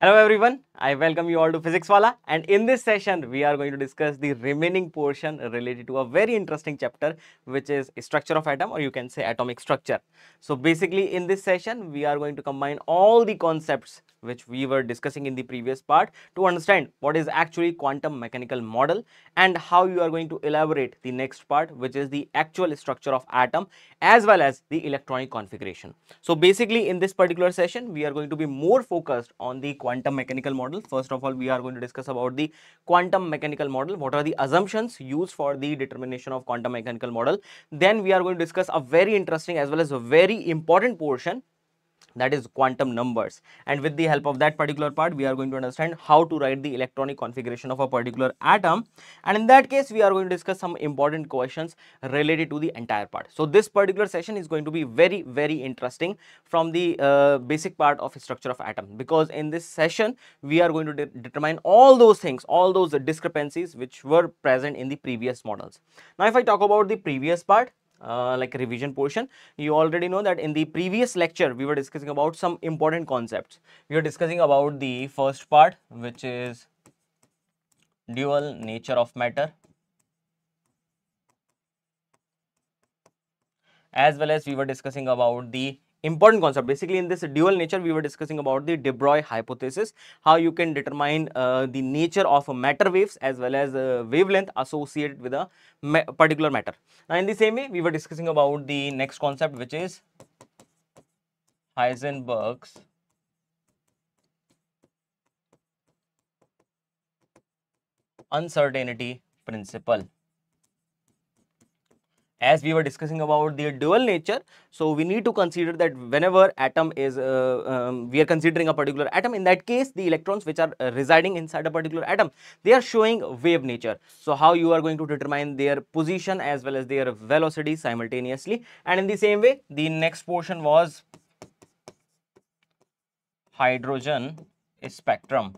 Hello everyone, I welcome you all to Physics Wala, and in this session we are going to discuss the remaining portion related to a very interesting chapter, which is structure of atom, or you can say atomic structure. So basically in this session we are going to combine all the concepts which we were discussing in the previous part to understand what is actually quantum mechanical model and how you are going to elaborate the next part, which is the actual structure of atom as well as the electronic configuration. So basically in this particular session we are going to be more focused on the quantum mechanical model. First of all, we are going to discuss about the quantum mechanical model, what are the assumptions used for the determination of quantum mechanical model. Then we are going to discuss a very interesting as well as a very important portion, that is quantum numbers, and with the help of that particular part we are going to understand how to write the electronic configuration of a particular atom, and in that case we are going to discuss some important questions related to the entire part. So this particular session is going to be very interesting from the basic part of structure of atom, because in this session we are going to determine all those things, all those discrepancies which were present in the previous models. Now if I talk about the previous part, like a revision portion, you already know that in the previous lecture we were discussing about some important concepts. We were discussing about the first part, which is dual nature of matter, as well as we were discussing about the important concept. Basically in this dual nature we were discussing about the de Broglie hypothesis, how you can determine the nature of matter waves as well as wavelength associated with a particular matter. Now in the same way we were discussing about the next concept, which is Heisenberg's uncertainty principle. As we were discussing about their dual nature, so we need to consider that whenever atom is we are considering a particular atom, in that case the electrons which are residing inside a particular atom, they are showing wave nature. So how you are going to determine their position as well as their velocity simultaneously. And in the same way the next portion was hydrogen spectrum,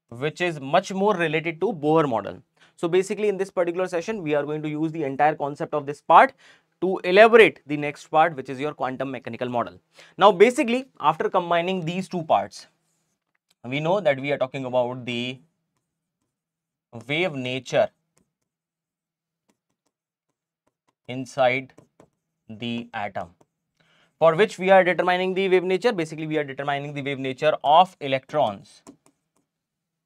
which is much more related to Bohr model. So basically in this particular session we are going to use the entire concept of this part to elaborate the next part, which is your quantum mechanical model. Now basically after combining these two parts, we know that we are talking about the wave nature inside the atom, for which we are determining the wave nature. Basically we are determining the wave nature of electrons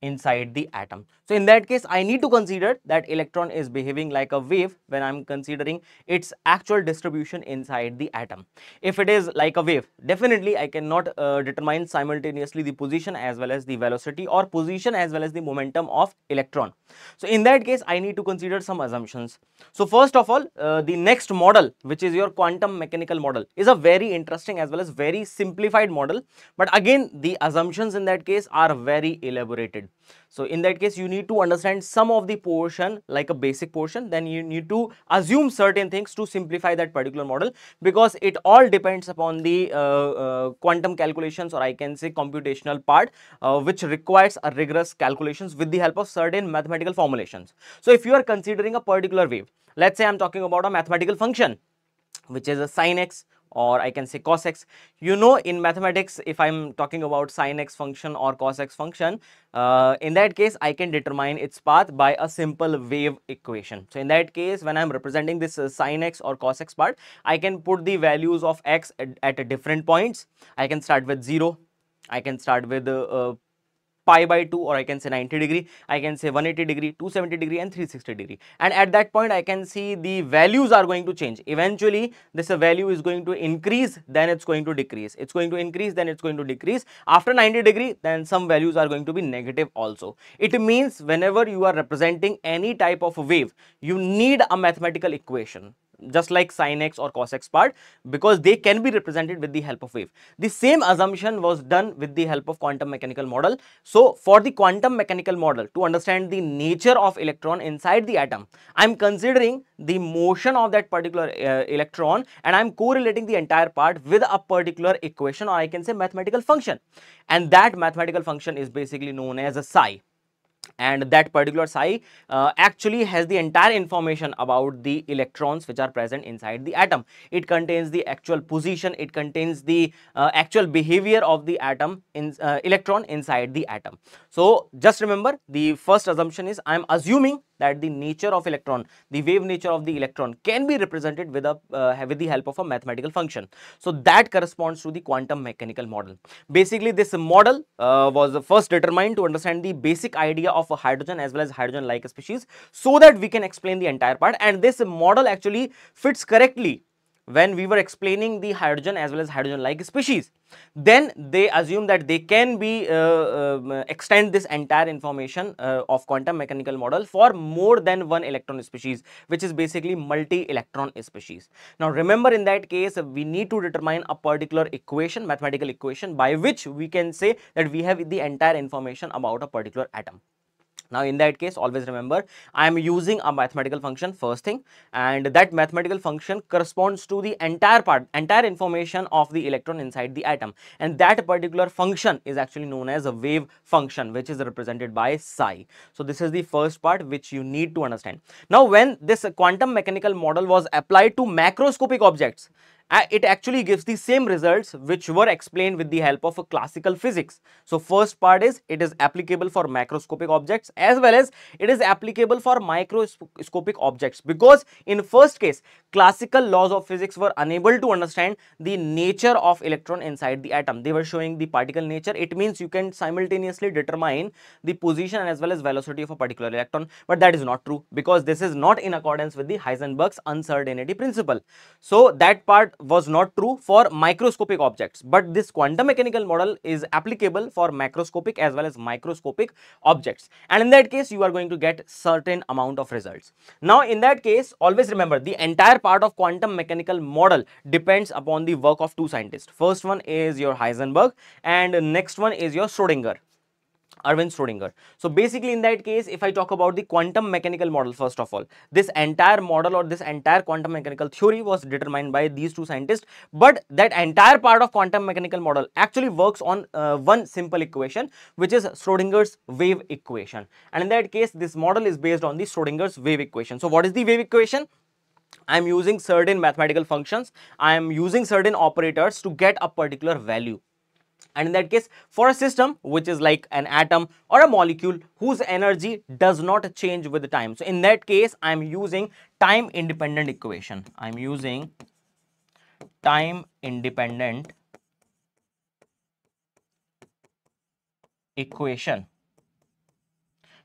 inside the atom. So in that case I need to consider that electron is behaving like a wave when I am considering its actual distribution inside the atom. If it is like a wave, definitely I cannot determine simultaneously the position as well as the velocity, or position as well as the momentum of electron. So in that case I need to consider some assumptions. So first of all, the next model, which is your quantum mechanical model, is a very interesting as well as very simplified model, but again the assumptions in that case are very elaborated. So in that case you need to understand some of the portion like a basic portion, then you need to assume certain things to simplify that particular model, because it all depends upon the quantum calculations, or I can say computational part, which requires a rigorous calculations with the help of certain mathematical formulations. So if you are considering a particular wave, let's say I am talking about a mathematical function which is a sin x, or I can say cos x. You know, in mathematics, if I'm talking about sin x function or cos x function, in that case I can determine its path by a simple wave equation. So in that case, when I'm representing this sin x or cos x part, I can put the values of x at different points. I can start with 0, I can start with pi by 2, or I can say 90 degree, I can say 180 degree, 270 degree and 360 degree, and at that point I can see the values are going to change. Eventually this value is going to increase, then it's going to decrease, it's going to increase, then it's going to decrease. After 90 degree, then some values are going to be negative also. It means whenever you are representing any type of wave, you need a mathematical equation, just like sin x or cos x part, because they can be represented with the help of wave. The same assumption was done with the help of quantum mechanical model. So for the quantum mechanical model, to understand the nature of electron inside the atom, I am considering the motion of that particular electron, and I am correlating the entire part with a particular equation, or I can say mathematical function, and that mathematical function is basically known as a psi. and that particular psi actually has the entire information about the electrons which are present inside the atom. It contains the actual position, it contains the actual behavior of the atom in electron inside the atom. So just remember, the first assumption is I am assuming that the nature of electron, the wave nature of the electron can be represented with the help of a mathematical function. So that corresponds to the quantum mechanical model. Basically, this model was first determined to understand the basic idea of a hydrogen as well as hydrogen-like species, so that we can explain the entire part. And this model actually fits correctly when we were explaining the hydrogen as well as hydrogen-like species. Then they assume that they can be extend this entire information of quantum mechanical model for more than one electron species, which is basically multi-electron species. Now remember, in that case we need to determine a particular equation, mathematical equation, by which we can say that we have the entire information about a particular atom. Now in that case, always remember, I am using a mathematical function first thing, and that mathematical function corresponds to the entire information of the electron inside the atom, and that particular function is actually known as a wave function, which is represented by psi. So this is the first part which you need to understand. Now when this quantum mechanical model was applied to macroscopic objects, it actually gives the same results which were explained with the help of a classical physics. So first part is, it is applicable for macroscopic objects as well as it is applicable for microscopic objects, because in first case classical laws of physics were unable to understand the nature of electron inside the atom. They were showing the particle nature. It means you can simultaneously determine the position as well as velocity of a particular electron, but that is not true, because this is not in accordance with the Heisenberg's uncertainty principle. So that part was not true for microscopic objects, but this quantum mechanical model is applicable for macroscopic as well as microscopic objects, and in that case you are going to get certain amount of results. Now in that case, always remember, the entire part of quantum mechanical model depends upon the work of two scientists. First one is your Heisenberg and next one is your Schrodinger. Schrodinger. So basically in that case, if I talk about the quantum mechanical model, first of all, this entire model or this entire quantum mechanical theory was determined by these two scientists, but that entire part of quantum mechanical model actually works on one simple equation, which is Schrodinger's wave equation, and in that case this model is based on the Schrodinger's wave equation. So what is the wave equation? I am using certain mathematical functions, I am using certain operators to get a particular value. And in that case, for a system which is like an atom or a molecule whose energy does not change with the time, so in that case I am using time independent equation. I am using time independent equation,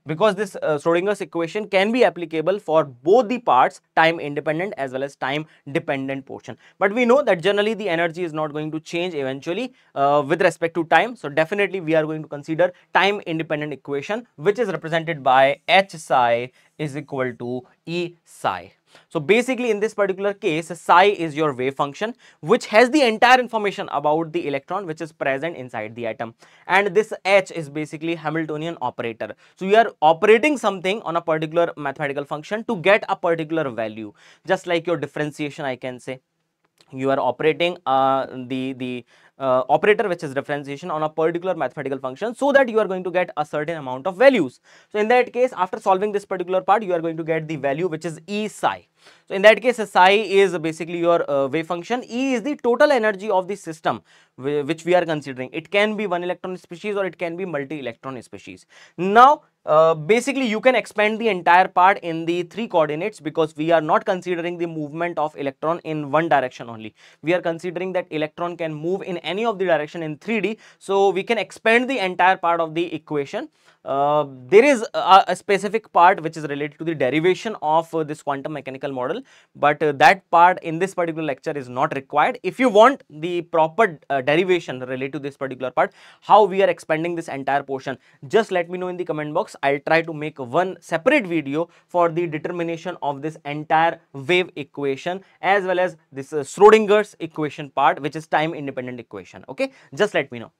because this Schrodinger's equation can be applicable for both the parts, time independent as well as time dependent portion. But we know that generally the energy is not going to change eventually with respect to time. So definitely we are going to consider time independent equation, which is represented by H psi is equal to E psi. So basically in this particular case, psi is your wave function which has the entire information about the electron which is present inside the atom, and this H is basically Hamiltonian operator. So you are operating something on a particular mathematical function to get a particular value, just like your differentiation. I can say you are operating the operator which is differentiation on a particular mathematical function, so that you are going to get a certain amount of values. So in that case, after solving this particular part, you are going to get the value which is E psi. So in that case, psi is basically your wave function. E is the total energy of the system which we are considering. It can be one electron species or it can be multi-electron species. Now basically you can expand the entire part in the 3 coordinates, because we are not considering the movement of electron in one direction only. We are considering that electron can move in any of the direction in 3D. So we can expand the entire part of the equation. There is a specific part which is related to the derivation of this quantum mechanical model, but that part in this particular lecture is not required. If you want the proper derivation related to this particular part, how we are expanding this entire portion, just let me know in the comment box. I'll try to make one separate video for the determination of this entire wave equation as well as this Schrodinger's equation part, which is time independent equation. Okay, just let me know.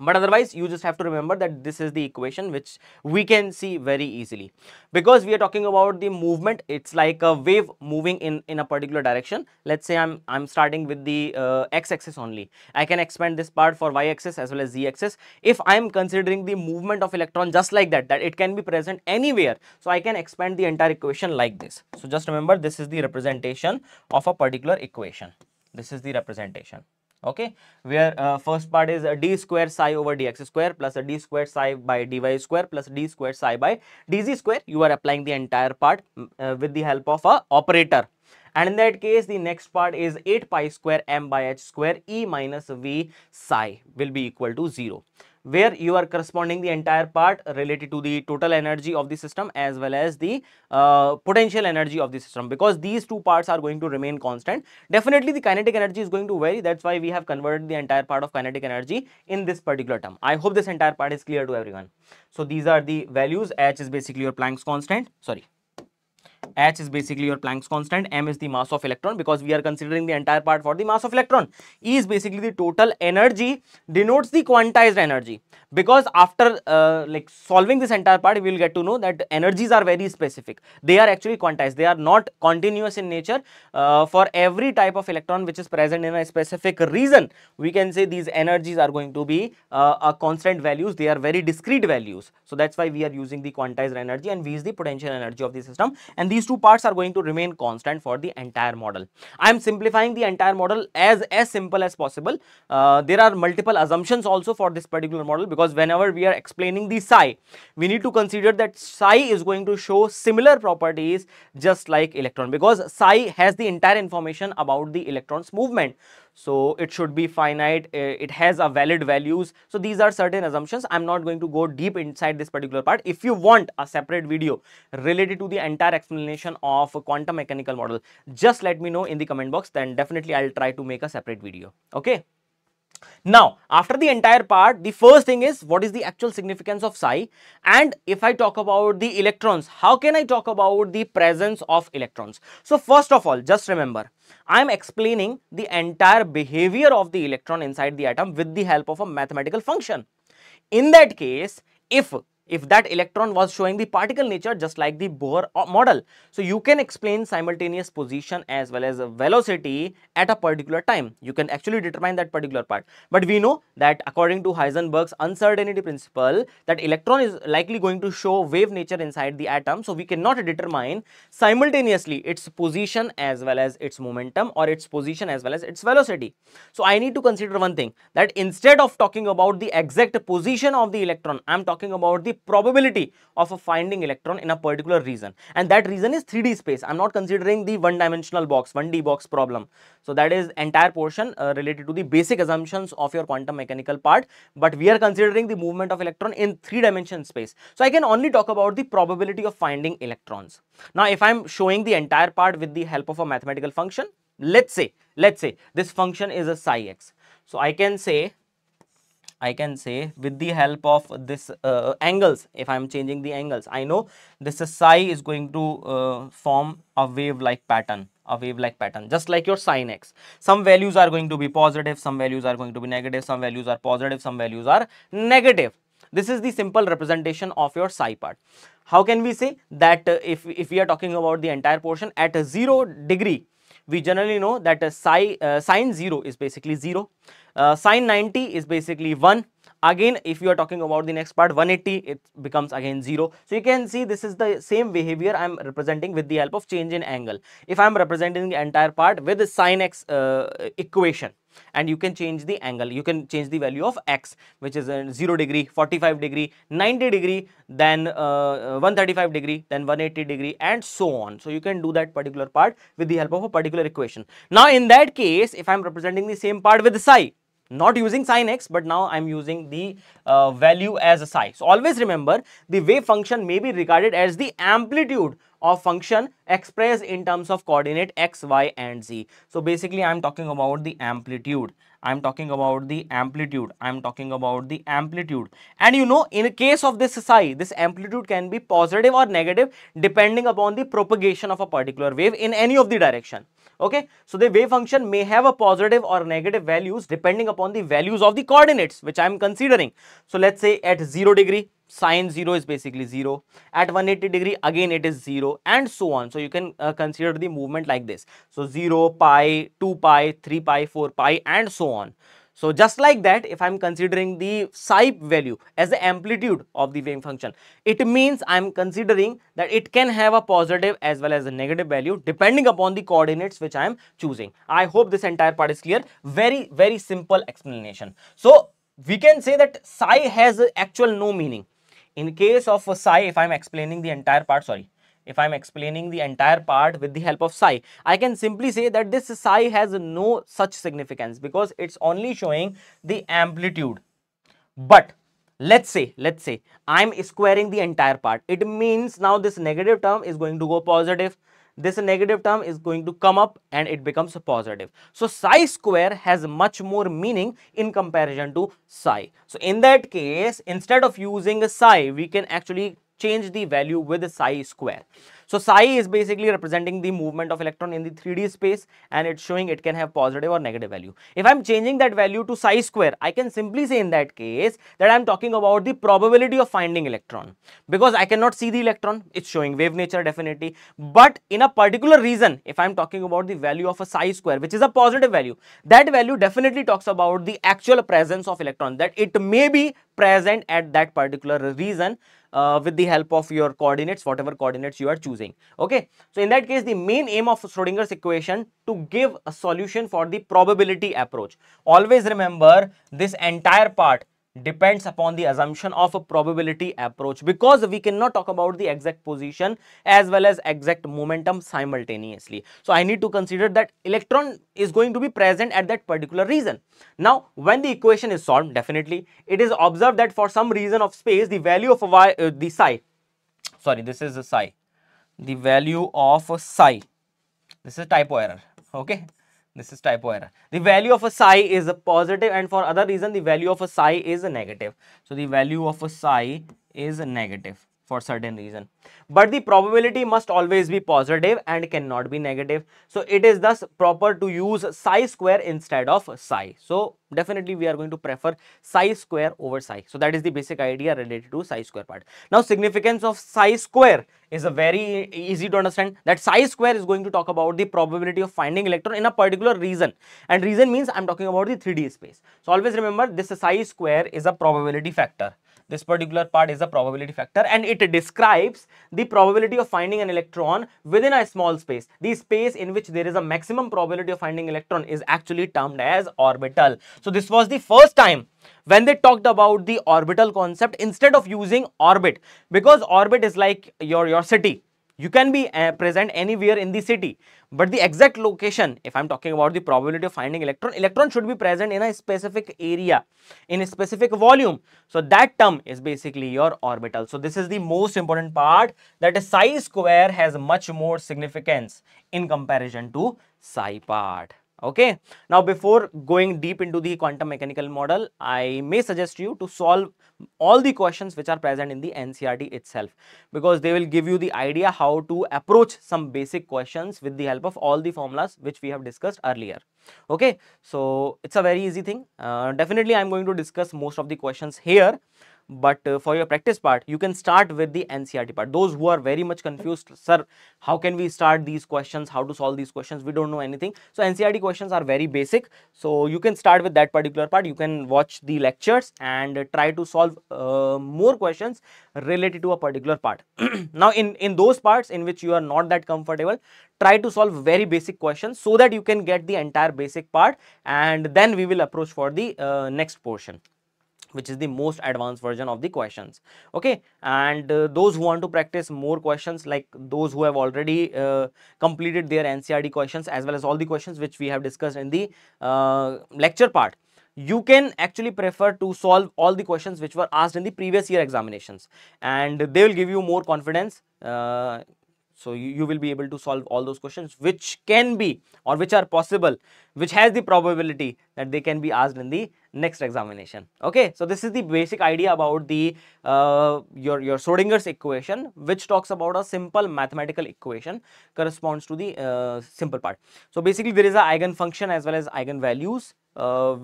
But otherwise, you just have to remember that this is the equation which we can see very easily. Because we are talking about the movement, it's like a wave moving in a particular direction. Let's say I'm starting with the x-axis only. I can expand this part for y-axis as well as z-axis. If I'm considering the movement of electron just like that it can be present anywhere, so I can expand the entire equation like this. So just remember, this is the representation of a particular equation. This is the representation. Okay, where first part is d square psi over dx square plus a d square psi by dy square plus d square psi by dz square. You are applying the entire part with the help of a operator, and in that case the next part is 8 pi square m by h square e minus v psi will be equal to 0, where you are corresponding the entire part related to the total energy of the system as well as the potential energy of the system, because these two parts are going to remain constant. Definitely the kinetic energy is going to vary, that's why we have converted the entire part of kinetic energy in this particular term. I hope this entire part is clear to everyone. So these are the values. H is basically your Planck's constant, H is basically your Planck's constant, m is the mass of electron because we are considering the entire part for the mass of electron. E is basically the total energy, denotes the quantized energy, because after like solving this entire part we will get to know that energies are very specific. They are actually quantized, they are not continuous in nature. For every type of electron which is present in a specific region, we can say these energies are going to be a constant values, they are very discrete values. So that's why we are using the quantized energy, and V is the potential energy of the system, and these two parts are going to remain constant for the entire model. I am simplifying the entire model as simple as possible. There are multiple assumptions also for this particular model, because whenever we are explaining the psi, we need to consider that psi is going to show similar properties just like electron, because psi has the entire information about the electron's movement. So it should be finite, it has a valid values. So these are certain assumptions. I'm not going to go deep inside this particular part. If you want a separate video related to the entire explanation of a quantum mechanical model, just let me know in the comment box, then definitely I'll try to make a separate video. Okay. Now, after the entire part, the first thing is what is the actual significance of psi, and if I talk about the electrons, how can I talk about the presence of electrons? So first of all, just remember, I am explaining the entire behavior of the electron inside the atom with the help of a mathematical function. In that case, if that electron was showing the particle nature just like the Bohr model, so you can explain simultaneous position as well as velocity at a particular time. You can actually determine that particular part. But we know that according to Heisenberg's uncertainty principle, that electron is likely going to show wave nature inside the atom, so we cannot determine simultaneously its position as well as its momentum, or its position as well as its velocity. So I need to consider one thing, that instead of talking about the exact position of the electron, I am talking about the probability of finding electron in a particular region, and that region is 3D space. I'm not considering the one-dimensional box, 1D box problem. So that is entire portion related to the basic assumptions of your quantum mechanical part, but we are considering the movement of electron in 3-dimension space. So I can only talk about the probability of finding electrons. Now if I'm showing the entire part with the help of a mathematical function, let's say this function is a psi x. So I can say with the help of this angles, if I am changing the angles, I know this psi is going to form a wave-like pattern, just like your sin x. Some values are going to be positive, some values are going to be negative, some values are positive, some values are negative. This is the simple representation of your psi part. How can we say that if we are talking about the entire portion at 0 degree, we generally know that sine 0 is basically 0, sine 90 is basically 1. Again, if you are talking about the next part 180, it becomes again 0. So you can see this is the same behavior I am representing with the help of change in angle. If I am representing the entire part with the sin x equation, and you can change the angle, you can change the value of x, which is 0 degree, 45 degree, 90 degree, then 135 degree, then 180 degree, and so on. So you can do that particular part with the help of a particular equation. Now in that case, if I am representing the same part with psi, not using sin x, but now I am using the value as a psi. So always remember, the wave function may be regarded as the amplitude of function expressed in terms of coordinate x, y, and z. So basically I am talking about the amplitude. And you know, in a case of this psi, this amplitude can be positive or negative depending upon the propagation of a particular wave in any of the direction. Okay, so the wave function may have a positive or negative values depending upon the values of the coordinates which I am considering. So let's say at 0 degree, sine 0 is basically 0, at 180 degree again it is 0, and so on. So you can consider the movement like this. So 0, pi, 2 pi, 3 pi, 4 pi, and so on. So just like that, if I'm considering the psi value as the amplitude of the wave function, it means I'm considering that it can have a positive as well as a negative value depending upon the coordinates which I am choosing. I hope this entire part is clear. Very, very simple explanation. So we can say that psi has actual no meaning. In case of psi, if I'm explaining the entire part, if I'm explaining the entire part with the help of psi, I can simply say that this psi has no such significance because it's only showing the amplitude. But let's say I'm squaring the entire part. It means now this negative term is going to go positive. This negative term is going to come up and it becomes positive. So psi square has much more meaning in comparison to psi. So in that case, instead of using a psi, we can actually change the value with the psi square. So psi is basically representing the movement of electron in the 3D space, and it's showing it can have positive or negative value. If I'm changing that value to psi square, I can simply say in that case that I'm talking about the probability of finding electron, because I cannot see the electron. It's showing wave nature definitely, but in a particular region, if I'm talking about the value of a psi square, which is a positive value, that value definitely talks about the actual presence of electron, that it may be present at that particular region with the help of your coordinates, whatever coordinates you are choosing. Okay, so in that case, the main aim of Schrodinger's equation to give a solution for the probability approach. Always remember, this entire part depends upon the assumption of a probability approach, because we cannot talk about the exact position as well as exact momentum simultaneously. So I need to consider that electron is going to be present at that particular region. Now when the equation is solved, definitely it is observed that for some reason of space, the value of the psi, this is the psi, the value of a psi, this is typo error. Okay, this is typo error. The value of a psi is a positive, and for other reason the value of a psi is a negative. So the value of a psi is a negative for certain reason, but the probability must always be positive and cannot be negative. So it is thus proper to use psi square instead of psi. So definitely we are going to prefer psi square over psi. So that is the basic idea related to psi square part. Now significance of psi square is a very easy to understand, that psi square is going to talk about the probability of finding electron in a particular region, and region means I'm talking about the 3D space. So always remember, this psi square is a probability factor. This particular part is a probability factor, and it describes the probability of finding an electron within a small space. The space in which there is a maximum probability of finding electron is actually termed as orbital. So this was the first time when they talked about the orbital concept instead of using orbit, because orbit is like your city. You can be present anywhere in the city, but the exact location, if I'm talking about the probability of finding electron should be present in a specific area, in a specific volume. So that term is basically your orbital. So this is the most important part, that a psi square has much more significance in comparison to psi part. Okay, now before going deep into the quantum mechanical model, I may suggest you to solve all the questions which are present in the NCERT itself, because they will give you the idea how to approach some basic questions with the help of all the formulas which we have discussed earlier. Okay, so it's a very easy thing. Definitely I'm going to discuss most of the questions here, but for your practice part, you can start with the NCERT part. Those who are very much confused, sir, how can we start these questions, how to solve these questions, we don't know anything. So NCERT questions are very basic, so you can start with that particular part. You can watch the lectures and try to solve more questions related to a particular part. Now in those parts in which you are not that comfortable, try to solve very basic questions so that you can get the entire basic part, and then we will approach for the next portion, which is the most advanced version of the questions. Okay, and those who want to practice more questions, like those who have already completed their NCERT questions as well as all the questions which we have discussed in the lecture part, you can actually prefer to solve all the questions which were asked in the previous year examinations, and they will give you more confidence. So you will be able to solve all those questions which can be, or which are possible, which has the probability that they can be asked in the next examination. Okay, so this is the basic idea about the your Schrodinger's equation, which talks about a simple mathematical equation corresponds to the simple part. So basically there is a eigenfunction as well as eigenvalues,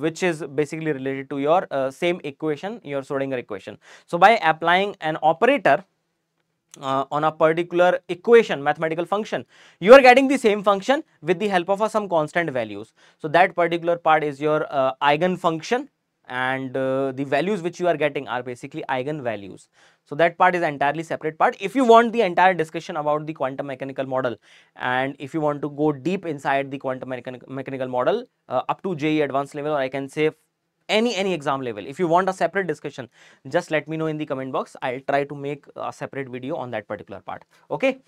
which is basically related to your same equation, your Schrodinger equation. So by applying an operator on a particular equation, mathematical function, you are getting the same function with the help of some constant values. So that particular part is your eigenfunction, and the values which you are getting are basically eigenvalues. So that part is entirely separate part. If you want the entire discussion about the quantum mechanical model, and if you want to go deep inside the quantum mechanical model up to JEE advanced level, or I can say any exam level, if you want a separate discussion, just let me know in the comment box. I'll try to make a separate video on that particular part. Okay.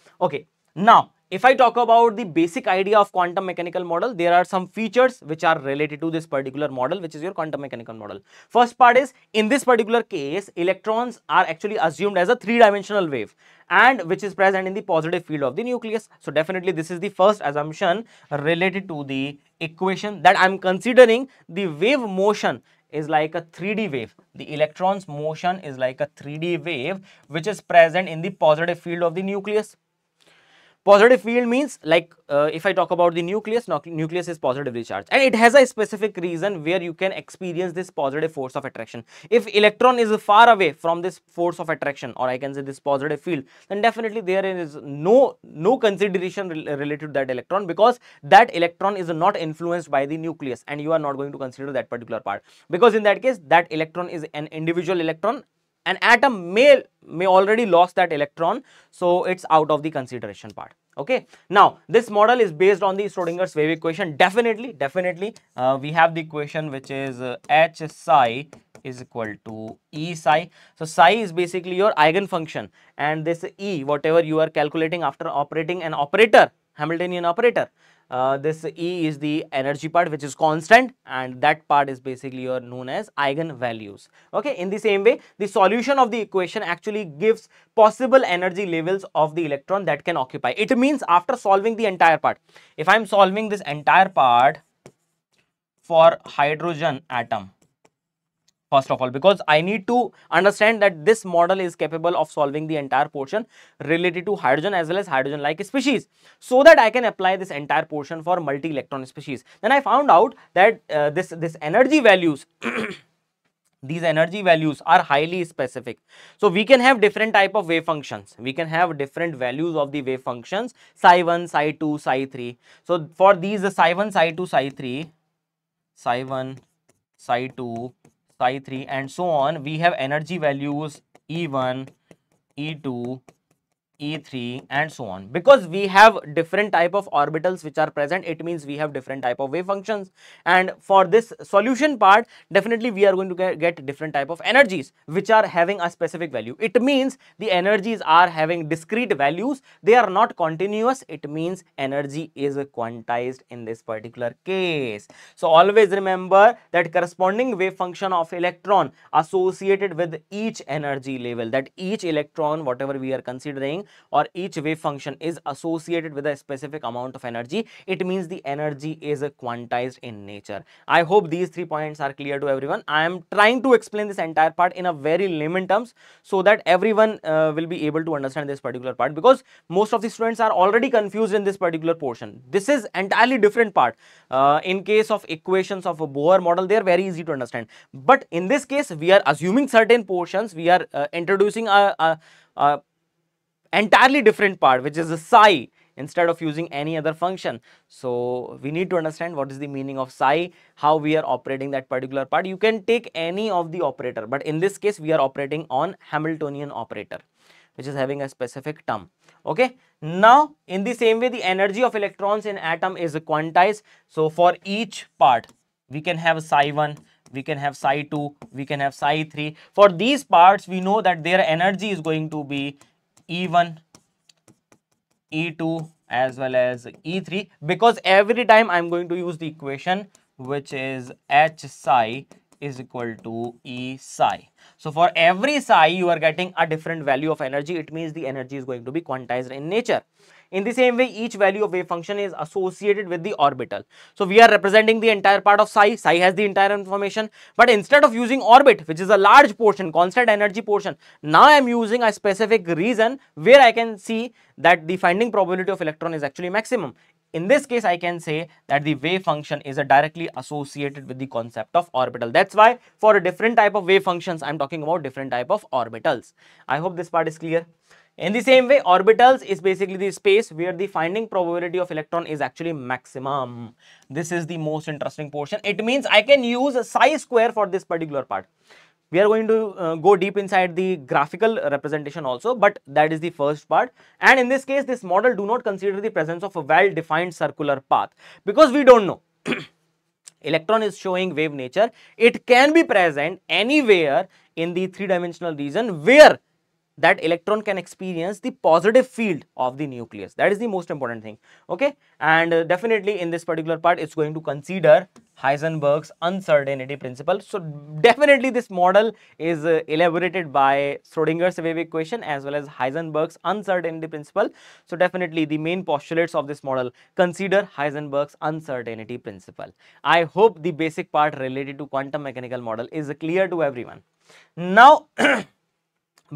Now if I talk about the basic idea of quantum mechanical model, there are some features which are related to this particular model, which is your quantum mechanical model. First part is, in this particular case, electrons are actually assumed as a three-dimensional wave, and which is present in the positive field of the nucleus. So definitely this is the first assumption related to the equation, that I'm considering the wave motion is like a 3D wave. The electron's motion is like a 3D wave which is present in the positive field of the nucleus. Positive field means, like if I talk about the nucleus, nucleus is positively charged, and it has a specific reason where you can experience this positive force of attraction. If electron is far away from this force of attraction, or I can say this positive field, then definitely there is no consideration related to that electron, because that electron is not influenced by the nucleus, and you are not going to consider that particular part, because in that case that electron is an individual electron. An atom may already lost that electron, so it's out of the consideration part. Okay, now this model is based on the Schrodinger's wave equation. Definitely we have the equation which is H psi is equal to E psi. So psi is basically your eigenfunction, and this E, whatever you are calculating after operating an operator, Hamiltonian operator, this E is the energy part which is constant, and that part is basically your known as eigenvalues. Okay, in the same way, the solution of the equation actually gives possible energy levels of the electron that can occupy. It means after solving the entire part, if I am solving this entire part for hydrogen atom, first of all, because I need to understand that this model is capable of solving the entire portion related to hydrogen as well as hydrogen like species, so that I can apply this entire portion for multi-electron species. Then I found out that this energy values these energy values are highly specific. So we can have different type of wave functions. We can have different values of the wave functions, psi 1, psi 2, psi 3. So for these psi 1, psi 2, psi 3, psi 1, psi 2, psi 3 and so on, we have energy values E1, E2, E3 and so on. Because we have different type of orbitals which are present, it means we have different type of wave functions, and for this solution part, definitely we are going to get different type of energies which are having a specific value. It means the energies are having discrete values, they are not continuous. It means energy is quantized in this particular case. So always remember that corresponding wave function of electron associated with each energy level, that each electron whatever we are considering or each wave function is associated with a specific amount of energy. It means the energy is quantized in nature. I hope these 3 points are clear to everyone. I am trying to explain this entire part in a very layman terms so that everyone will be able to understand this particular part, because most of the students are already confused in this particular portion. This is entirely different part. In case of equations of a Bohr model, they are very easy to understand, but in this case we are assuming certain portions, we are introducing a entirely different part which is a psi instead of using any other function. So we need to understand what is the meaning of psi, how we are operating that particular part. You can take any of the operator, but in this case we are operating on Hamiltonian operator which is having a specific term. Okay, now in the same way the energy of electrons in atom is quantized. So for each part we can have psi 1, we can have psi 2, we can have psi 3. For these parts we know that their energy is going to be E1, E2 as well as E3, because every time I am going to use the equation which is H psi is equal to E psi. So for every psi, you are getting a different value of energy. It means the energy is going to be quantized in nature. In the same way, each value of wave function is associated with the orbital. So we are representing the entire part of psi. Psi has the entire information, but instead of using orbit, which is a large portion, constant energy portion, now I am using a specific region where I can see that the finding probability of electron is actually maximum. In this case, I can say that the wave function is directly associated with the concept of orbital. That's why for a different type of wave functions, I'm talking about different type of orbitals. I hope this part is clear. In the same way, orbitals is basically the space where the finding probability of electron is actually maximum. This is the most interesting portion. It means I can use psi square for this particular part. We are going to go deep inside the graphical representation also, but that is the first part. And in this case, this model do not consider the presence of a well-defined circular path, because we don't know. Electron is showing wave nature. It can be present anywhere in the three-dimensional region where that electron can experience the positive field of the nucleus. That is the most important thing. Okay, and definitely in this particular part, it's going to consider Heisenberg's uncertainty principle. So definitely this model is elaborated by Schrodinger's wave equation as well as Heisenberg's uncertainty principle. So definitely the main postulates of this model consider Heisenberg's uncertainty principle. I hope the basic part related to quantum mechanical model is clear to everyone. Now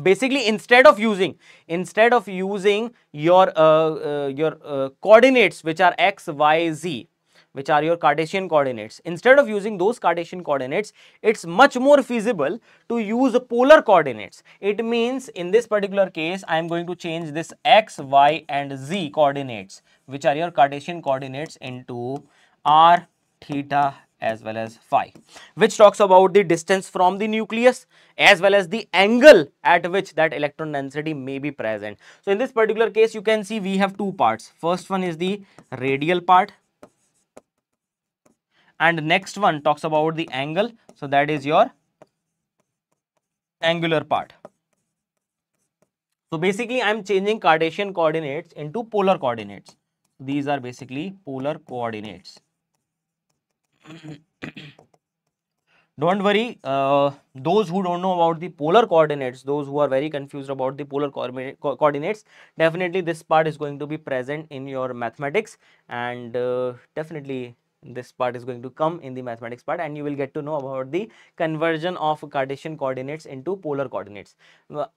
basically, instead of using your coordinates, which are x, y, z, which are your Cartesian coordinates, instead of using those Cartesian coordinates, it's much more feasible to use polar coordinates. It means in this particular case, I am going to change this x, y, and z coordinates, which are your Cartesian coordinates, into r, theta, as well as phi, which talks about the distance from the nucleus as well as the angle at which that electron density may be present. So in this particular case, you can see we have two parts. First one is the radial part, and next one talks about the angle. So that is your angular part. So basically, I am changing Cartesian coordinates into polar coordinates. These are basically polar coordinates. Don't worry, those who don't know about the polar coordinates, those who are very confused about the polar coordinates, definitely this part is going to be present in your mathematics, and definitely this part is going to come in the mathematics part, and you will get to know about the conversion of Cartesian coordinates into polar coordinates.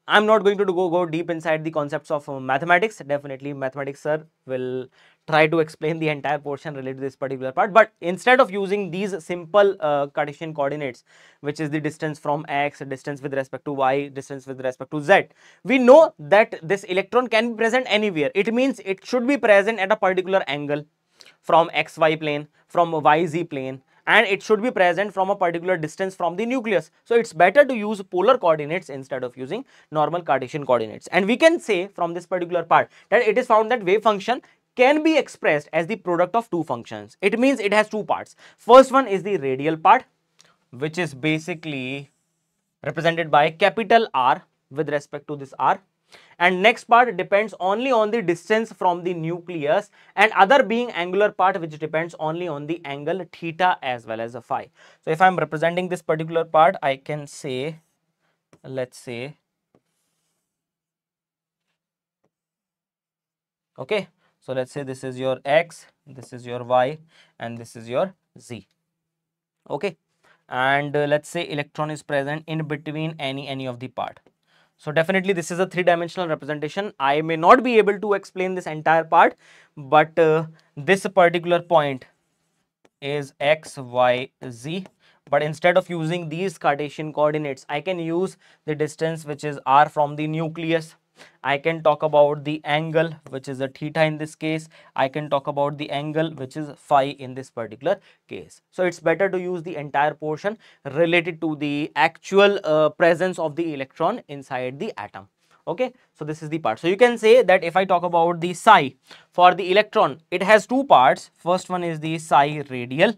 I'm not going to go deep inside the concepts of mathematics. Definitely mathematics sir will try to explain the entire portion related to this particular part, but instead of using these simple Cartesian coordinates, which is the distance from x, distance with respect to y, distance with respect to z, we know that this electron can be present anywhere. It means it should be present at a particular angle from xy plane, from yz plane, and it should be present from a particular distance from the nucleus. So it's better to use polar coordinates instead of using normal Cartesian coordinates. And we can say from this particular part that it is found that wave function can be expressed as the product of two functions. It means it has two parts. First one is the radial part, which is basically represented by capital R with respect to this R, and next part depends only on the distance from the nucleus, and other being angular part, which depends only on the angle theta as well as a phi. So if I am representing this particular part, I can say, let's say, okay, so let's say this is your x, this is your y, and this is your z. Okay, and let's say electron is present in between any of the part. So definitely this is a three-dimensional representation. I may not be able to explain this entire part, but this particular point is x, y, z. But instead of using these Cartesian coordinates, I can use the distance, which is r, from the nucleus. I can talk about the angle, which is a theta in this case. I can talk about the angle, which is phi in this particular case. So it's better to use the entire portion related to the actual presence of the electron inside the atom. Okay, so this is the part. So you can say that if I talk about the psi for the electron, it has two parts. First one is the psi radial,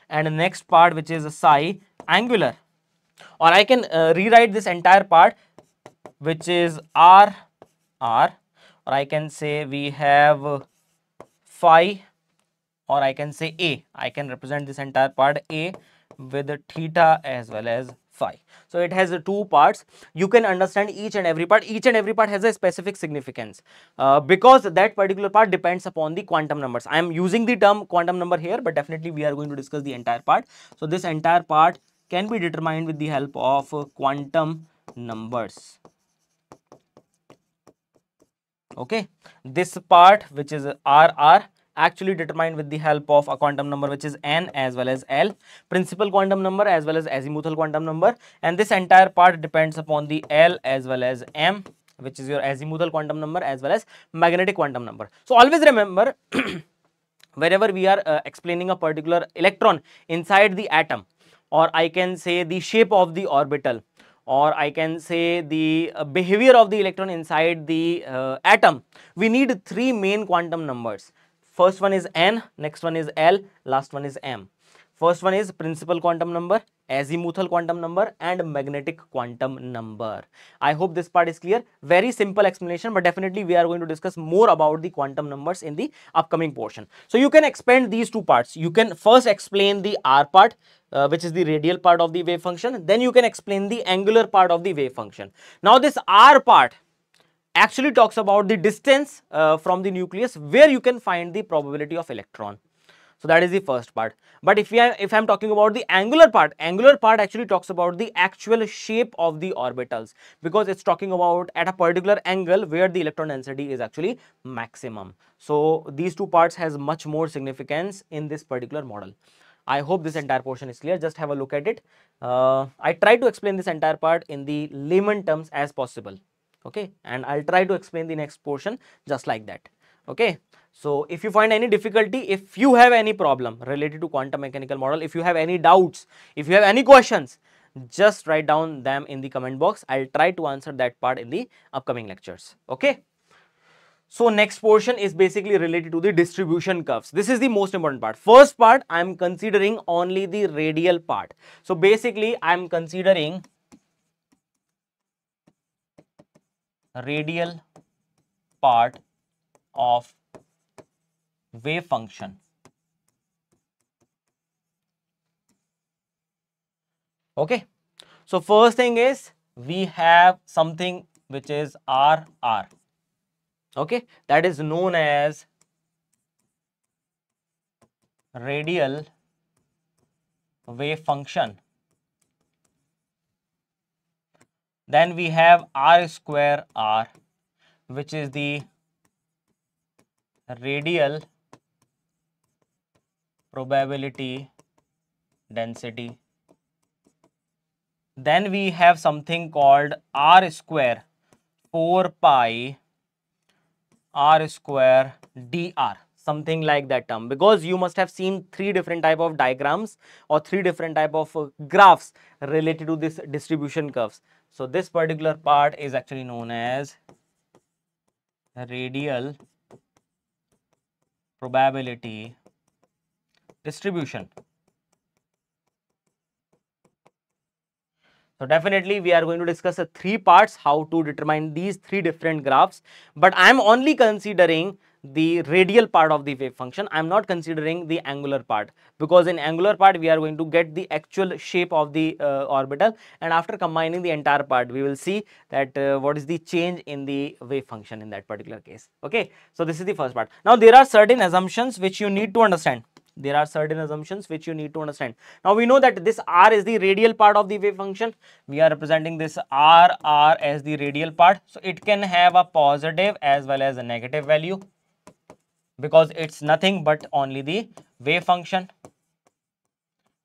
and the next part, which is a psi angular. Or I can rewrite this entire part, which is r, or I can say we have phi, or I can say a. I can represent this entire part a, with theta as well as phi. So it has two parts. You can understand each and every part. Each and every part has a specific significance because that particular part depends upon the quantum numbers. I am using the term quantum number here, but definitely we are going to discuss the entire part. So this entire part can be determined with the help of quantum numbers. Okay, this part which is RR actually determined with the help of a quantum number which is n as well as L, principal quantum number as well as azimuthal quantum number, and this entire part depends upon the L as well as M, which is your azimuthal quantum number as well as magnetic quantum number. So always remember wherever we are explaining a particular electron inside the atom, or I can say the shape of the orbital, or I can say the behavior of the electron inside the atom, we need three main quantum numbers. First one is N, next one is L, last one is M. First one is principal quantum number, azimuthal quantum number, and magnetic quantum number. I hope this part is clear. Very simple explanation, but definitely we are going to discuss more about the quantum numbers in the upcoming portion. So you can expand these two parts. You can first explain the R part, which is the radial part of the wave function. Then you can explain the angular part of the wave function. Now this R part actually talks about the distance from the nucleus where you can find the probability of electron. So that is the first part. But if I'm talking about the angular part actually talks about the actual shape of the orbitals, because it's talking about at a particular angle where the electron density is actually maximum. So these two parts has much more significance in this particular model. I hope this entire portion is clear. Just have a look at it. I try to explain this entire part in the layman terms as possible. Okay, and I'll try to explain the next portion just like that. Okay, so if you find any difficulty, if you have any problem related to quantum mechanical model, if you have any doubts, if you have any questions, just write down them in the comment box. I'll try to answer that part in the upcoming lectures. Okay. So next portion is basically related to the distribution curves. This is the most important part. First part, I am considering only the radial part. So basically, I am considering radial part of wave function. Okay. So first thing is we have something which is RR. Okay, that is known as radial wave function. Then we have R square R, which is the radial probability density. Then we have something called R square 4 pi R square dr, something like that term, because you must have seen three different type of diagrams or three different type of graphs related to this distribution curves. So this particular part is actually known as radial probability distribution. So definitely we are going to discuss three parts how to determine these three different graphs, but I am only considering the radial part of the wave function. I am not considering the angular part, because in angular part we are going to get the actual shape of the orbital, and after combining the entire part we will see that what is the change in the wave function in that particular case. Okay, so this is the first part. Now there are certain assumptions which you need to understand. There are certain assumptions which you need to understand. Now we know that this R is the radial part of the wave function. We are representing this R as the radial part. So it can have a positive as well as a negative value, because it's nothing but only the wave function.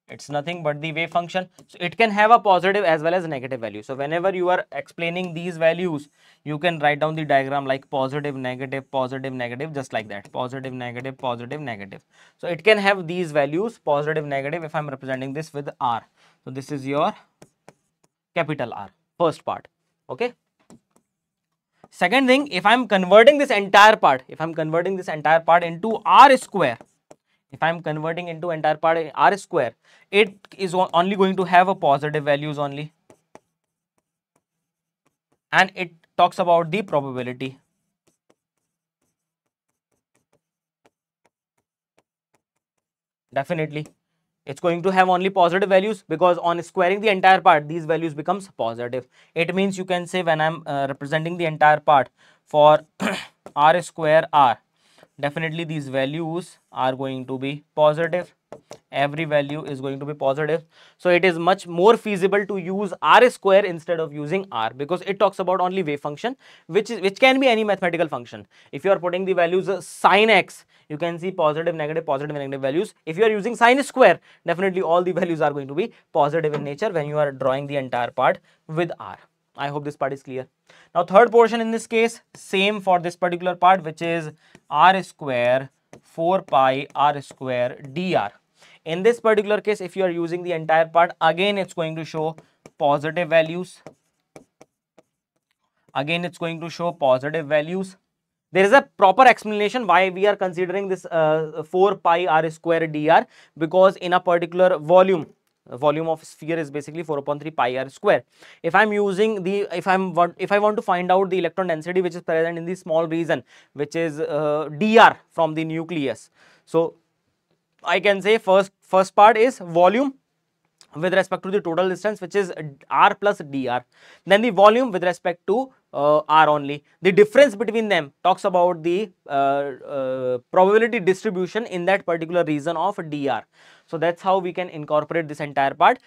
It's nothing but the wave function. So it can have a positive as well as a negative value. So whenever you are explaining these values, you can write down the diagram like positive, negative, just like that. Positive, negative, positive, negative. So it can have these values, positive, negative, if I'm representing this with R. So this is your capital R, first part. Okay. Second thing, if I'm converting this entire part, into R square, if I'm converting into entire part R square, it is only going to have a positive values only. And it talks about the probability. Definitely. It's going to have only positive values, because on squaring the entire part, these values becomes positive. It means you can say when I'm representing the entire part for r square r, definitely these values are going to be positive. Every value is going to be positive. So it is much more feasible to use r square instead of using r, because it talks about only wave function, which can be any mathematical function. If you are putting the values sin x, you can see positive, negative values. If you are using sin square, definitely all the values are going to be positive in nature when you are drawing the entire part with r. I hope this part is clear. Now third portion in this case, same for this particular part, which is r square 4 pi r square dr. In this particular case, if you are using the entire part, again it's going to show positive values. Again it's going to show positive values. There is a proper explanation why we are considering this 4 pi r square dr, because in a particular volume of sphere is basically 4/3 pi r square. If I'm using the, if I want to find out the electron density which is present in the small region, which is dr from the nucleus, so I can say first part is volume with respect to the total distance, which is r plus dr. Then the volume with respect to r only. The difference between them talks about the probability distribution in that particular region of dr. So that's how we can incorporate this entire part.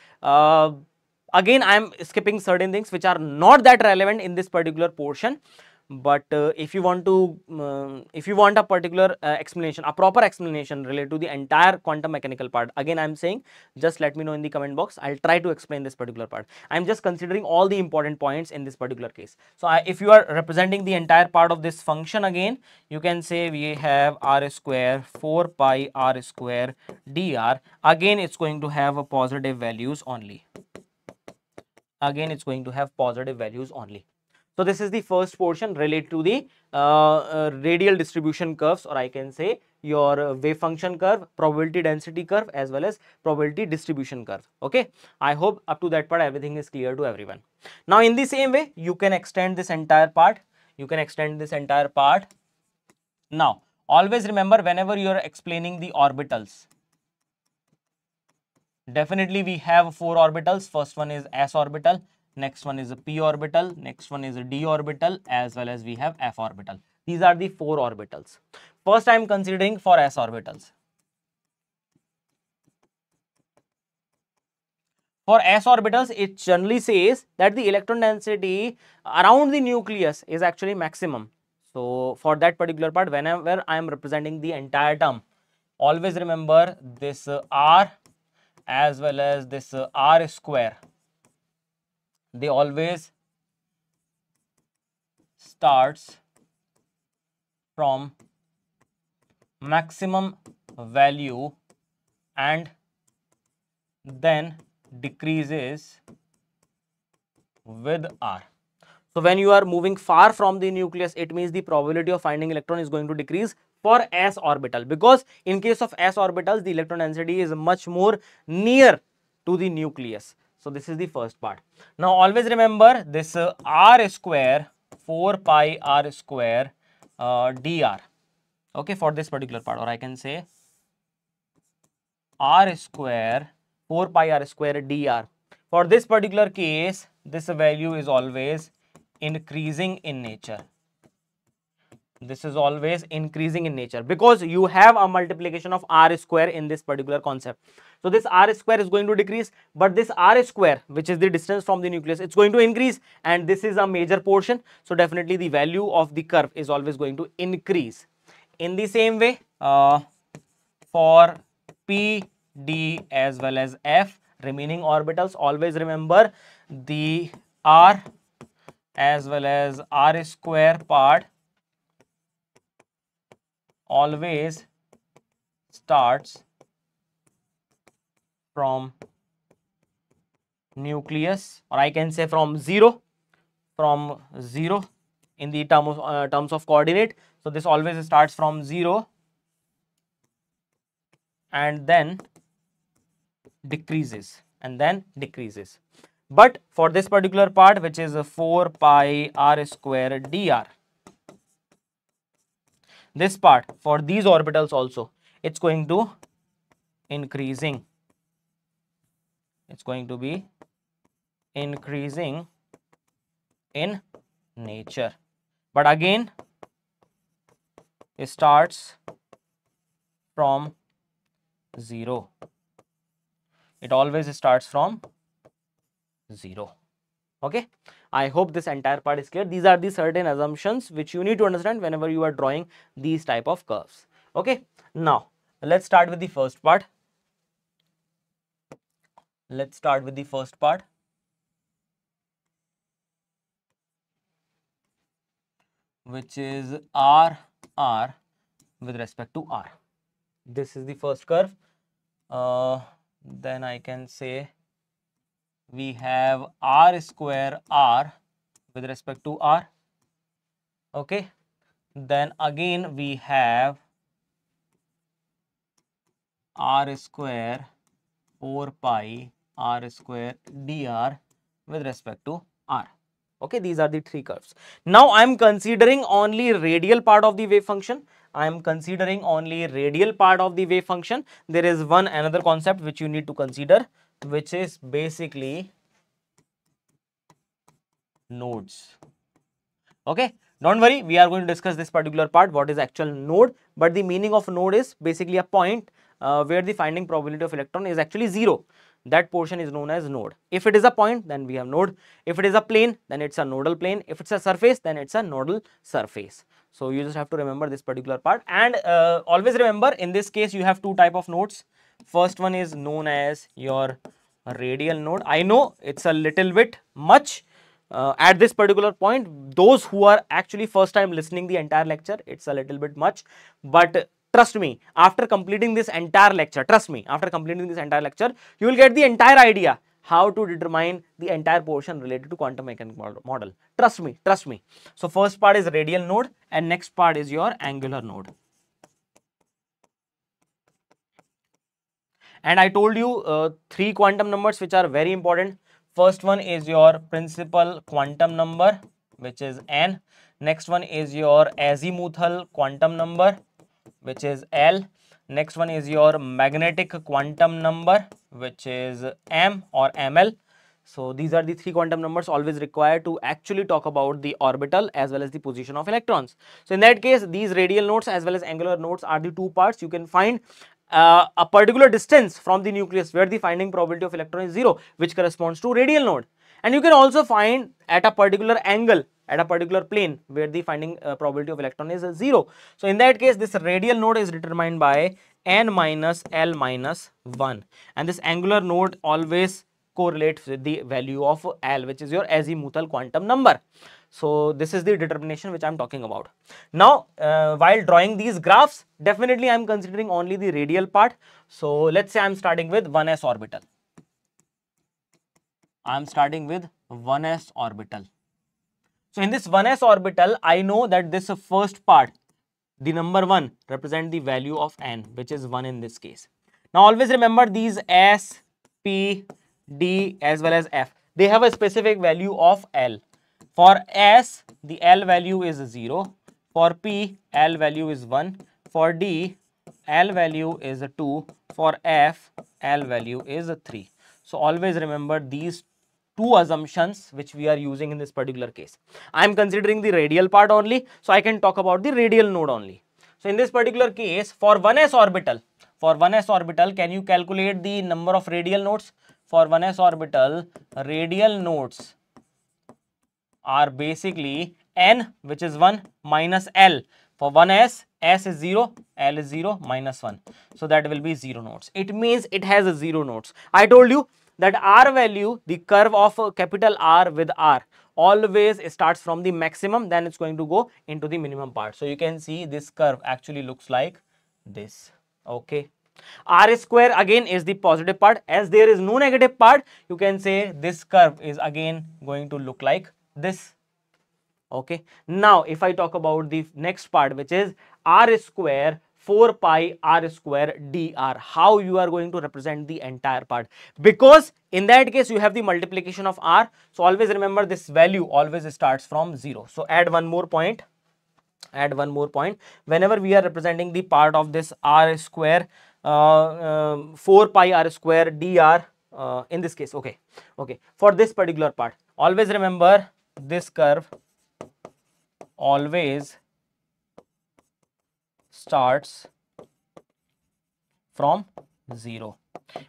Again, I am skipping certain things which are not that relevant in this particular portion. But if you want a particular explanation, a proper explanation related to the entire quantum mechanical part, again I am saying, just let me know in the comment box. I'll try to explain this particular part. I'm just considering all the important points in this particular case. So if you are representing the entire part of this function, again you can say we have r square 4 pi r square dr. Again it's going to have a positive values only. Again it's going to have positive values only. So this is the first portion related to the radial distribution curves, or I can say your wave function curve, probability density curve, as well as probability distribution curve. Okay, I hope up to that part everything is clear to everyone. Now in the same way, you can extend this entire part. Now always remember, whenever you are explaining the orbitals, definitely we have 4 orbitals. First one is s orbital, next one is a p orbital, next one is a d orbital, as well as we have f orbital. These are the 4 orbitals. First I am considering for s orbitals. For s orbitals, it generally says that the electron density around the nucleus is actually maximum. So for that particular part, whenever I am representing the entire term, always remember this r as well as this r square, they always starts from maximum value and then decreases with r. So when you are moving far from the nucleus, it means the probability of finding electron is going to decrease for s orbital, because in case of s orbitals, the electron density is much more near to the nucleus. So this is the first part. Now always remember this r square 4 pi r square dr. Okay, for this particular part, or I can say r square 4 pi r square dr. For this particular case, this value is always increasing in nature. This is always increasing in nature, because you have a multiplication of r square in this particular concept. So this r square is going to decrease, but this r square, which is the distance from the nucleus, it's going to increase, and this is a major portion. So definitely the value of the curve is always going to increase. In the same way, for p, d as well as f remaining orbitals, always remember the r as well as r square part always starts from nucleus, or I can say from zero in the terms of coordinate. So this always starts from 0 and then decreases But for this particular part, which is 4 pi r square dr, this part for these orbitals also, it's going to increasing it's going to be increasing in nature, but again it starts from 0. It always starts from 0. Okay, I hope this entire part is clear. These are the certain assumptions which you need to understand whenever you are drawing these type of curves. Okay, now let's start with the first part. Let's start with the first part. Which is R with respect to R. This is the first curve. Then I can say we have R square R with respect to R. Okay. Then again we have R square 4 pi R square dr with respect to R. Okay, these are the three curves. Now I am considering only radial part of the wave function. I am considering only radial part of the wave function. There is another concept which you need to consider, which is basically nodes. Okay, don't worry, we are going to discuss this particular part, what is actual node, but the meaning of node is basically a point where the finding probability of electron is actually 0. That portion is known as node. If it is a point, then we have node. If it is a plane, then it's a nodal plane. If it's a surface, then it's a nodal surface. So you just have to remember this particular part, and always remember, in this case you have two type of nodes. First one is known as your radial node. I know it's a little bit much at this particular point. Those who are actually first time listening the entire lecture, it's a little bit much, but trust me, after completing this entire lecture, you will get the entire idea how to determine the entire portion related to quantum mechanics model. Trust me. So first part is radial node and next part is your angular node. And I told you three quantum numbers which are very important. First one is your principal quantum number, which is n. Next one is your azimuthal quantum number, which is L. Next one is your magnetic quantum number, which is M or ML. So these are the three quantum numbers always required to actually talk about the orbital as well as the position of electrons. So in that case, these radial nodes as well as angular nodes are the two parts. You can find a particular distance from the nucleus where the finding probability of electron is 0, which corresponds to radial node. And you can also find at a particular angle, at a particular plane where the finding probability of electron is 0. So in that case, this radial node is determined by n minus L minus 1, and this angular node always correlates with the value of L, which is your azimuthal quantum number. So this is the determination which I am talking about. Now while drawing these graphs, definitely I am considering only the radial part. So let's say I am starting with 1s orbital. I am starting with 1s orbital. So in this 1s orbital, I know that this first part, the number 1 represent the value of n, which is 1 in this case. Now always remember these s, p, d as well as f, they have a specific value of L. For s, the L value is 0. For p, L value is 1. For d, L value is 2. For f, L value is 3. So always remember these two assumptions which we are using in this particular case. I am considering the radial part only, so I can talk about the radial node only. So in this particular case, for 1s orbital, can you calculate the number of radial nodes? For 1s orbital, radial nodes are basically n, which is 1, minus L. For 1s, s is 0, L is 0, minus 1. So that will be 0 nodes. It means it has a 0 nodes. I told you that R value, the curve of capital R with R, always starts from the maximum, then it's going to go into the minimum part. So you can see this curve actually looks like this. Okay. R square again is the positive part. As there is no negative part, you can say this curve is again going to look like this. Okay. Now if I talk about the next part, which is R square 4 pi R square dr, how you are going to represent the entire part, because in that case you have the multiplication of R. So always remember this value always starts from 0. So add one more point. Whenever we are representing the part of this R square 4 pi R square dr in this case, okay, for this particular part, always remember this curve always starts from 0.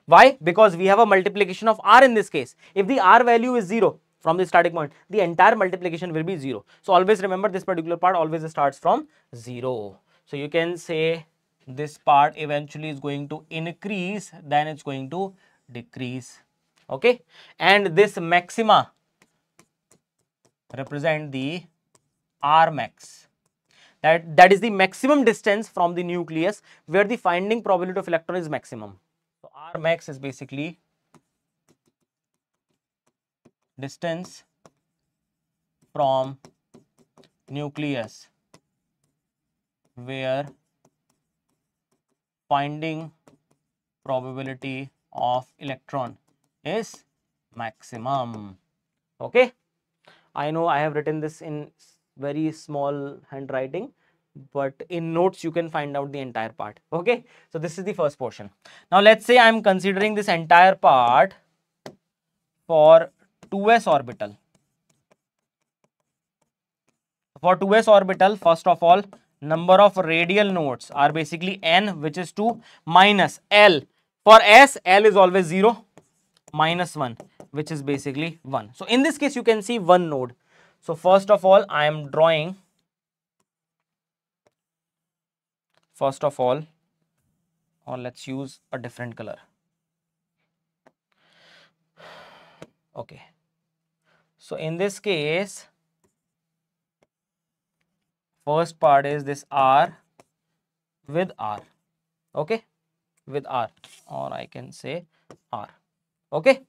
Why? Because we have a multiplication of r in this case. If the r value is 0 from the starting point, the entire multiplication will be 0. So always remember this particular part always starts from 0. So you can say this part eventually is going to increase, then it's going to decrease. Okay, and this maxima represent the r max. That is the maximum distance from the nucleus where the finding probability of electron is maximum. So r max is basically distance from nucleus where finding probability of electron is maximum. Okay, I know I have written this in very small handwriting, but in notes you can find out the entire part. Okay, so this is the first portion. Now let's say I am considering this entire part for 2s orbital. For 2s orbital, first of all, number of radial nodes are basically n, which is 2, minus l. For s, l is always 0, minus 1, which is basically 1. So in this case you can see one node. So first of all I am drawing, or let's use a different color. Okay, so in this case first part is this r with r. Okay, with r, or I can say r. Okay,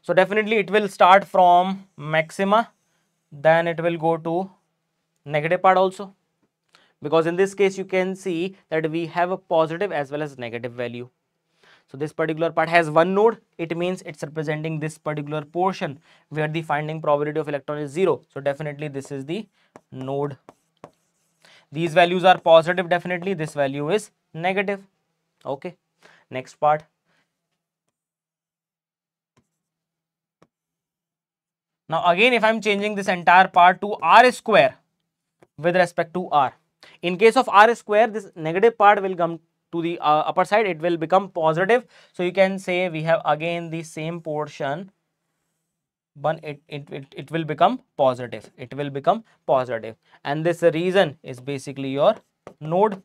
so definitely it will start from maxima, then it will go to negative part also, because in this case you can see that we have a positive as well as negative value. So this particular part has one node, it means it's representing this particular portion where the finding probability of electron is 0. So definitely this is the node. These values are positive, definitely this value is negative. Okay, next part. Now again, if I am changing this entire part to r square with respect to r, in case of r square, this negative part will come to the upper side, it will become positive. So you can say we have again the same portion, but it will become positive. It will become positive, and this reason is basically your node,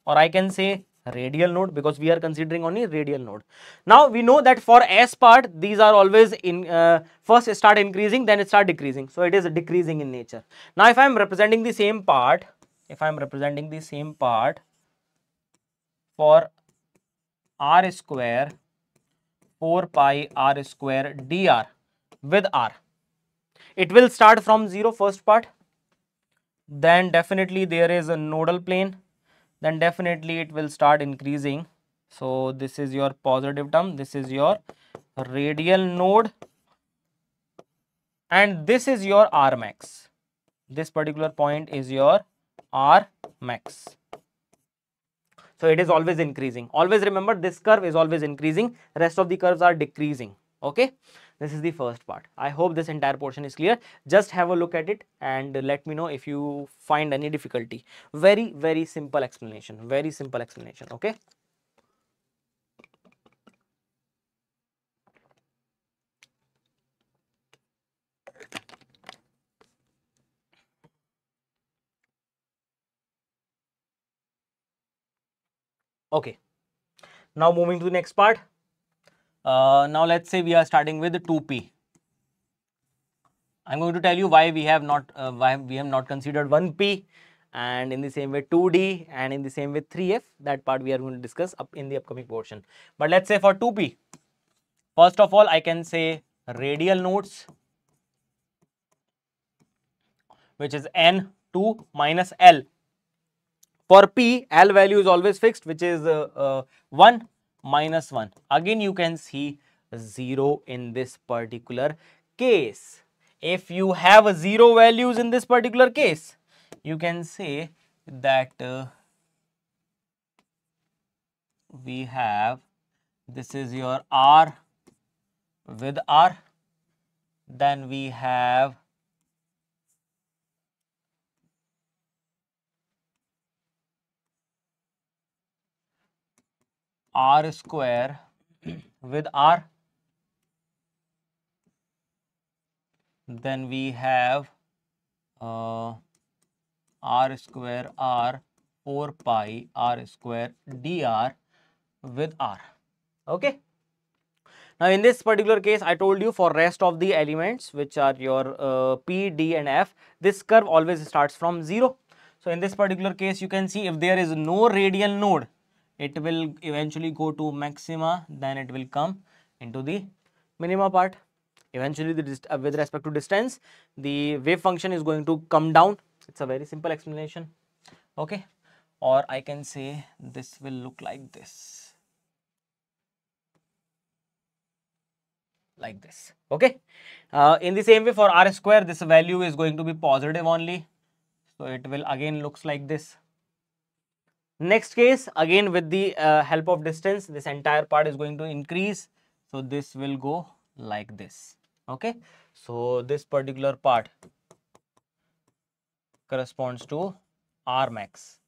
or I can say radial node, because we are considering only radial node. Now we know that for s part, these are always in first start increasing, then it start decreasing. So it is decreasing in nature. Now if I am representing the same part, for r square 4 pi r square dr with r, it will start from 0 first part, then definitely there is a nodal plane, then definitely it will start increasing. So this is your positive term, this is your radial node, and this is your r max. This particular point is your r max. So it is always increasing. Always remember this curve is always increasing, rest of the curves are decreasing. Okay, this is the first part. I hope this entire portion is clear. Just have a look at it and let me know if you find any difficulty. Very simple explanation, very simple explanation. Okay. Okay, now moving to the next part. Now let's say we are starting with 2p. I'm going to tell you why we have not considered 1p, and in the same way 2d, and in the same way 3f. That part we are going to discuss up in the upcoming portion. But let's say for 2p, first of all I can say radial nodes, which is n2 minus l. For p, L value is always fixed, which is 1 minus 1. Again, you can see 0 in this particular case. If you have 0 values in this particular case, you can say that we have This is your R with R. Then we have R square with R. Then we have R square R 4 pi R square dr with R. Okay. Now in this particular case, I told you for rest of the elements which are your P, D and F, this curve always starts from 0. So in this particular case, you can see if there is no radial node, it will eventually go to maxima, then it will come into the minima part. Eventually, with respect to distance, the wave function is going to come down. It's a very simple explanation. Okay. Or I can say this will look like this. Like this. Okay. In the same way for R square, this value is going to be positive only. So it will again looks like this. Next case, again with the help of distance, this entire part is going to increase. So this will go like this. Okay. So this particular part corresponds to R max.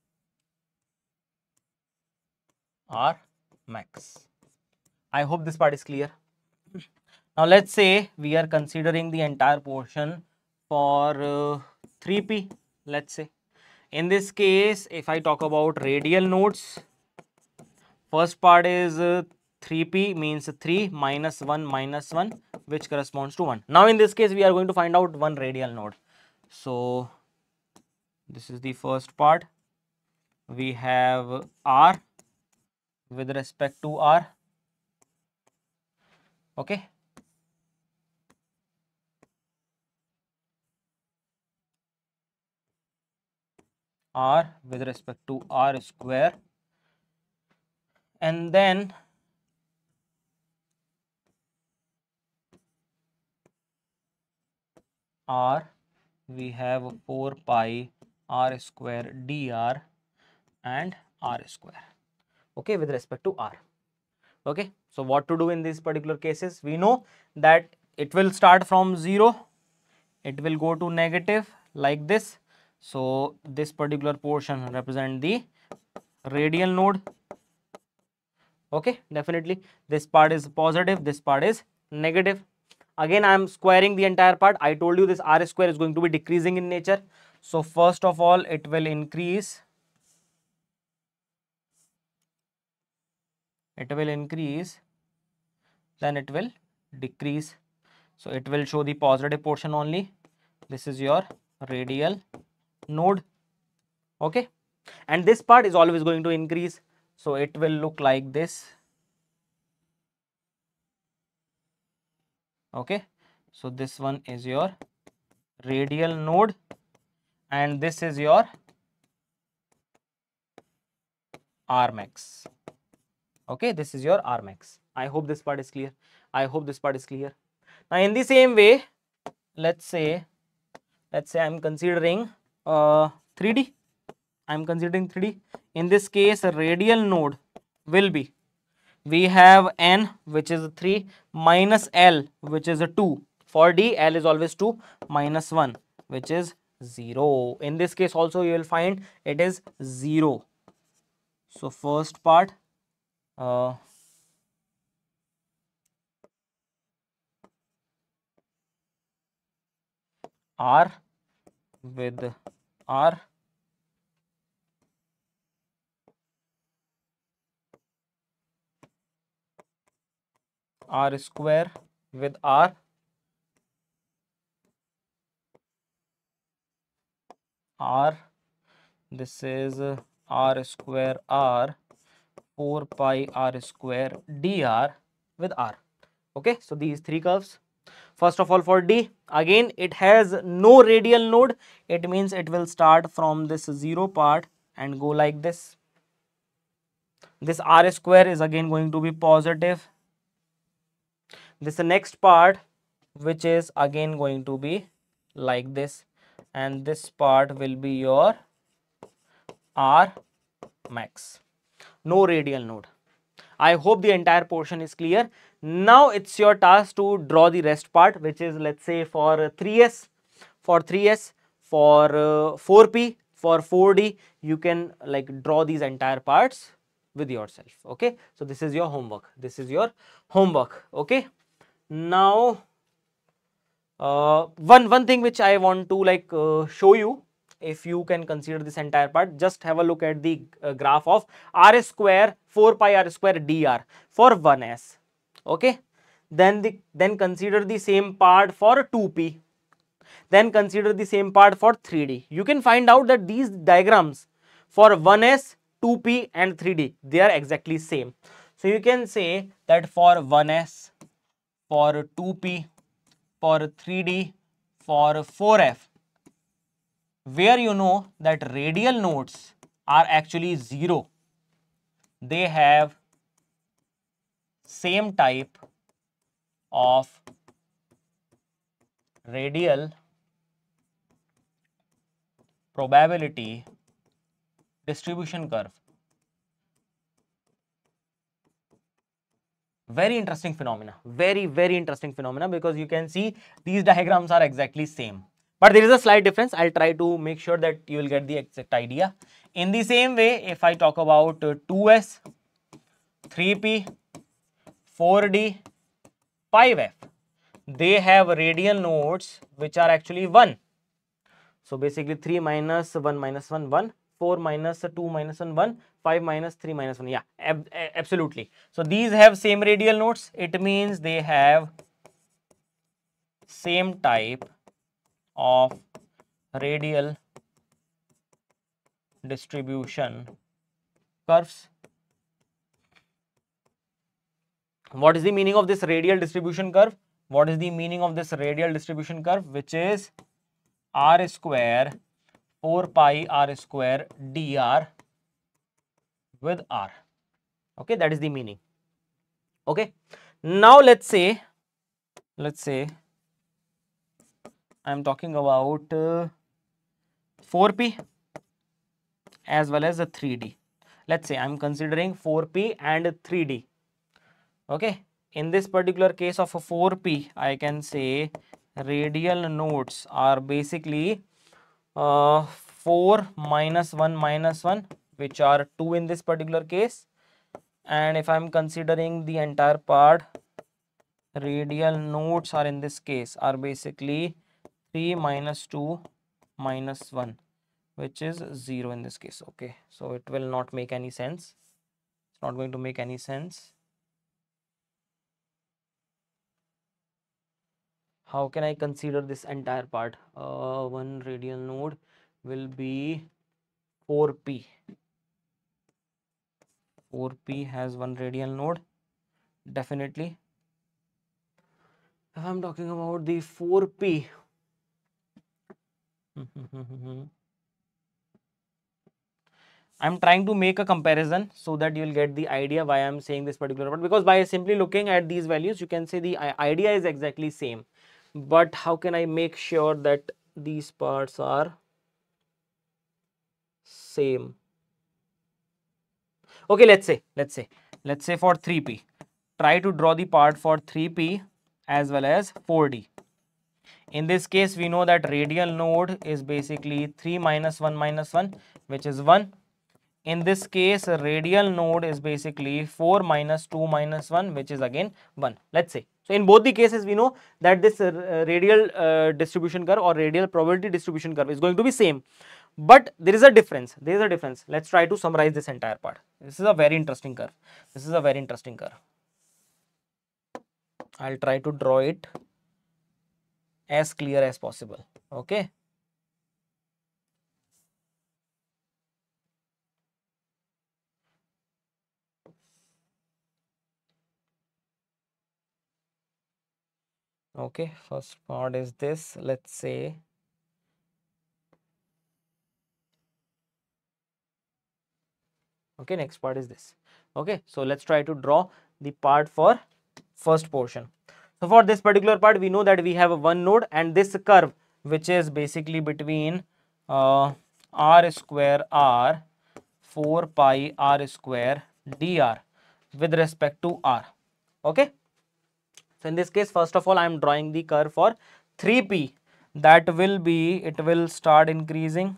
R max. I hope this part is clear. Now let's say we are considering the entire portion for 3p, let's say. In this case, if I talk about radial nodes, first part is 3p means 3 minus 1, which corresponds to 1. Now in this case, we are going to find out one radial node. So this is the first part. We have R with respect to R. Okay. R with respect to R square, and then R we have 4 pi R square dr and R square. Okay, with respect to R. Okay, so what to do in these particular cases? We know that it will start from 0, it will go to negative like this. So this particular portion represent the radial node. Okay, definitely this part is positive, this part is negative. Again, I am squaring the entire part. I told you this R square is going to be decreasing in nature. So first of all, it will increase. It will increase, then it will decrease. So it will show the positive portion only. This is your radial node. Okay, and this part is always going to increase. So it will look like this. Okay, so this one is your radial node and this is your R max. Okay, this is your R max. I hope this part is clear. I hope this part is clear. Now in the same way, let's say I'm considering 3D. I'm considering 3D. In this case, a radial node will be, we have n which is 3 minus L which is a 2. For D, L is always 2 minus 1 which is 0. In this case also you will find it is 0. So first part R with R, R square with R, R, this is R square R 4 pi R square dr with R. Okay, so these three curves. First of all, for D, again it has no radial node. It means it will start from this 0 part and go like this. This R square is again going to be positive. This is the next part which is again going to be like this, and this part will be your R max. No radial node. I hope the entire portion is clear. Now it's your task to draw the rest part, which is, let's say, for 3s, for 4p, for 4d, you can like draw these entire parts with yourself. Okay, so this is your homework. This is your homework. Okay, now one thing which I want to like show you, if you can consider this entire part, just have a look at the graph of r square 4 pi r square dr for 1s. Okay, then consider the same part for 2p, then consider the same part for 3d. You can find out that these diagrams for 1s, 2p and 3d, they are exactly same. So you can say that for 1s, for 2p, for 3d, for 4f, where you know that radial nodes are actually 0, they have same type of radial probability distribution curve. Very interesting phenomena, very interesting phenomena, because you can see these diagrams are exactly same, but there is a slight difference. I'll try to make sure that you will get the exact idea. In the same way, if I talk about 2s, 3p, 4d, 5f, they have radial nodes which are actually 1. So basically 3 minus 1 minus 1, 1, 4 minus 2 minus 1, 1, 5 minus 3 minus 1. Yeah, absolutely. So these have same radial nodes. It means they have same type of radial distribution curves. What is the meaning of this radial distribution curve? What is the meaning of this radial distribution curve? Which is r square 4 pi r square dr with r. Okay, that is the meaning. Okay, now let's say I am talking about 4p as well as a 3d. Let's say I am considering 4p and 3d. Okay, in this particular case of a 4p, I can say radial nodes are basically 4 minus 1 minus 1, which are 2 in this particular case. And if I am considering the entire part, radial nodes are in this case are basically 3 minus 2 minus 1, which is 0 in this case. Okay, so it will not make any sense. It's not going to make any sense. How can I consider this entire part? One radial node will be 4p. 4p has one radial node, definitely. If I'm talking about the 4p, I'm trying to make a comparison so that you will get the idea why I'm saying this particular part, because by simply looking at these values, you can say the idea is exactly same. But how can I make sure that these parts are same? Okay, let's say for 3p, try to draw the part for 3p as well as 4d. In this case, we know that radial node is basically 3 minus 1 minus 1, which is 1. In this case, radial node is basically 4 minus 2 minus 1, which is again 1. Let's say. So in both the cases, we know that this radial distribution curve or radial probability distribution curve is going to be same. But there is a difference. Let's try to summarize this entire part. This is a very interesting curve. I'll try to draw it as clear as possible. Okay. Okay, first part is this. Let's say okay, next part is this. Okay, so let's try to draw the part for first portion. So for this particular part, we know that we have one node and this curve, which is basically between r square r 4 pi r square dr. with respect to r. Okay. So in this case, first of all, I am drawing the curve for 3p. That will be, it will start increasing.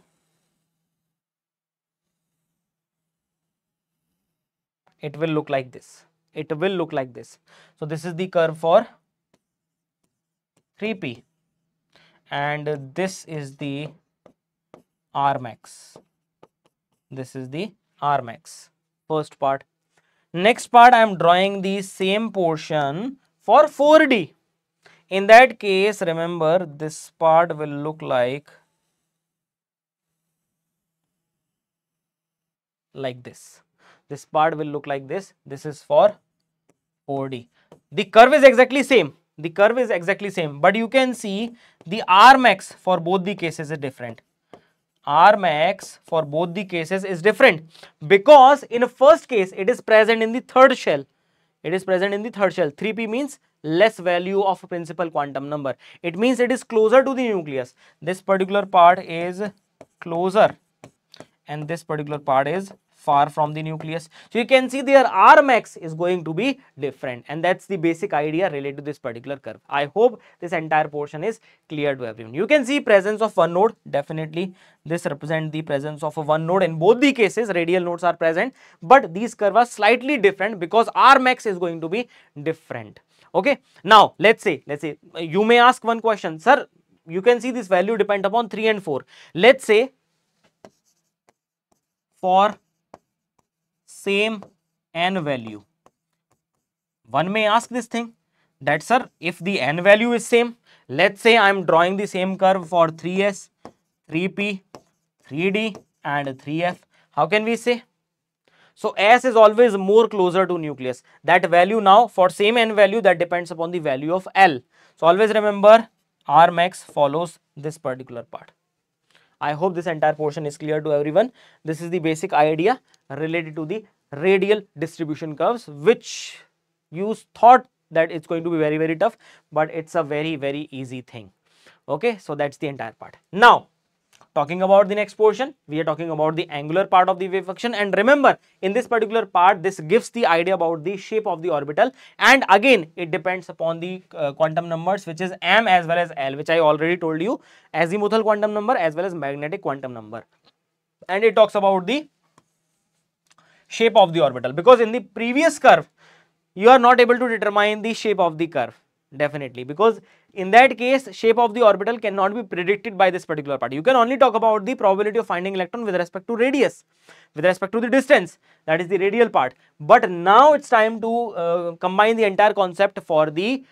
It will look like this. It will look like this. So this is the curve for 3p. And this is the R max. This is the R max. First part. Next part, I am drawing the same portion for 4D. In that case, remember, this part will look like this. This part will look like this. This is for 4D. The curve is exactly same. The curve is exactly same, but you can see the R max for both the cases is different. R max for both the cases is different because in the first case it is present in the third shell. It is present in the third shell. 3p means less value of a principal quantum number. It means it is closer to the nucleus. This particular part is closer and this particular part is far from the nucleus. So you can see their R max is going to be different, and that's the basic idea related to this particular curve. I hope this entire portion is clear to everyone. You can see presence of one node. Definitely this represents the presence of a one node. In both the cases radial nodes are present, but these curves are slightly different because R max is going to be different. Okay, now let's say you may ask one question, sir, you can see this value depend upon 3 and 4. Let's say for same n value, one may ask this thing that, sir, if the n value is same, let's say I am drawing the same curve for 3s, 3p, 3d and 3f. How can we say? So s is always more closer to nucleus. That value now for same n value, that depends upon the value of L. So always remember R max follows this particular part. I hope this entire portion is clear to everyone. This is the basic idea related to the radial distribution curves, which you thought that it's going to be very, very tough, but it's a very, very easy thing. Okay, so that's the entire part. Now, talking about the next portion, we are talking about the angular part of the wave function. And remember, in this particular part, this gives the idea about the shape of the orbital. And again, it depends upon the quantum numbers, which is m as well as l, which I already told you, azimuthal quantum number as well as magnetic quantum number. And it talks about the shape of the orbital, because in the previous curve, you are not able to determine the shape of the curve. Definitely, because in that case, shape of the orbital cannot be predicted by this particular part. You can only talk about the probability of finding electron with respect to radius, with respect to the distance, that is the radial part. But now it's time to combine the entire concept for the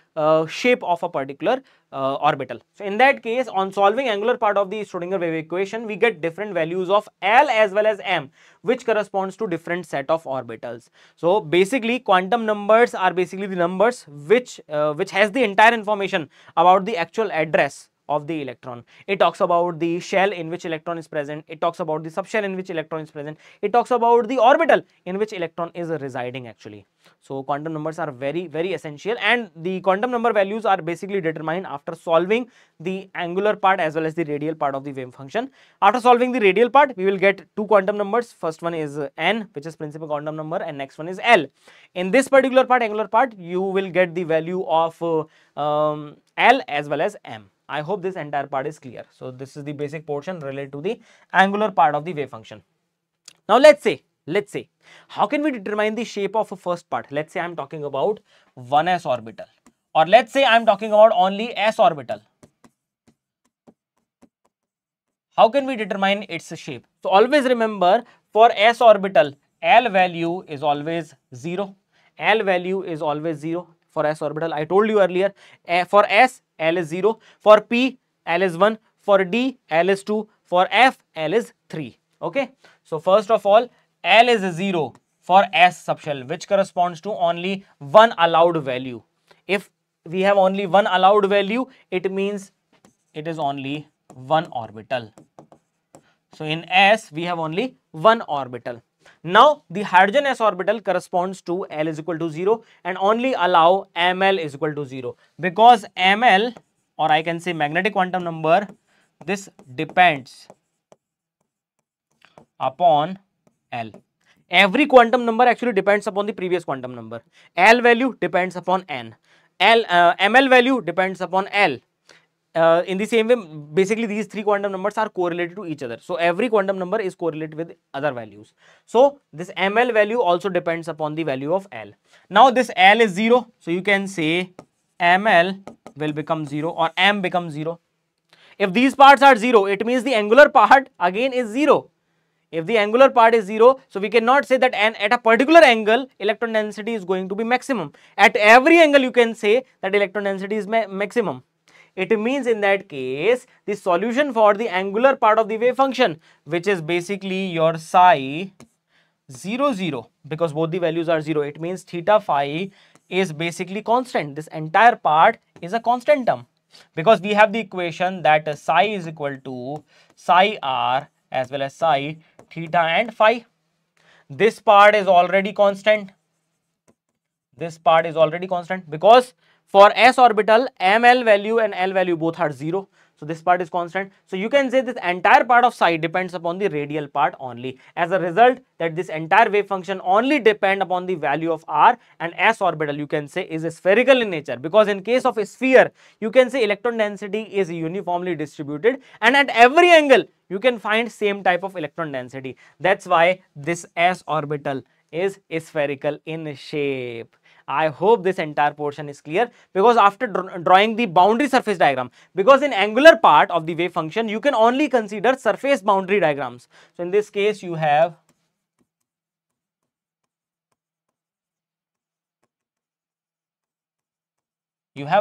shape of a particular orbital. So in that case, on solving angular part of the Schrodinger wave equation, we get different values of L as well as M, which corresponds to different set of orbitals. So basically, quantum numbers are basically the numbers which has the entire information about the actual address of the electron. It talks about the shell in which electron is present. It talks about the subshell in which electron is present. It talks about the orbital in which electron is residing actually. So quantum numbers are very, very essential, and the quantum number values are basically determined after solving the angular part as well as the radial part of the wave function. After solving the radial part, we will get two quantum numbers. First one is n, which is principal quantum number, and next one is L. In this particular part, angular part, you will get the value of L as well as M. I hope this entire part is clear. So this is the basic portion related to the angular part of the wave function. Now let's say, how can we determine the shape of a first part? Let's say I'm talking about 1s orbital, or let's say I'm talking about only s orbital. How can we determine its shape? So always remember, for s orbital, L value is always 0. L value is always 0 for s orbital. I told you earlier, for s, L is 0, for p, L is 1, for d, L is 2, for f, L is 3. Okay, so first of all, L is 0 for s subshell, which corresponds to only one allowed value. If we have only one allowed value, it means it is only one orbital. So in s, we have only one orbital. Now the hydrogen s orbital corresponds to L is equal to 0 and only allow ml is equal to 0, because ml, or I can say magnetic quantum number, this depends upon L. Every quantum number actually depends upon the previous quantum number. L value depends upon N. ML value depends upon L. In the same way, basically these three quantum numbers are correlated to each other. So every quantum number is correlated with other values. So this ML value also depends upon the value of L. Now this L is 0. So you can say ML will become 0 or M becomes 0. If these parts are 0, it means the angular part again is 0. If the angular part is 0, so we cannot say that at a particular angle electron density is going to be maximum. At every angle you can say that electron density is maximum. It means in that case the solution for the angular part of the wave function, which is basically your psi 0 0, because both the values are 0, it means theta phi is basically constant. This entire part is a constant term, because we have the equation that psi is equal to psi r as well as psi theta and phi. This part is already constant. This part is already constant because for s orbital ml value and l value both are 0. So this part is constant. So you can say this entire part of psi depends upon the radial part only. As a result, that this entire wave function only depend upon the value of r, and s orbital you can say is spherical in nature, because in case of a sphere you can say electron density is uniformly distributed and at every angle you can find same type of electron density. That's why this s orbital is spherical in shape. I hope this entire portion is clear, because after drawing the boundary surface diagram, because in angular part of the wave function you can only consider surface boundary diagrams. So in this case you have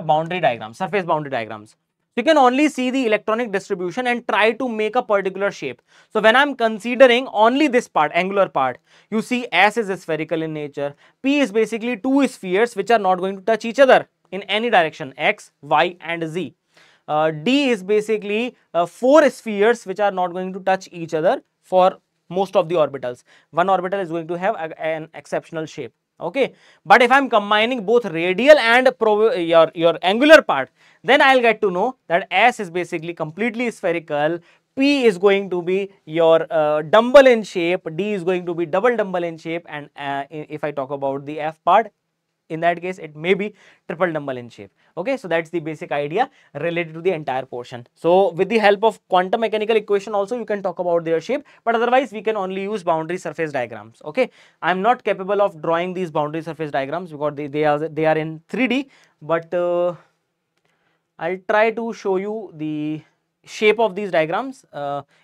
boundary diagrams, surface boundary diagrams. You can only see the electronic distribution and try to make a particular shape. So when I'm considering only this part, angular part, you see S is spherical in nature. P is basically two spheres which are not going to touch each other in any direction, X, Y and Z. D is basically four spheres which are not going to touch each other for most of the orbitals. One orbital is going to have an exceptional shape. Okay, but if I'm combining both radial and your angular part, then I'll get to know that S is basically completely spherical, P is going to be your dumbbell in shape, D is going to be double dumbbell in shape, and if I talk about the F part, in that case it may be triple dumbbell in shape. Okay, so that's the basic idea related to the entire portion. So with the help of quantum mechanical equation also you can talk about their shape, but otherwise we can only use boundary surface diagrams. Okay, I'm not capable of drawing these boundary surface diagrams because they are in 3D, but I'll try to show you the shape of these diagrams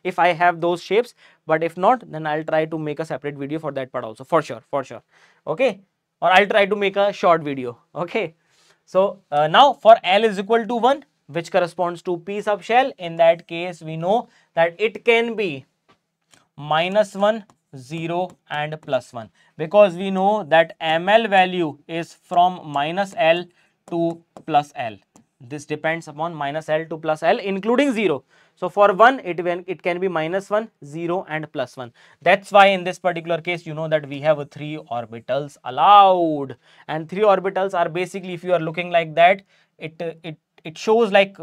if I have those shapes, but if not, then I'll try to make a separate video for that part also, for sure. Okay, or I'll try to make a short video. Okay, so now for L is equal to 1, which corresponds to P sub shell, in that case we know that it can be -1, 0 and +1, because we know that ML value is from -L to +L. This depends upon -L to +L including 0. So for 1 it can be -1, 0 and +1. That's why in this particular case you know that we have 3 orbitals allowed, and 3 orbitals are basically, if you are looking like that, it shows like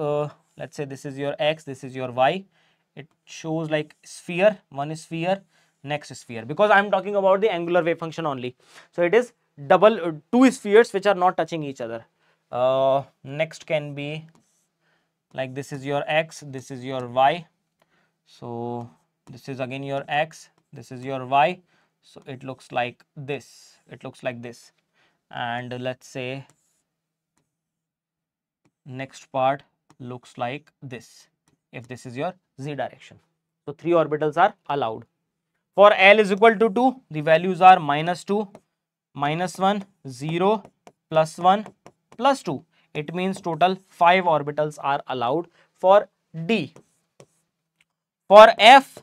let's say this is your X, this is your Y. It shows like sphere, one sphere, next sphere, because I'm talking about the angular wave function only. So it is double two spheres which are not touching each other. Next can be like this is your X, this is your Y. So this is again your X, this is your Y. So it looks like this, and let's say next part looks like this if this is your Z direction. So 3 orbitals are allowed. For L is equal to 2, the values are -2, -1, 0, +1, +2. It means total 5 orbitals are allowed for D. For F,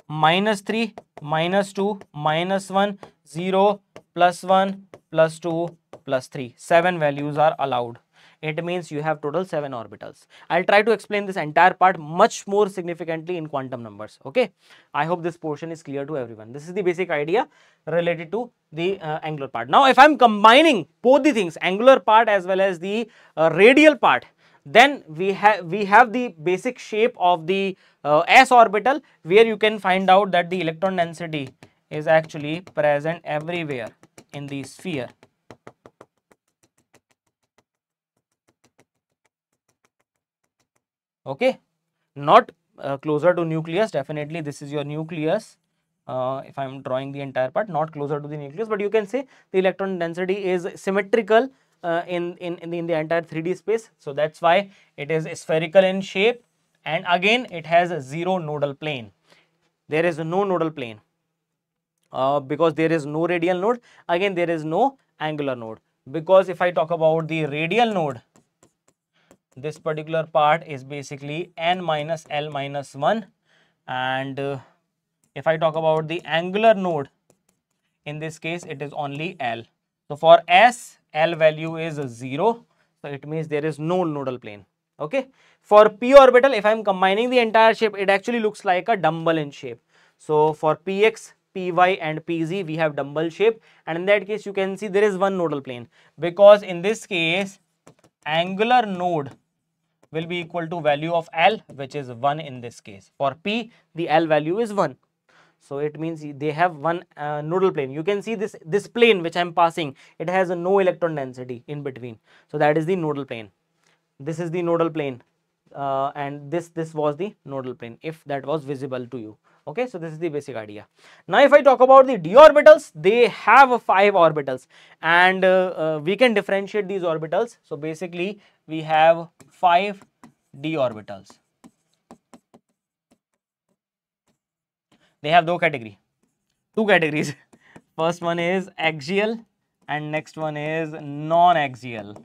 -3, -2, -1, 0, +1, +2, +3. 7 values are allowed. It means you have total 7 orbitals. I'll try to explain this entire part much more significantly in quantum numbers. Okay, I hope this portion is clear to everyone. This is the basic idea related to the angular part. Now if I'm combining both the things, angular part as well as the radial part, then we have the basic shape of the s orbital, where you can find out that the electron density is actually present everywhere in the sphere. Okay, not closer to nucleus. Definitely this is your nucleus. If I am drawing the entire part, not closer to the nucleus, but you can say the electron density is symmetrical in the entire 3D space. So that's why it is spherical in shape, and again it has a zero nodal plane. There is no nodal plane because there is no radial node. Again, there is no angular node, because if I talk about the radial node, this particular part is basically n minus l minus 1, and if I talk about the angular node, in this case it is only l. So for s, l value is 0, so it means there is no nodal plane. Okay, for p orbital, if I am combining the entire shape, it actually looks like a dumbbell in shape. So for px, py and pz, we have dumbbell shape, and in that case you can see there is one nodal plane, because in this case angular node will be equal to value of L, which is 1 in this case. For P, the L value is 1. So it means they have one nodal plane. You can see this plane which I am passing, it has no electron density in between. So that is the nodal plane. This is the nodal plane, and this was the nodal plane, if that was visible to you. Okay, so this is the basic idea. Now if I talk about the d orbitals, they have 5 orbitals, and we can differentiate these orbitals. So basically we have 5 d orbitals. They have two categories. First one is axial and next one is non-axial.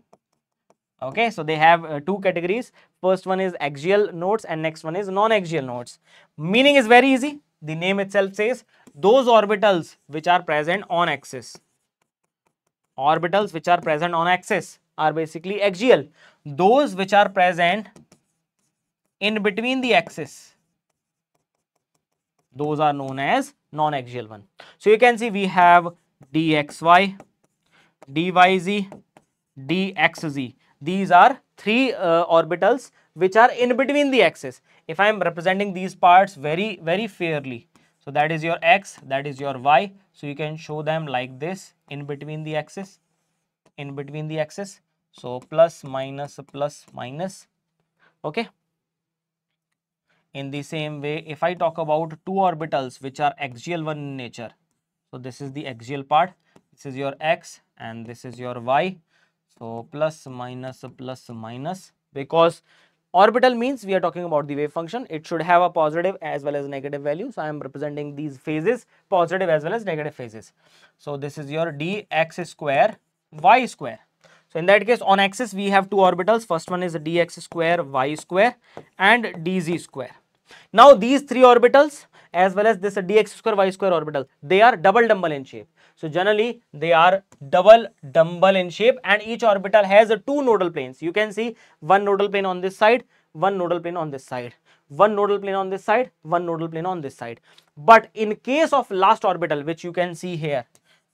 Okay, so they have two categories. First one is axial nodes and next one is non-axial nodes. Meaning is very easy. The name itself says those orbitals which are present on axis. Orbitals which are present on axis are basically axial. Those which are present in between the axis, those are known as non-axial one. So you can see we have dxy, dyz, dxz. These are 3 orbitals which are in between the axis. If I am representing these parts very fairly, so that is your x, that is your y. So you can show them like this, in between the axis, So plus minus. Okay. In the same way, if I talk about 2 orbitals which are axial one in nature, so this is the axial part, this is your x and this is your y. So plus minus, because orbital means we are talking about the wave function. It should have a positive as well as negative value. So I am representing these phases, positive as well as negative phases. So this is your dx square y square. So in that case, on axis we have 2 orbitals. First one is dx square y square and dz square. Now these 3 orbitals as well as this dx square y square orbital, they are double dumbbell in shape. So generally they are double dumbbell in shape, and each orbital has 2 nodal planes. You can see one nodal plane on this side, one nodal plane on this side, one nodal plane on this side, one nodal plane on this side. But in case of last orbital, which you can see here,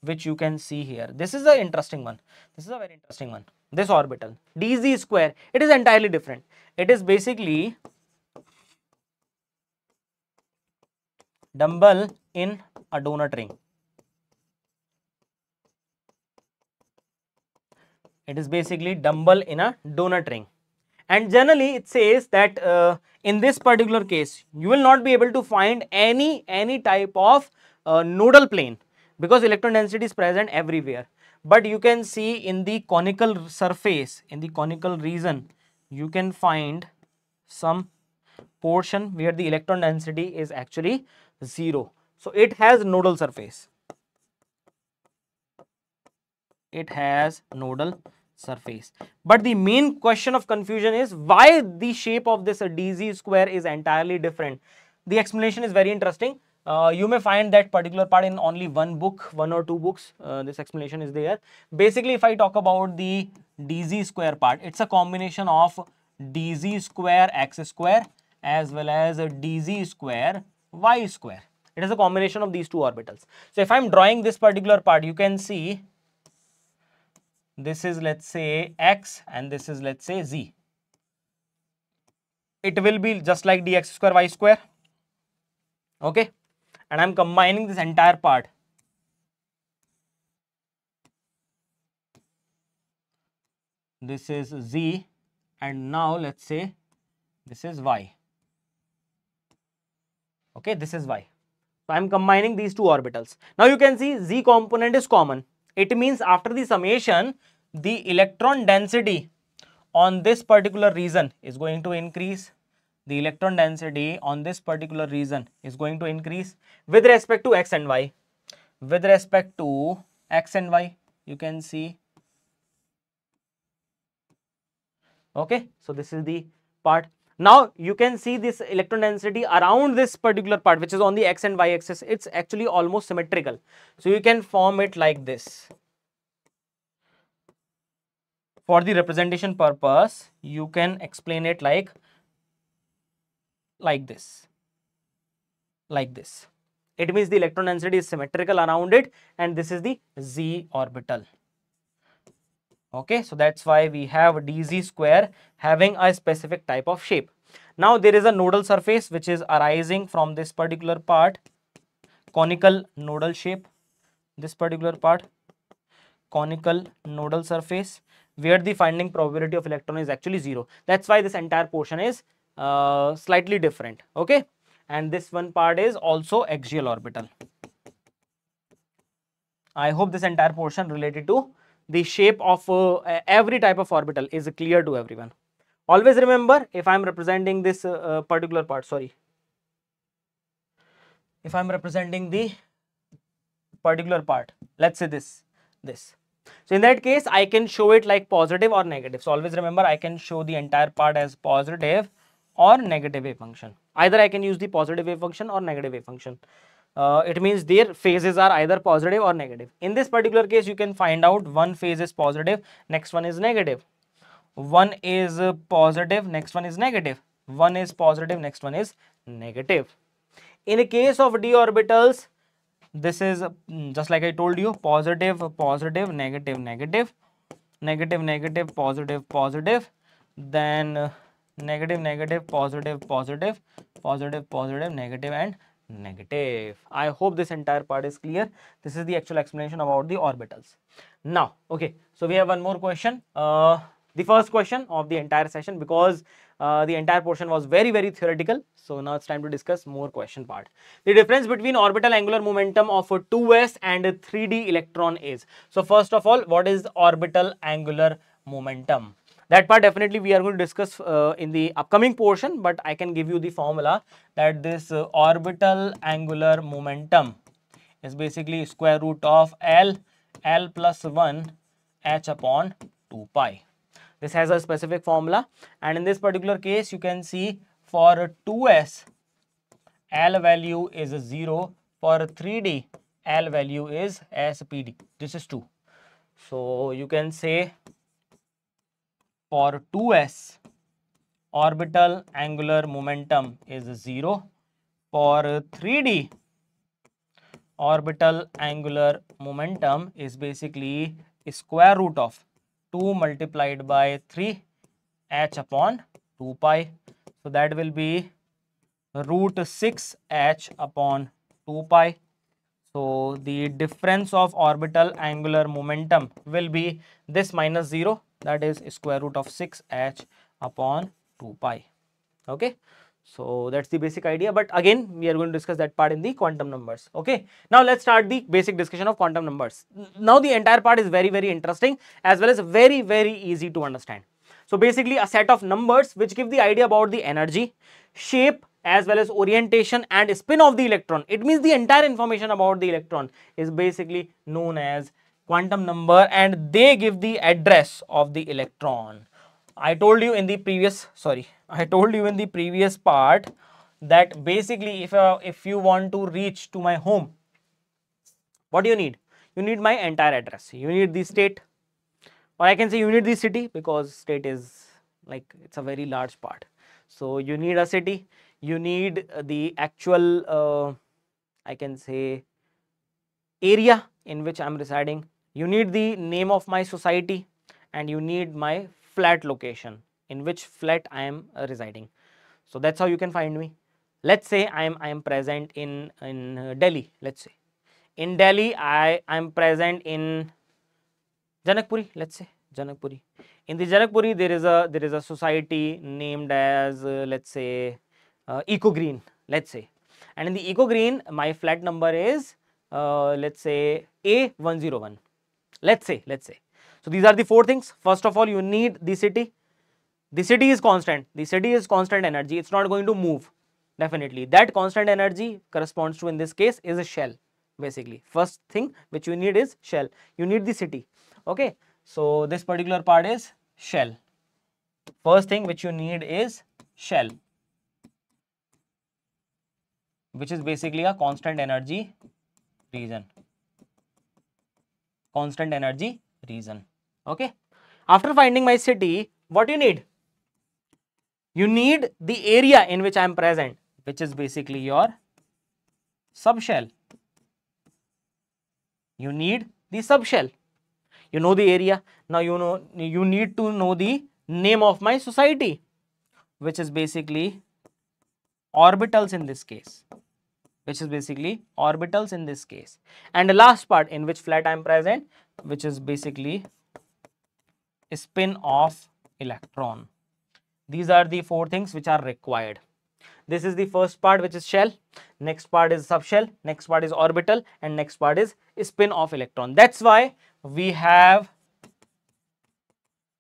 this is a interesting one. This is a very interesting one. This orbital dz square, it is entirely different. It is basically dumbbell in a donut ring. It is basically dumbbell in a donut ring. And generally it says that in this particular case, you will not be able to find any type of nodal plane, because electron density is present everywhere. But you can see in the conical surface, in the conical region, you can find some portion where the electron density is actually 0. So it has nodal surface. It has nodal surface. But the main question of confusion is why the shape of this dz square is entirely different. The explanation is very interesting. You may find that particular part in only one book, 1 or 2 books. This explanation is there. Basically, if I talk about the dz square part, it's a combination of dz square x square as well as dz square y square. It is a combination of these 2 orbitals. So if I am drawing this particular part, you can see this is, let's say, x and this is, let's say, z. It will be just like dx square y square. Okay. and I'm combining this entire part. This is Z, and now let's say this is Y. Okay, this is Y. So I'm combining these two orbitals. Now you can see Z component is common. It means after the summation, the electron density on this particular region is going to increase. The electron density on this particular region is going to increase with respect to X and Y. With respect to X and Y, you can see. Okay, so this is the part. Now you can see this electron density around this particular part, which is on the X and Y axis. It's actually almost symmetrical. So you can form it like this. For the representation purpose, you can explain it like this. Like this. It means the electron density is symmetrical around it, and this is the Z orbital. Okay, so that's why we have dz square having a specific type of shape. Now there is a nodal surface which is arising from this particular part, conical nodal shape, this particular part, conical nodal surface, where the finding probability of electron is actually 0. That's why this entire portion is slightly different. Okay, and this one part is also axial orbital. I hope this entire portion related to the shape of every type of orbital is clear to everyone. Always remember, if I am representing this particular part, if I am representing the particular part, let's say this. So in that case, I can show it like positive or negative. So always remember, I can show the entire part as positive or negative wave function. Either I can use the positive wave function or negative wave function. It means their phases are either positive or negative. In this particular case, you can find out one phase is positive, next one is negative. One is positive, next one is negative. One is positive, next one is negative. In a case of d orbitals, this is just like I told you, positive, positive, negative, negative, negative, negative, positive, positive, then negative, negative, positive, positive, positive, positive, negative, and negative. I hope this entire part is clear. This is the actual explanation about the orbitals. Now, okay, so we have one more question. The first question of the entire session, because the entire portion was very theoretical. So now it's time to discuss more question part. The difference between orbital angular momentum of a 2s and a 3d electron is. So first of all, what is orbital angular momentum? That part definitely we are going to discuss in the upcoming portion, but I can give you the formula that this orbital angular momentum is basically square root of L plus 1 h upon 2 pi. This has a specific formula, and in this particular case, you can see for 2s, L value is 0, for 3d, L value is SPD. This is 2. So you can say for 2s, orbital angular momentum is 0. For 3d, orbital angular momentum is basically square root of 2 multiplied by 3 h upon 2 pi. So that will be root 6 h upon 2 pi. So the difference of orbital angular momentum will be this minus 0, that is square root of 6 h upon 2 pi. Okay, so that's the basic idea, but again we are going to discuss that part in the quantum numbers. Okay, now let's start the basic discussion of quantum numbers. Now the entire part is very interesting as well as very easy to understand. So basically a set of numbers which give the idea about the energy, shape, as well as orientation and spin of the electron. It means the entire information about the electron is basically known as quantum number, and they give the address of the electron. I told you in the previous part that basically if you want to reach to my home, what do you need? You need my entire address. You need the state, or I can say you need the city, because state is like it's a very large part. So you need a city, you need the actual I can say area in which I am residing, you need the name of my society, and you need my flat location, in which flat I am residing. So that's how you can find me. let's say I am present in Delhi. Let's say in Delhi I am present in Janakpuri. Let's say Janakpuri. In the Janakpuri there is a society named as let's say Eco Green. Let's say, and in the Eco Green my flat number is let's say A101. Let's say. So these are the four things. First of all, you need the city. The city is constant. The city is constant energy. It's not going to move. Definitely. That constant energy corresponds to, in this case, is a shell. Basically, first thing which you need is shell. You need the city. Okay. So this particular part is shell. First thing which you need is shell, which is basically a constant energy region. Constant energy region. Okay. After finding my city, what you need? You need the area in which I am present, which is basically your subshell. You need the subshell. You know the area. Now you need to know the name of my society, which is basically orbitals in this case. And the last part in which flat I am present, which is basically spin of electron. These are the four things which are required. This is the first part, which is shell. Next part is subshell. Next part is orbital, and next part is spin of electron. That's why we have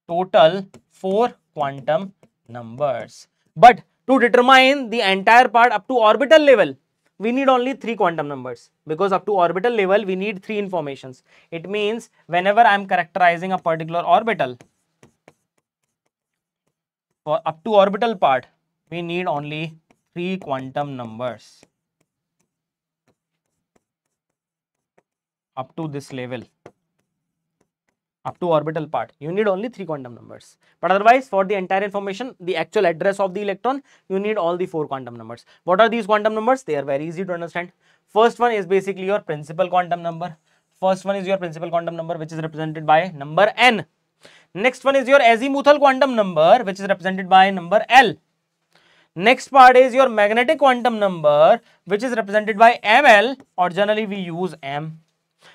total 4 quantum numbers. But to determine the entire part up to orbital level, we need only 3 quantum numbers, because up to orbital level we need 3 informations. It means whenever I am characterizing a particular orbital, for up to orbital part, we need only 3 quantum numbers. Up to this level, up to orbital part, you need only 3 quantum numbers. But otherwise, for the entire information, the actual address of the electron, you need all the 4 quantum numbers. What are these quantum numbers? They are very easy to understand. First one is basically your principal quantum number. Which is represented by number n. Next one is your azimuthal quantum number, which is represented by number L. Next part is your magnetic quantum number, which is represented by ML, or generally we use M.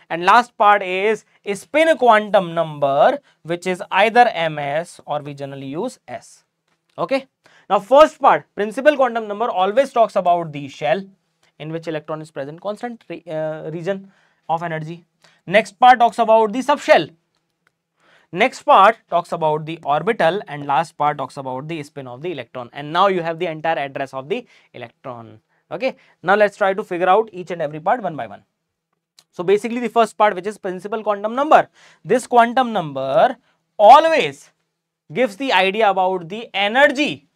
And last part is spin quantum number, which is either MS or we generally use S. Okay. Now first part, principal quantum number, always talks about the shell in which electron is present, constant region of energy. Next part talks about the subshell. Next part talks about the orbital, and last part talks about the spin of the electron. And now you have the entire address of the electron. Okay. Now let's try to figure out each and every part one by one. So basically the first part, which is principal quantum number. This quantum number always gives the idea about the energy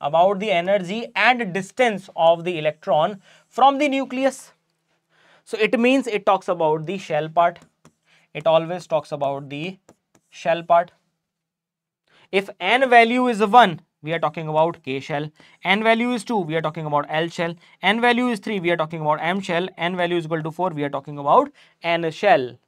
and distance of the electron from the nucleus. So it means it talks about the shell part. It always talks about the shell part. If n value is 1, we are talking about K shell. N value is 2, we are talking about L shell. N value is 3, we are talking about M shell. N value is equal to 4, we are talking about N shell.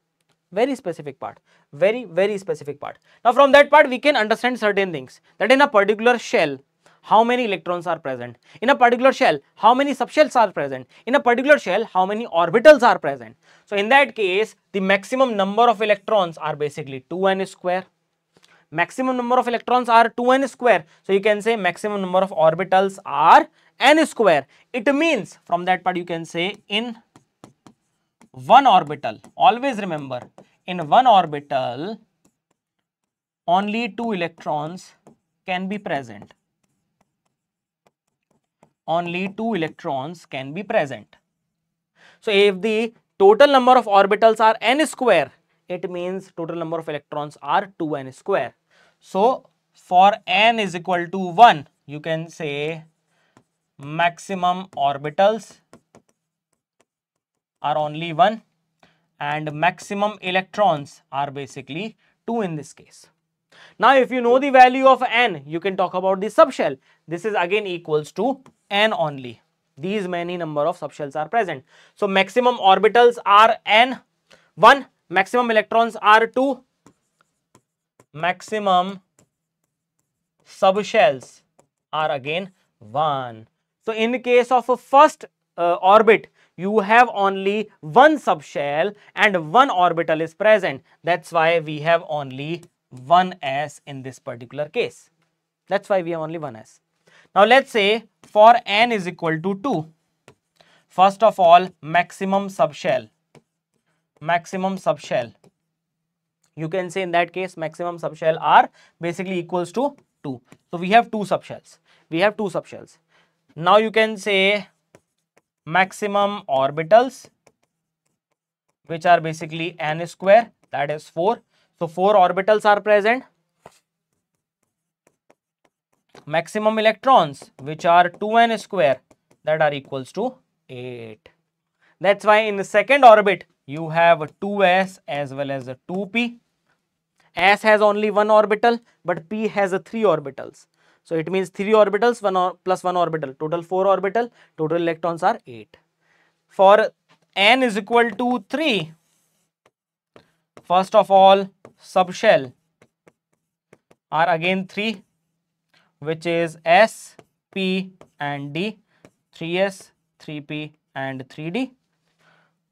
Very specific part. Very specific part. Now from that part we can understand certain things, that in a particular shell, how many electrons are present. In a particular shell, how many subshells are present. In a particular shell, how many orbitals are present. So in that case, the maximum number of electrons are basically 2n square. Maximum number of electrons are 2n square. So you can say maximum number of orbitals are n square. It means from that part you can say in one orbital, always remember, in one orbital only 2 electrons can be present. Only 2 electrons can be present. So if the total number of orbitals are n square, it means total number of electrons are 2n square. So for n is equal to 1, you can say maximum orbitals are only 1 and maximum electrons are basically 2 in this case. Now if you know the value of n, you can talk about the subshell. This is again equals to n only. These many number of subshells are present. So maximum orbitals are n, 1, maximum electrons are 2, maximum subshells are again 1. So in case of a first orbit, you have only one subshell and one orbital is present. That's why we have only one s in this particular case. That's why we have only one s. Now let's say for n is equal to 2. First of all, maximum subshell. You can say in that case maximum subshell are basically equals to 2. So we have two subshells. Now you can say maximum orbitals, which are basically n square, that is 4. So 4 orbitals are present. Maximum electrons, which are 2n square, that are equals to 8. That's why in the second orbit you have 2s as well as 2p. S has only one orbital, but p has 3 orbitals. So it means 3 orbitals plus 1 orbital, total 4 orbital, total electrons are 8. For n is equal to 3, first of all, subshell are again 3, which is S, P and D, 3s, 3p and 3d.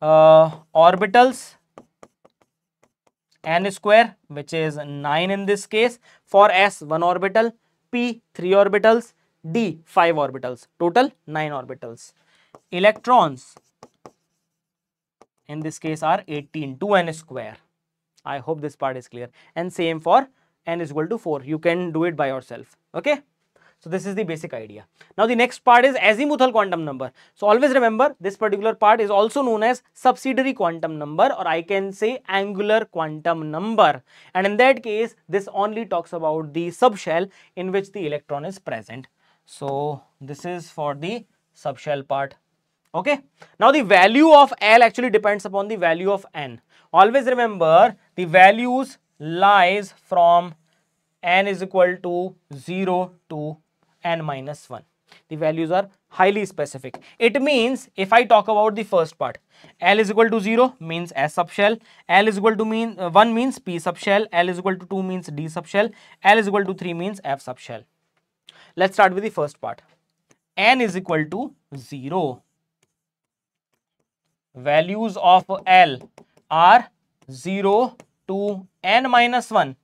Orbitals, n square, which is 9 in this case. For S, 1 orbital, P, 3 orbitals, D, 5 orbitals, total 9 orbitals. Electrons in this case are 18, 2n square. I hope this part is clear. And same for n is equal to 4. You can do it by yourself. Okay. So this is the basic idea. Now the next part is azimuthal quantum number. So always remember, this particular part is also known as subsidiary quantum number, or I can say angular quantum number. And in that case, this only talks about the subshell in which the electron is present. So this is for the subshell part. Okay. Now the value of L actually depends upon the value of n. Always remember, the values lies from n is equal to 0 to n minus 1. The values are highly specific. It means if I talk about the first part, L is equal to 0 means S subshell, L is equal to 1 means P subshell, L is equal to 2 means D subshell, L is equal to 3 means F subshell. Let's start with the first part. N is equal to 0. Values of L are 0 to n minus 1.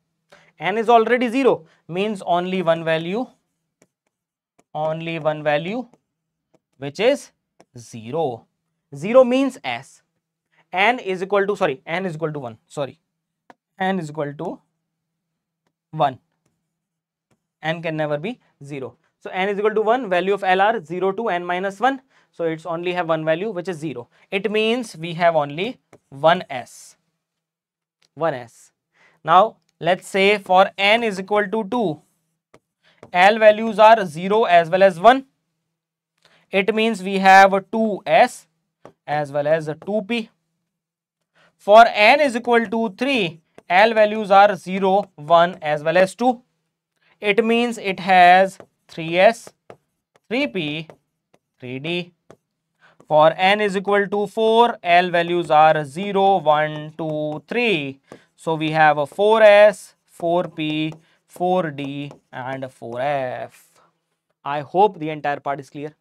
N is already 0 means only one value, which is 0. 0 means S. N is equal to 1. N is equal to 1. N can never be 0. So n is equal to 1. Value of L are 0 to n minus 1. So it's only have one value, which is 0. It means we have only one S. Now let's say for n is equal to 2, L values are 0 as well as 1. It means we have 2s as well as 2p. For n is equal to 3, L values are 0, 1 as well as 2. It means it has 3s, 3p, 3d. For n is equal to 4, L values are 0, 1, 2, 3. So we have a 4s, 4p, 4d and 4f. I hope the entire part is clear.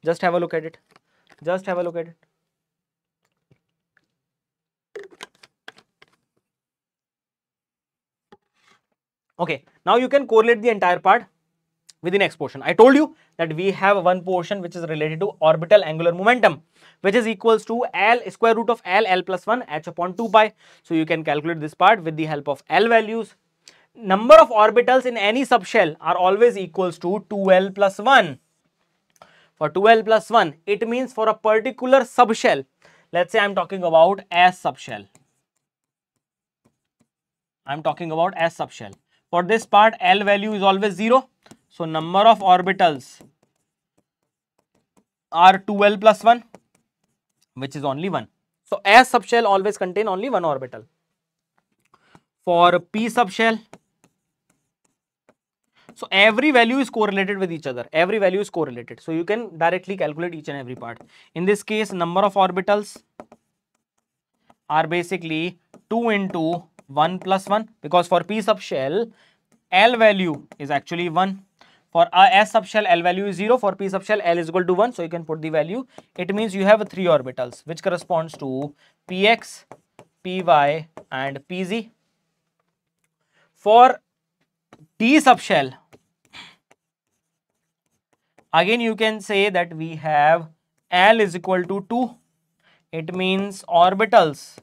Just have a look at it. Okay, now you can correlate the entire part with the next portion. I told you that we have one portion which is related to orbital angular momentum, which is equals to L square root of L plus 1 h upon 2 pi. So you can calculate this part with the help of L values. Number of orbitals in any subshell are always equals to 2L plus 1. For 2L plus 1, it means for a particular subshell, let's say I'm talking about S subshell. For this part, L value is always 0. So number of orbitals are 2L plus 1, which is only 1. So S subshell always contain only one orbital. For P subshell, so every value is correlated with each other. So you can directly calculate each and every part. In this case, number of orbitals are basically 2 into 1 plus 1, because for P subshell, L value is actually 1. For S subshell L value is 0, for P subshell L is equal to 1, so you can put the value. It means you have 3 orbitals which corresponds to Px, Py and Pz. For D subshell, again you can say that we have L is equal to 2. It means orbitals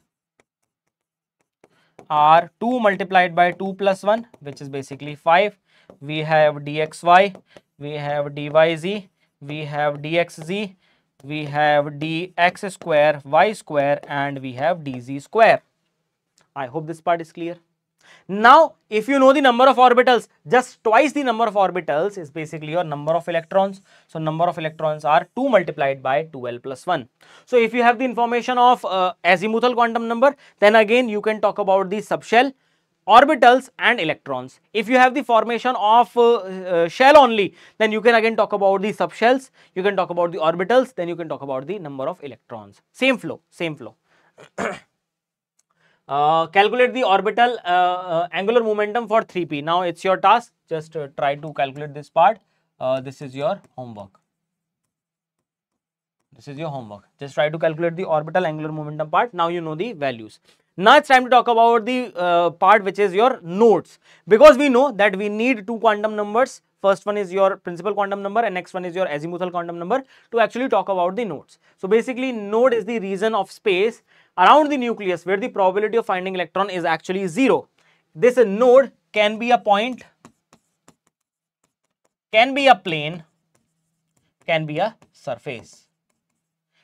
are 2 multiplied by 2 plus 1, which is basically 5. We have dxy, we have dyz, we have dxz, we have dx square, y square, and we have dz square. I hope this part is clear. Now, if you know the number of orbitals, just twice the number of orbitals is basically your number of electrons. So, number of electrons are 2 multiplied by 2l plus 1. So, if you have the information of azimuthal quantum number, then again you can talk about the subshell, orbitals and electrons. If you have the formation of shell only, then you can again talk about the subshells, you can talk about the orbitals, then you can talk about the number of electrons. Same flow, same flow. Calculate the orbital angular momentum for 3p. Now it's your task. Just try to calculate this part. This is your homework. This is your homework. Just try to calculate the orbital angular momentum part. Now you know the values. Now it's time to talk about the part which is your nodes, because we know that we need 2 quantum numbers. First one is your principal quantum number and next one is your azimuthal quantum number to actually talk about the nodes. So basically node is the region of space around the nucleus where the probability of finding electron is actually 0. This node can be a point, can be a plane, can be a surface.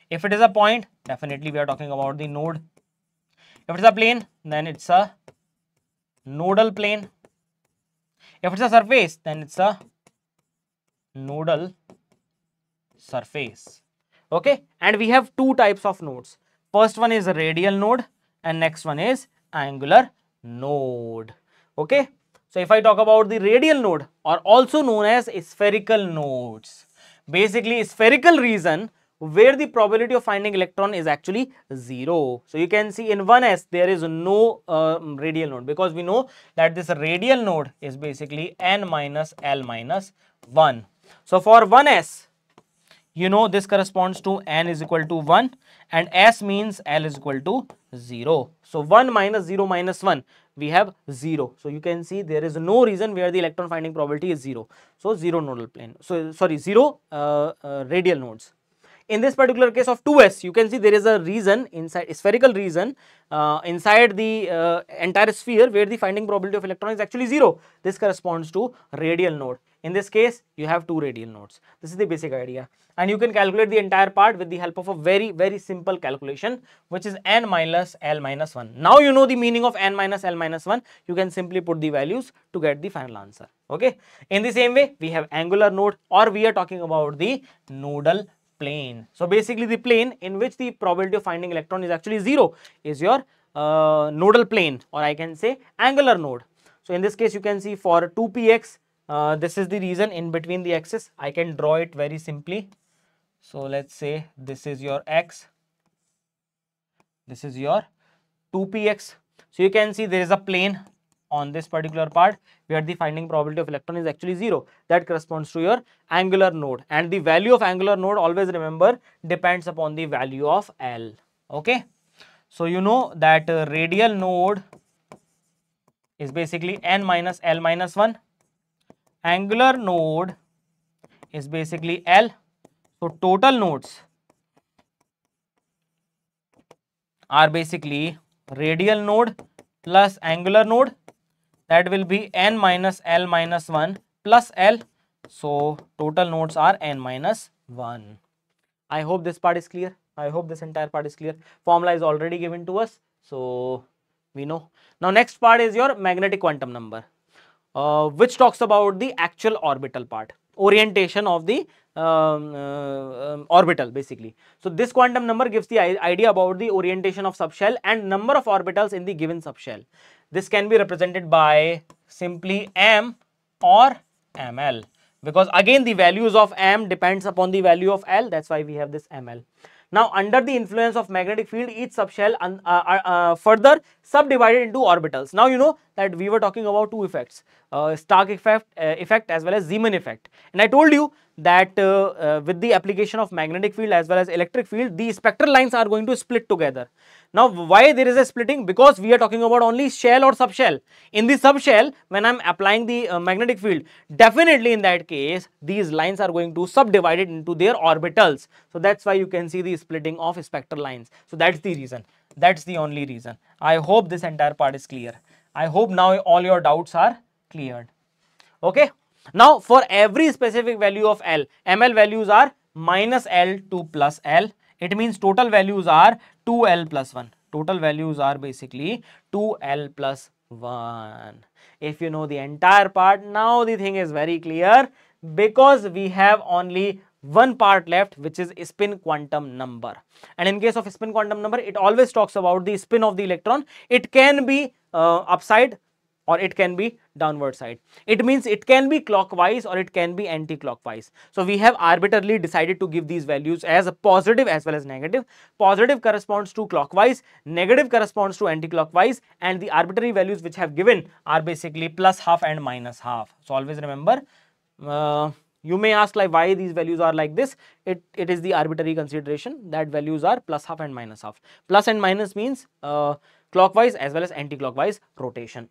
If it is a point, definitely we are talking about the node. If it is a plane, then it's a nodal plane. If it's a surface, then it's a nodal surface. Okay, and we have 2 types of nodes. First one is a radial node and next one is angular node. Okay, so if I talk about the radial node, or also known as spherical nodes, basically spherical region where the probability of finding electron is actually 0. So you can see in 1s there is no radial node, because we know that this radial node is basically n minus l minus 1. So for 1s, you know this corresponds to n is equal to 1 and s means l is equal to 0. So 1 minus 0 minus 1, we have 0. So you can see there is no region where the electron finding probability is 0. So 0 nodal plane. So sorry, 0 radial nodes. In this particular case of 2s, you can see there is a region inside, spherical region inside the entire sphere where the finding probability of electron is actually 0. This corresponds to radial node. In this case, you have 2 radial nodes. This is the basic idea. And you can calculate the entire part with the help of a very simple calculation, which is n minus l minus 1. Now you know the meaning of n minus l minus 1. You can simply put the values to get the final answer. Okay. In the same way, we have angular node, or we are talking about the nodal plane. So basically the plane in which the probability of finding electron is actually 0 is your nodal plane, or I can say angular node. So in this case, you can see for 2px, this is the region in between the axis. I can draw it very simply. So let's say this is your x, this is your 2px. So you can see there is a plane on this particular part where the finding probability of electron is actually 0. That corresponds to your angular node, and the value of angular node, always remember, depends upon the value of L. Okay, so you know that radial node is basically n minus l minus 1, angular node is basically L. So total nodes are basically radial node plus angular node. That will be n minus l minus 1 plus l. So total nodes are n minus 1. I hope this part is clear. I hope this entire part is clear. Formula is already given to us, so we know. Now next part is your magnetic quantum number, which talks about the actual orbital part, orientation of the orbital basically. So this quantum number gives the idea about the orientation of subshell and number of orbitals in the given subshell. This can be represented by simply m or ml, because again the values of m depends upon the value of l. That's why we have this ml. Now under the influence of magnetic field, each subshell further subdivided into orbitals. Now you know that we were talking about two effects, Stark effect as well as Zeeman effect, and I told you that with the application of magnetic field as well as electric field, the spectral lines are going to split together. Now why there is a splitting? Because we are talking about only shell or subshell. In the subshell, when I am applying the magnetic field, definitely in that case these lines are going to subdivide it into their orbitals. So that's why you can see the splitting of spectral lines. So that's the reason. That's the only reason. I hope this entire part is clear. I hope now all your doubts are cleared. Okay. Now for every specific value of L, ML values are minus L to plus L. It means total values are 2L plus 1. Total values are basically 2L plus 1. If you know the entire part, now the thing is very clear, because we have only one part left, which is spin quantum number. And in case of spin quantum number, it always talks about the spin of the electron. It can be upside or it can be downward side. It means it can be clockwise or it can be anti-clockwise. So we have arbitrarily decided to give these values as a positive as well as negative. Positive corresponds to clockwise, negative corresponds to anti-clockwise, and the arbitrary values which have given are basically plus half and minus half. So always remember, you may ask like why these values are like this. It is the arbitrary consideration that values are plus half and minus half. Plus and minus means clockwise as well as anti-clockwise rotation.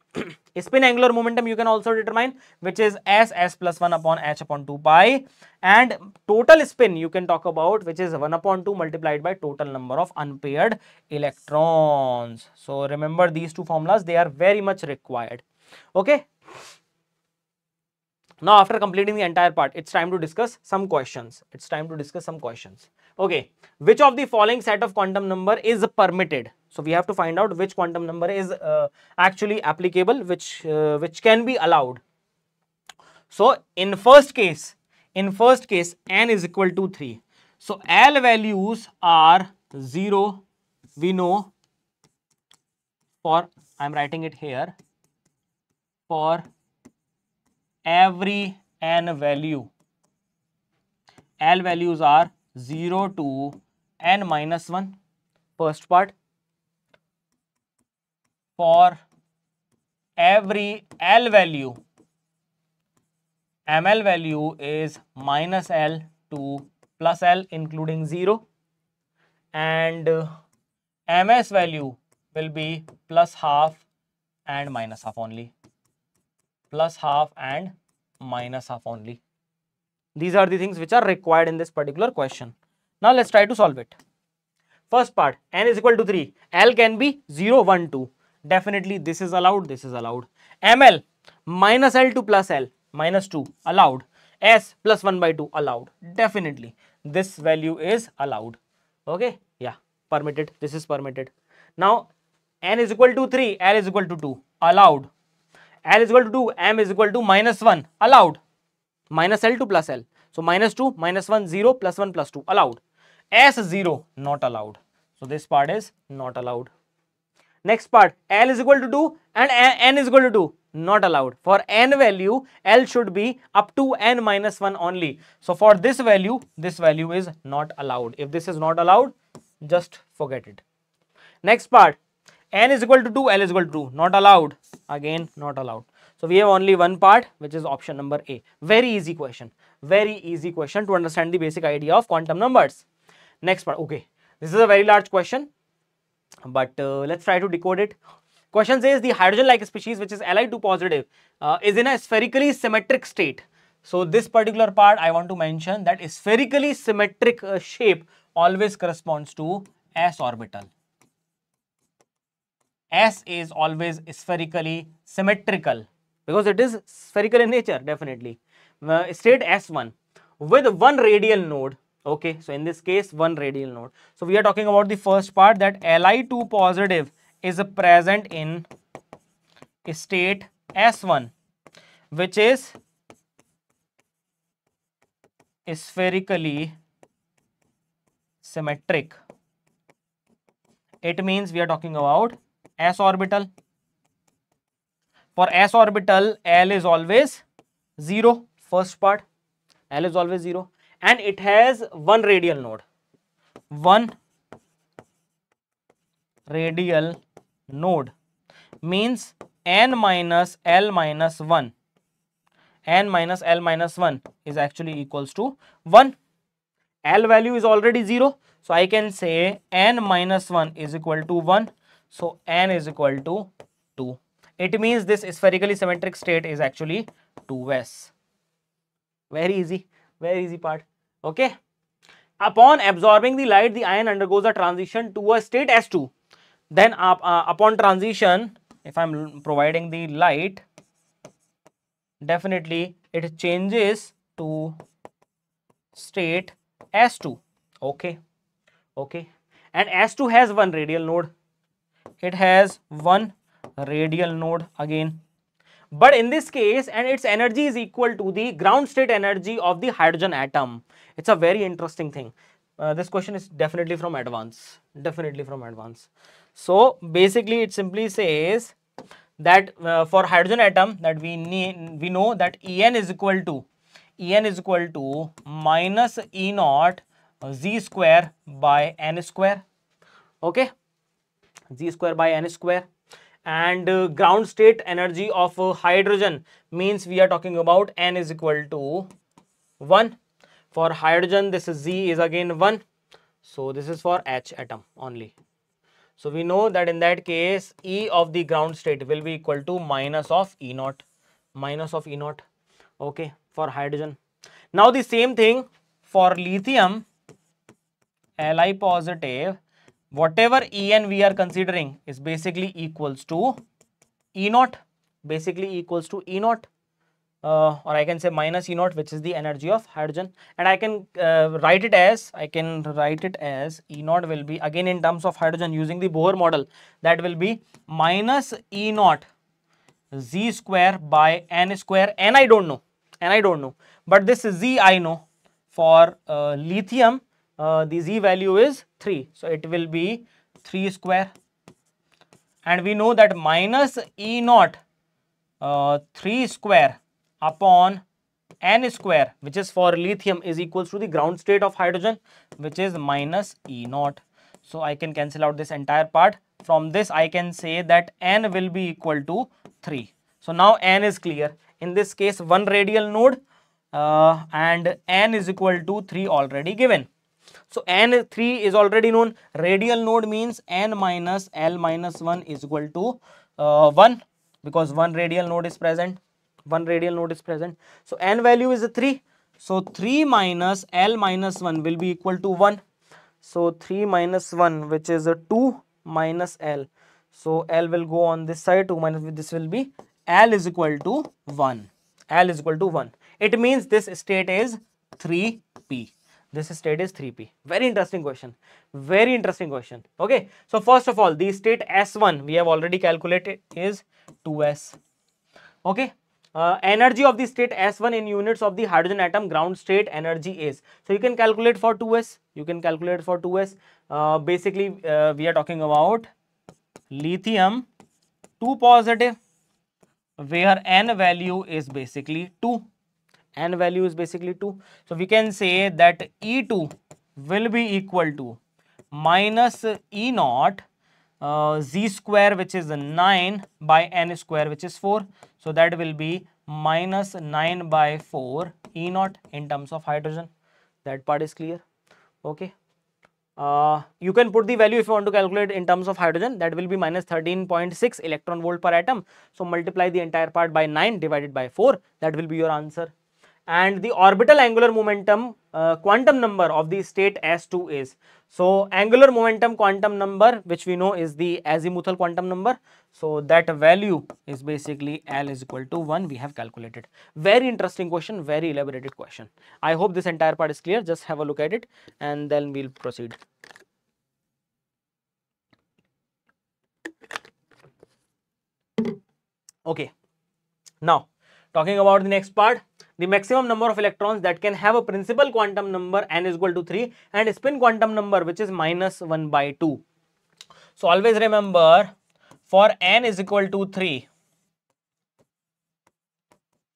Spin angular momentum you can also determine, which is s plus 1 upon h upon 2 pi, and total spin you can talk about, which is 1 upon 2 multiplied by total number of unpaired electrons. So remember these two formulas, they are very much required. Okay. Now after completing the entire part, it's time to discuss some questions. Okay, which of the following set of quantum number is permitted? So we have to find out which quantum number is actually applicable, which can be allowed. So in first case n is equal to 3. So L values are 0. We know for, I am writing it here, for every n value, L values are 0 to n minus 1, first part. For every L value, ML value is minus L to plus L including 0, and MS value will be plus half and minus half only. Plus half and minus half only. These are the things which are required in this particular question. Now let's try to solve it. First part, n is equal to 3. L can be 0, 1, 2. Definitely this is allowed, this is allowed. ML minus L to plus L, minus 2, allowed. S plus 1 by 2, allowed. Definitely this value is allowed. Okay, yeah, permitted. This is permitted. Now n is equal to 3, L is equal to 2, allowed. L is equal to 2, M is equal to minus 1, allowed. Minus L to plus L. So minus 2, minus 1, 0, plus 1, plus 2, allowed. S 0, not allowed. So this part is not allowed. Next part, L is equal to 2 and N is equal to 2, not allowed. For N value, L should be up to N minus 1 only. So for this value is not allowed. If this is not allowed, just forget it. Next part, N is equal to 2, L is equal to 2, not allowed. Again, not allowed. So we have only one part, which is option number A. Very easy question. Very easy question to understand the basic idea of quantum numbers. Next part, okay. This is a very large question, but let's try to decode it. Question says the hydrogen-like species, which is Li2 positive, is in a spherically symmetric state. So this particular part I want to mention that spherically symmetric shape always corresponds to s orbital. S is always spherically symmetrical because it is spherical in nature, definitely. State S1 with one radial node. Okay, so in this case, one radial node. So we are talking about the first part, that Li2 positive is present in state S1, which is spherically symmetric. It means we are talking about s orbital. For s orbital, L is always 0, first part, L is always 0, and it has one radial node. One radial node. means n minus L minus 1. N minus L minus 1 is actually equals to 1. L value is already 0. So I can say n minus 1 is equal to 1. So n is equal to 2. It means this spherically symmetric state is actually 2s. Very easy part. Okay. Upon absorbing the light, the ion undergoes a transition to a state S2. Then upon transition, if I am providing the light, definitely it changes to state S2. Okay. And S2 has one radial node. It has one radial node again. But in this case, and its energy is equal to the ground state energy of the hydrogen atom. It's a very interesting thing. This question is definitely from advance. So basically it simply says that for hydrogen atom, that we know that En is equal to minus E naught Z square by N square. Okay, Z square by N square. And ground state energy of hydrogen means we are talking about N is equal to 1. For hydrogen, this is Z is again 1. So this is for H atom only. So we know that in that case, E of the ground state will be equal to minus of E naught. Okay, for hydrogen. Now the same thing for lithium, Li positive, whatever En we are considering is basically equals to E naught, or I can say minus E naught, which is the energy of hydrogen, and I can write it as E naught will be again in terms of hydrogen using the Bohr model, that will be minus E naught Z square by N square. N I don't know, but this Z I know. For lithium, the Z value is 3, so it will be 3 square, and we know that minus E naught 3 square upon N square, which is for lithium, is equals to the ground state of hydrogen, which is minus E naught. So I can cancel out this entire part. From this I can say that N will be equal to 3. So now N is clear. In this case, one radial node and N is equal to 3 already given. So N 3 is already known. Radial node means N minus L minus 1 is equal to 1, because one radial node is present. So N value is 3. So 3 minus L minus 1 will be equal to 1. So 3 minus 1, which is 2 minus L. So L will go on this side, 2 minus, this will be L is equal to 1. It means this state is 3p. Very interesting question. Okay. So first of all, the state S1 we have already calculated is 2s. Okay. Energy of the state S1 in units of the hydrogen atom ground state energy is. So you can calculate for 2s. Basically, we are talking about lithium 2 positive, where N value is basically 2. So we can say that E2 will be equal to minus E naught Z square, which is 9 by N square, which is 4. So that will be minus 9 by 4 E naught in terms of hydrogen. That part is clear. Okay. You can put the value if you want to calculate in terms of hydrogen. That will be minus 13.6 electron volt per atom. So multiply the entire part by 9 divided by 4. That will be your answer. And the orbital angular momentum quantum number of the state S2 is. So angular momentum quantum number, which we know is the azimuthal quantum number. So that value is basically L is equal to 1. We have calculated. Very interesting question, very elaborated question. I hope this entire part is clear. Just have a look at it and then we'll proceed. Okay. Now, talking about the next part. The maximum number of electrons that can have a principal quantum number n is equal to 3 and spin quantum number, which is minus 1 by 2. So always remember, for n is equal to 3,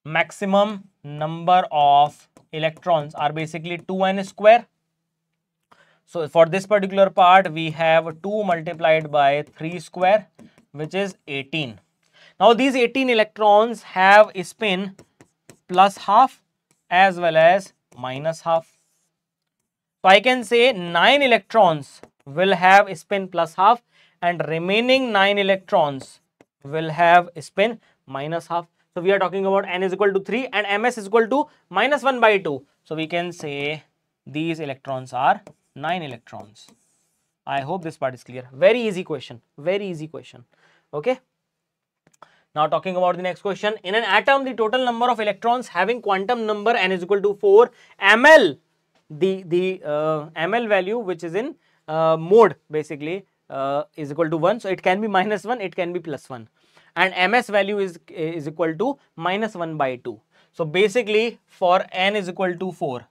maximum number of electrons are basically 2n square. So for this particular part, we have 2 multiplied by 3 square, which is 18. Now these 18 electrons have a spin plus half as well as minus half. So I can say 9 electrons will have a spin plus half and remaining 9 electrons will have a spin minus half. So we are talking about n is equal to 3 and ms is equal to minus 1 by 2. So we can say these electrons are 9 electrons. I hope this part is clear. Very easy question. Very easy question. Okay. Now talking about the next question. In an atom, the total number of electrons having quantum number n is equal to 4 ml. The ml value, which is in mode basically, is equal to 1. So it can be minus 1, it can be plus 1. And ms value is equal to minus 1 by 2. So basically for n is equal to 4,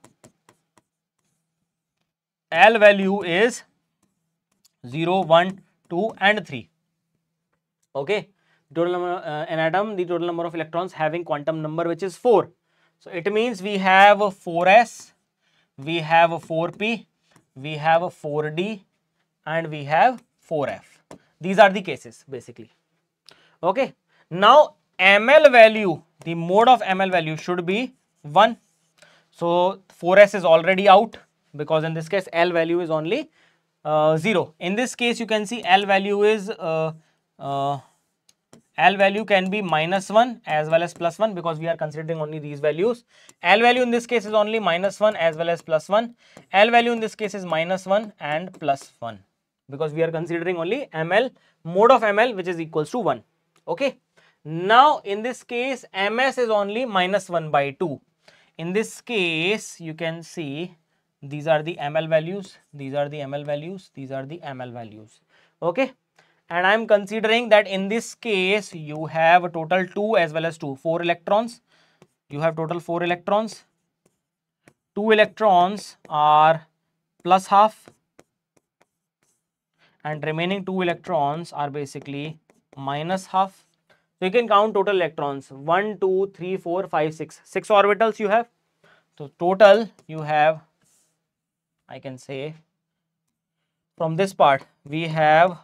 L value is 0, 1, 2 and 3. Okay. Total number, an atom, the total number of electrons having quantum number which is 4. So it means we have 4s, we have 4p, we have 4d and we have 4f. These are the cases basically. Okay. Now ml value, the mode of ml value should be 1. So 4s is already out because in this case L value is only 0. In this case you can see L value is L value can be minus 1 as well as plus 1 because we are considering only these values. L value in this case is only minus 1 as well as plus 1. L value in this case is minus 1 and plus 1 because we are considering only ml, mode of ml which is equals to 1. Okay. Now in this case ms is only minus 1 by 2. In this case you can see these are the ml values, these are the ml values, these are the ml values. Okay. And I am considering that in this case you have a total 2 as well as 2, 4 electrons. You have total 4 electrons. 2 electrons are plus half and remaining 2 electrons are basically minus half. So you can count total electrons 1, 2, 3, 4, 5, 6. 6 orbitals you have. So total you have, I can say from this part we have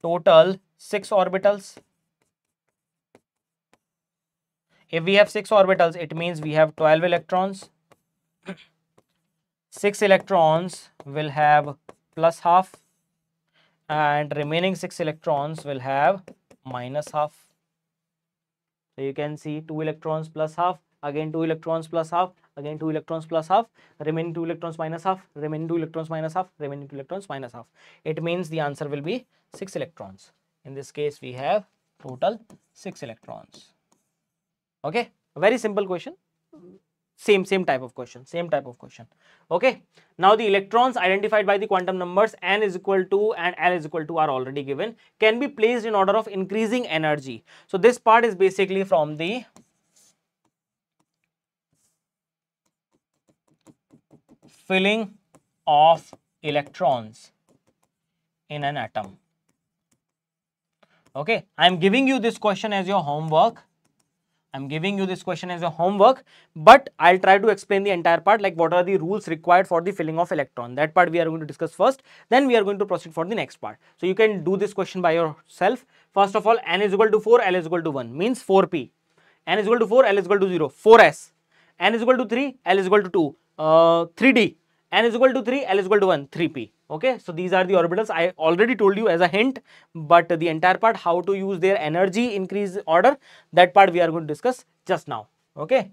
total 6 orbitals. If we have 6 orbitals, it means we have 12 electrons. 6 electrons will have plus half and remaining 6 electrons will have minus half. So you can see 2 electrons plus half, again 2 electrons plus half, again 2 electrons plus half, remaining 2 electrons minus half, remaining 2 electrons minus half, remaining 2 electrons minus half. It means the answer will be 6 electrons. In this case we have total 6 electrons. Okay, a very simple question. Same type of question. Okay. Now the electrons identified by the quantum numbers n is equal to and L is equal to are already given, can be placed in order of increasing energy. So this part is basically from the filling of electrons in an atom. Okay, I am giving you this question as your homework. But I'll try to explain the entire part, like what are the rules required for the filling of electron. That part we are going to discuss first, then we are going to proceed for the next part. So you can do this question by yourself. First of all, n is equal to 4, L is equal to 1, means 4p. N is equal to 4, L is equal to 0, 4s. N is equal to 3, L is equal to 2, 3d. N is equal to 3, L is equal to 1, 3p. Okay, so these are the orbitals. I already told you as a hint, but the entire part, how to use their energy increase order, that part we are going to discuss just now. Okay.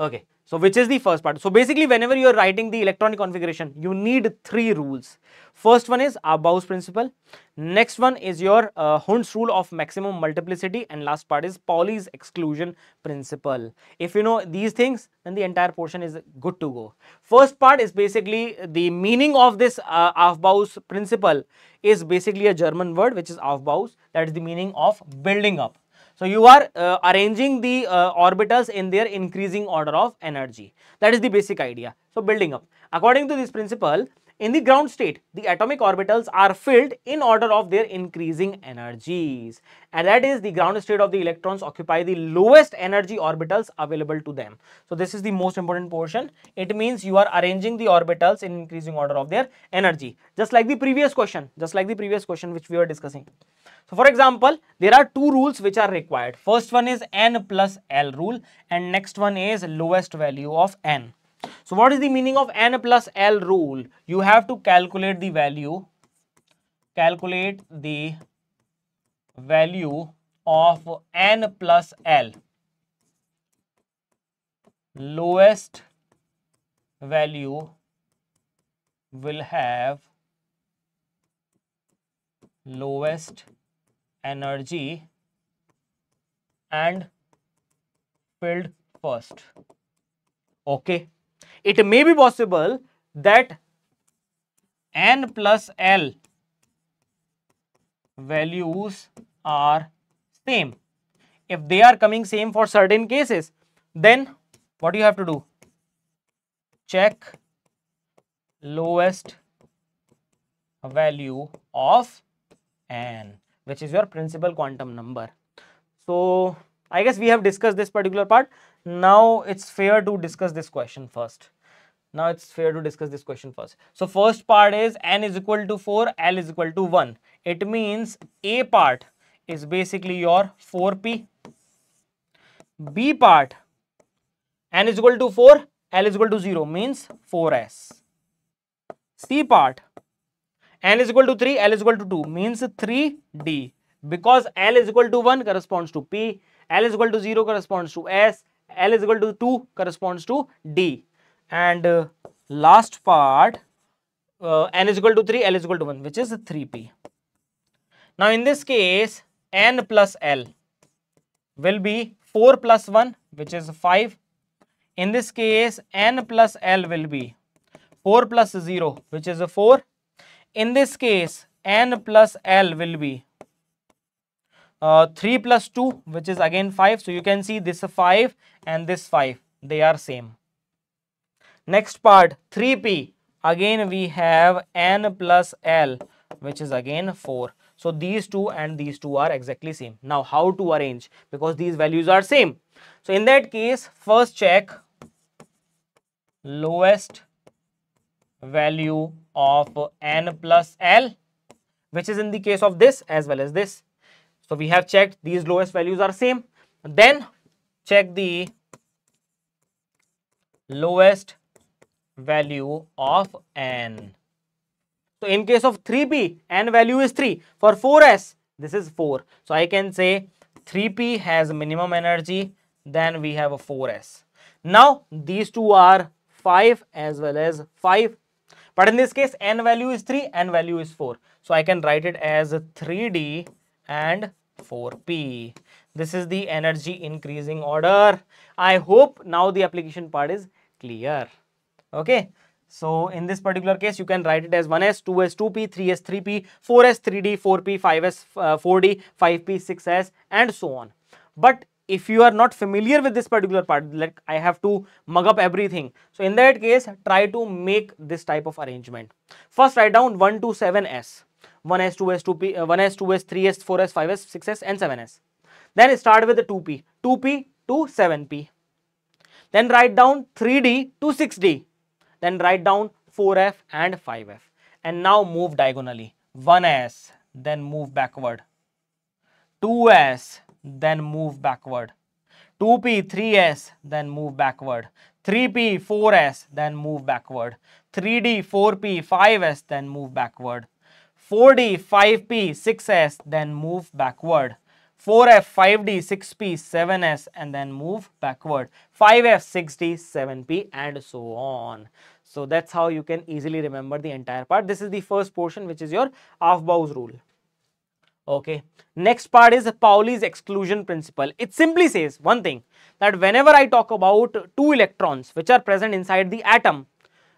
Okay, so which is the first part? So basically whenever you are writing the electronic configuration, you need 3 rules. First one is Aufbau's principle. Next one is your Hund's rule of maximum multiplicity, and last part is Pauli's exclusion principle. If you know these things, then the entire portion is good to go. First part is basically the meaning of this Aufbau's principle is basically a German word which is Aufbaus, that is the meaning of building up. So you are arranging the orbitals in their increasing order of energy. That is the basic idea. So building up. According to this principle, in the ground state, the atomic orbitals are filled in order of their increasing energies, and that is the ground state of the electrons occupy the lowest energy orbitals available to them. So this is the most important portion. It means you are arranging the orbitals in increasing order of their energy, just like the previous question, which we were discussing. So for example, there are two rules which are required. First one is n plus L rule, and next one is lowest value of n. So what is the meaning of n plus L rule? You have to calculate the value of n plus L. Lowest value will have lowest energy and filled first. Okay. It may be possible that n plus L values are same. If they are coming same for certain cases, then what you have to do? Check lowest value of n, which is your principal quantum number. So I guess we have discussed this particular part. Now it's fair to discuss this question first. So first part is n is equal to 4, L is equal to 1. It means A part is basically your 4p. B part, n is equal to 4, L is equal to 0, means 4s. C part, n is equal to 3, L is equal to 2, means 3d. Because L is equal to 1 corresponds to P, L is equal to 0 corresponds to S, L is equal to 2 corresponds to D. And last part, n is equal to 3, L is equal to 1, which is 3p. Now in this case, n plus L will be 4 plus 1, which is 5. In this case, n plus L will be 4 plus 0, which is 4. In this case, n plus L will be 3 plus 2, which is again 5. So you can see this 5 and this 5, they are same. Next part, 3p, again we have n plus L, which is again 4. So these two and these two are exactly same. Now how to arrange? Because these values are same. So in that case, first check lowest value of n plus L, which is in the case of this as well as this. So we have checked these lowest values are same. Then check the lowest value of n. So in case of 3p, n value is 3. For 4s, this is 4. So I can say 3p has minimum energy, then we have a 4s. Now these two are 5 as well as 5. But in this case, n value is 3, n value is 4. So I can write it as 3d and 4p. This is the energy increasing order. I hope now the application part is clear. Okay. So in this particular case, you can write it as 1s, 2s, 2p, 3s, 3p, 4s, 3d, 4p, 5s, 4d, 5p, 6s, and so on. But if you are not familiar with this particular part, like I have to mug up everything. So in that case, try to make this type of arrangement. First, write down 1 to 7s. 1s, 2s, 2p, 1s, 2s, 3s, 4s, 5s, 6s, and 7s. Then start with the 2p. 2p to 7p. Then write down 3d to 6d. Then write down 4f and 5f. And now move diagonally. 1s, then move backward. 2s, then move backward. 2p, 3s, then move backward. 3p, 4s, then move backward. 3d, 4p, 5s, then move backward. 4d, 5p, 6s, then move backward. 4f, 5d, 6p, 7s, and then move backward. 5f, 6d, 7p, and so on. So that's how you can easily remember the entire part. This is the first portion, which is your Aufbau's rule. Okay. Next part is Pauli's exclusion principle. It simply says one thing, that whenever I talk about two electrons which are present inside the atom,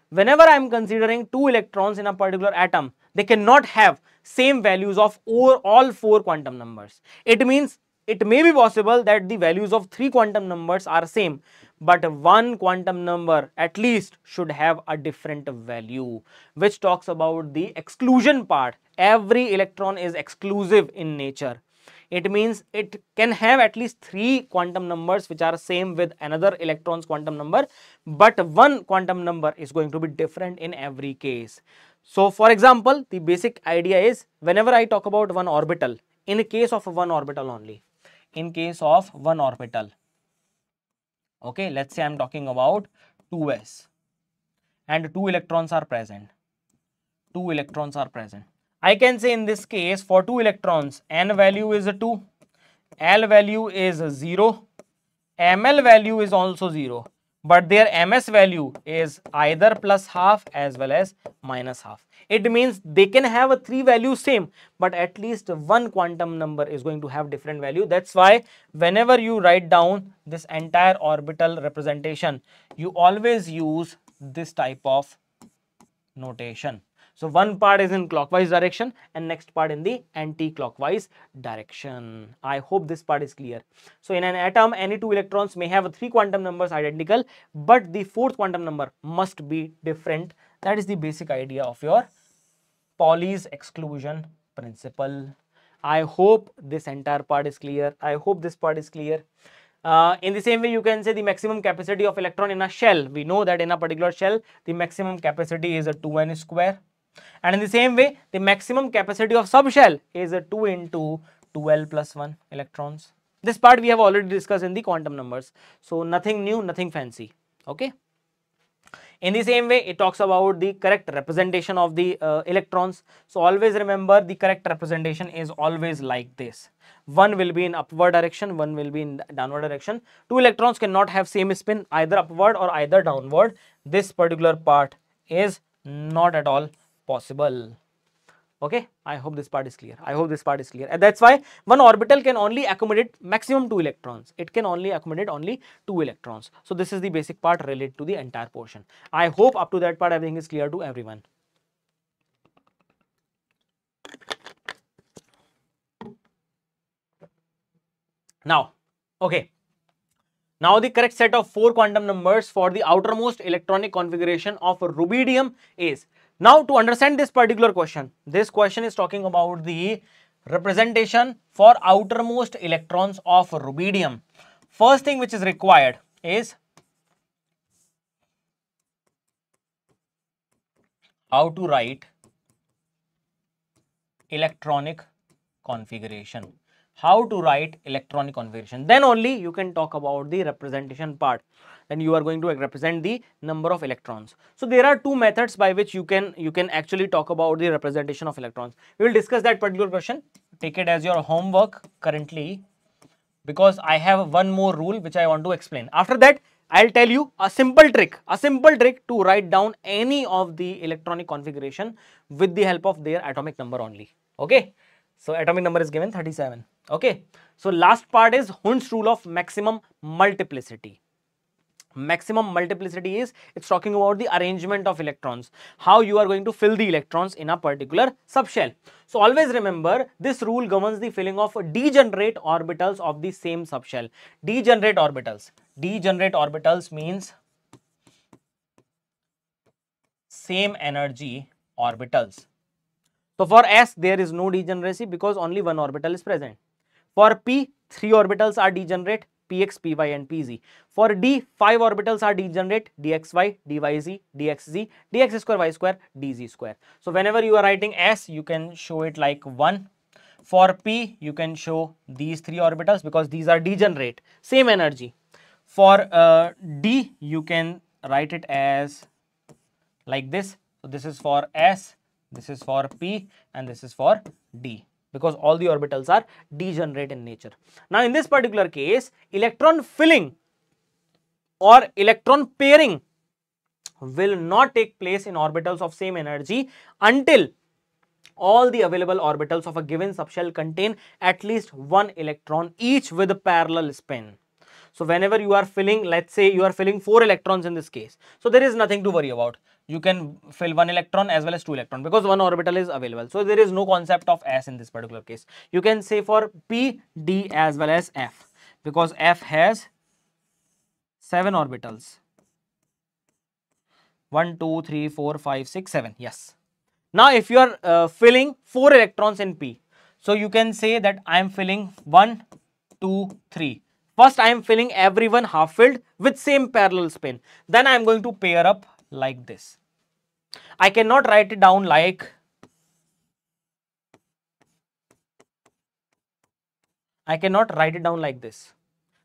whenever I am considering two electrons in a particular atom, they cannot have same values of all four quantum numbers. It means it may be possible that the values of 3 quantum numbers are same, but one quantum number at least should have a different value, which talks about the exclusion part. Every electron is exclusive in nature. It means it can have at least 3 quantum numbers which are same with another electron's quantum number, but one quantum number is going to be different in every case. So for example, the basic idea is whenever I talk about one orbital, in case of one orbital only, in case of one orbital, okay, let's say I'm talking about 2s and 2 electrons are present. 2 electrons are present. I can say in this case for 2 electrons, n value is 2, L value is 0, ML value is also 0, but their MS value is either plus half as well as minus half. It means they can have a 3 values same, but at least one quantum number is going to have different value. That's why whenever you write down this entire orbital representation, you always use this type of notation. So one part is in clockwise direction and next part in the anti-clockwise direction. I hope this part is clear. So in an atom, any 2 electrons may have 3 quantum numbers identical, but the 4th quantum number must be different. That is the basic idea of your Pauli's exclusion principle. I hope this entire part is clear. I hope this part is clear. In the same way, you can say the maximum capacity of electron in a shell. We know that in a particular shell, the maximum capacity is a 2n square. And in the same way, the maximum capacity of subshell is a 2 into 2l plus 1 electrons. This part we have already discussed in the quantum numbers. So nothing new, nothing fancy. Okay. In the same way, it talks about the correct representation of the electrons. So always remember the correct representation is always like this. One will be in upward direction, one will be in downward direction. 2 electrons cannot have same spin, either upward or either downward. This particular part is not at all possible. Okay, I hope this part is clear. I hope this part is clear. And that's why one orbital can only accommodate maximum 2 electrons. It can only accommodate only 2 electrons. So this is the basic part related to the entire portion. I hope up to that part everything is clear to everyone. Now, okay. Now the correct set of 4 quantum numbers for the outermost electronic configuration of rubidium is. Now to understand this particular question, this question is talking about the representation for outermost electrons of rubidium. First thing which is required is how to write electronic configuration. How to write electronic configuration. Then only you can talk about the representation part. Then you are going to represent the number of electrons. So there are 2 methods by which you can actually talk about the representation of electrons. We will discuss that particular question. Take it as your homework currently, because I have one more rule which I want to explain. After that, I'll tell you a simple trick to write down any of the electronic configuration with the help of their atomic number only. Okay. So atomic number is given 37. Okay. So last part is Hund's rule of maximum multiplicity. Maximum multiplicity is, it's talking about the arrangement of electrons, how you are going to fill the electrons in a particular subshell. So always remember, this rule governs the filling of degenerate orbitals of the same subshell. Degenerate orbitals. Degenerate orbitals means same energy orbitals. So for S, there is no degeneracy because only one orbital is present. For P, 3 orbitals are degenerate, Px, Py and Pz. For D, 5 orbitals are degenerate, dxy, dyz, dxz, dx square, y square, dz square. So whenever you are writing S, you can show it like 1. For P, you can show these 3 orbitals because these are degenerate, same energy. For D, you can write it as like this. So this is for S, this is for P and this is for D, because all the orbitals are degenerate in nature. Now in this particular case, electron filling or electron pairing will not take place in orbitals of same energy until all the available orbitals of a given subshell contain at least 1 electron each with a parallel spin. So whenever you are filling, let's say you are filling 4 electrons in this case, so there is nothing to worry about. You can fill 1 electron as well as 2 electrons because 1 orbital is available. So there is no concept of S in this particular case. You can say for P, D as well as F, because F has 7 orbitals. 1, 2, 3, 4, 5, 6, 7. Yes. Now, if you are filling 4 electrons in P, so you can say that I am filling 1, 2, 3. First, I am filling everyone half filled with same parallel spin. Then I am going to pair up like this. I cannot write it down like this.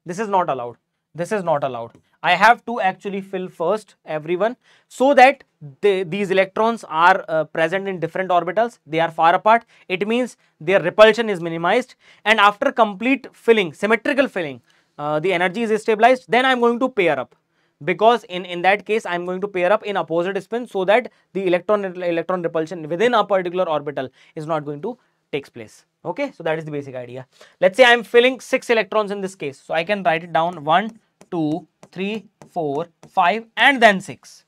This is not allowed. This is not allowed. I have to actually fill first everyone so that these electrons are present in different orbitals. They are far apart. It means their repulsion is minimized. And after complete filling, symmetrical filling, the energy is stabilized. Then I am going to pair up. Because in that case, I am going to pair up in opposite spin so that the electron repulsion within a particular orbital is not going to take place. Okay, so that is the basic idea. Let's say I am filling 6 electrons in this case. So I can write it down 1, 2, 3, 4, 5 and then 6.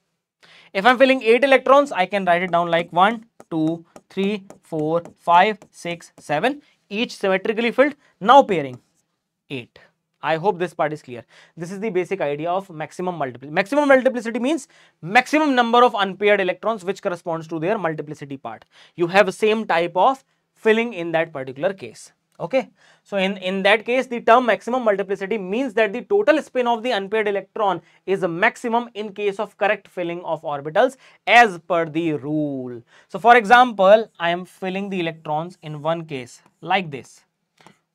If I am filling 8 electrons, I can write it down like 1, 2, 3, 4, 5, 6, 7. Each symmetrically filled. Now pairing 8. I hope this part is clear. This is the basic idea of maximum multiplicity. Maximum multiplicity means maximum number of unpaired electrons which corresponds to their multiplicity part. You have the same type of filling in that particular case. Okay. So in that case, the term maximum multiplicity means that the total spin of the unpaired electron is a maximum in case of correct filling of orbitals as per the rule. So for example, I am filling the electrons in one case like this.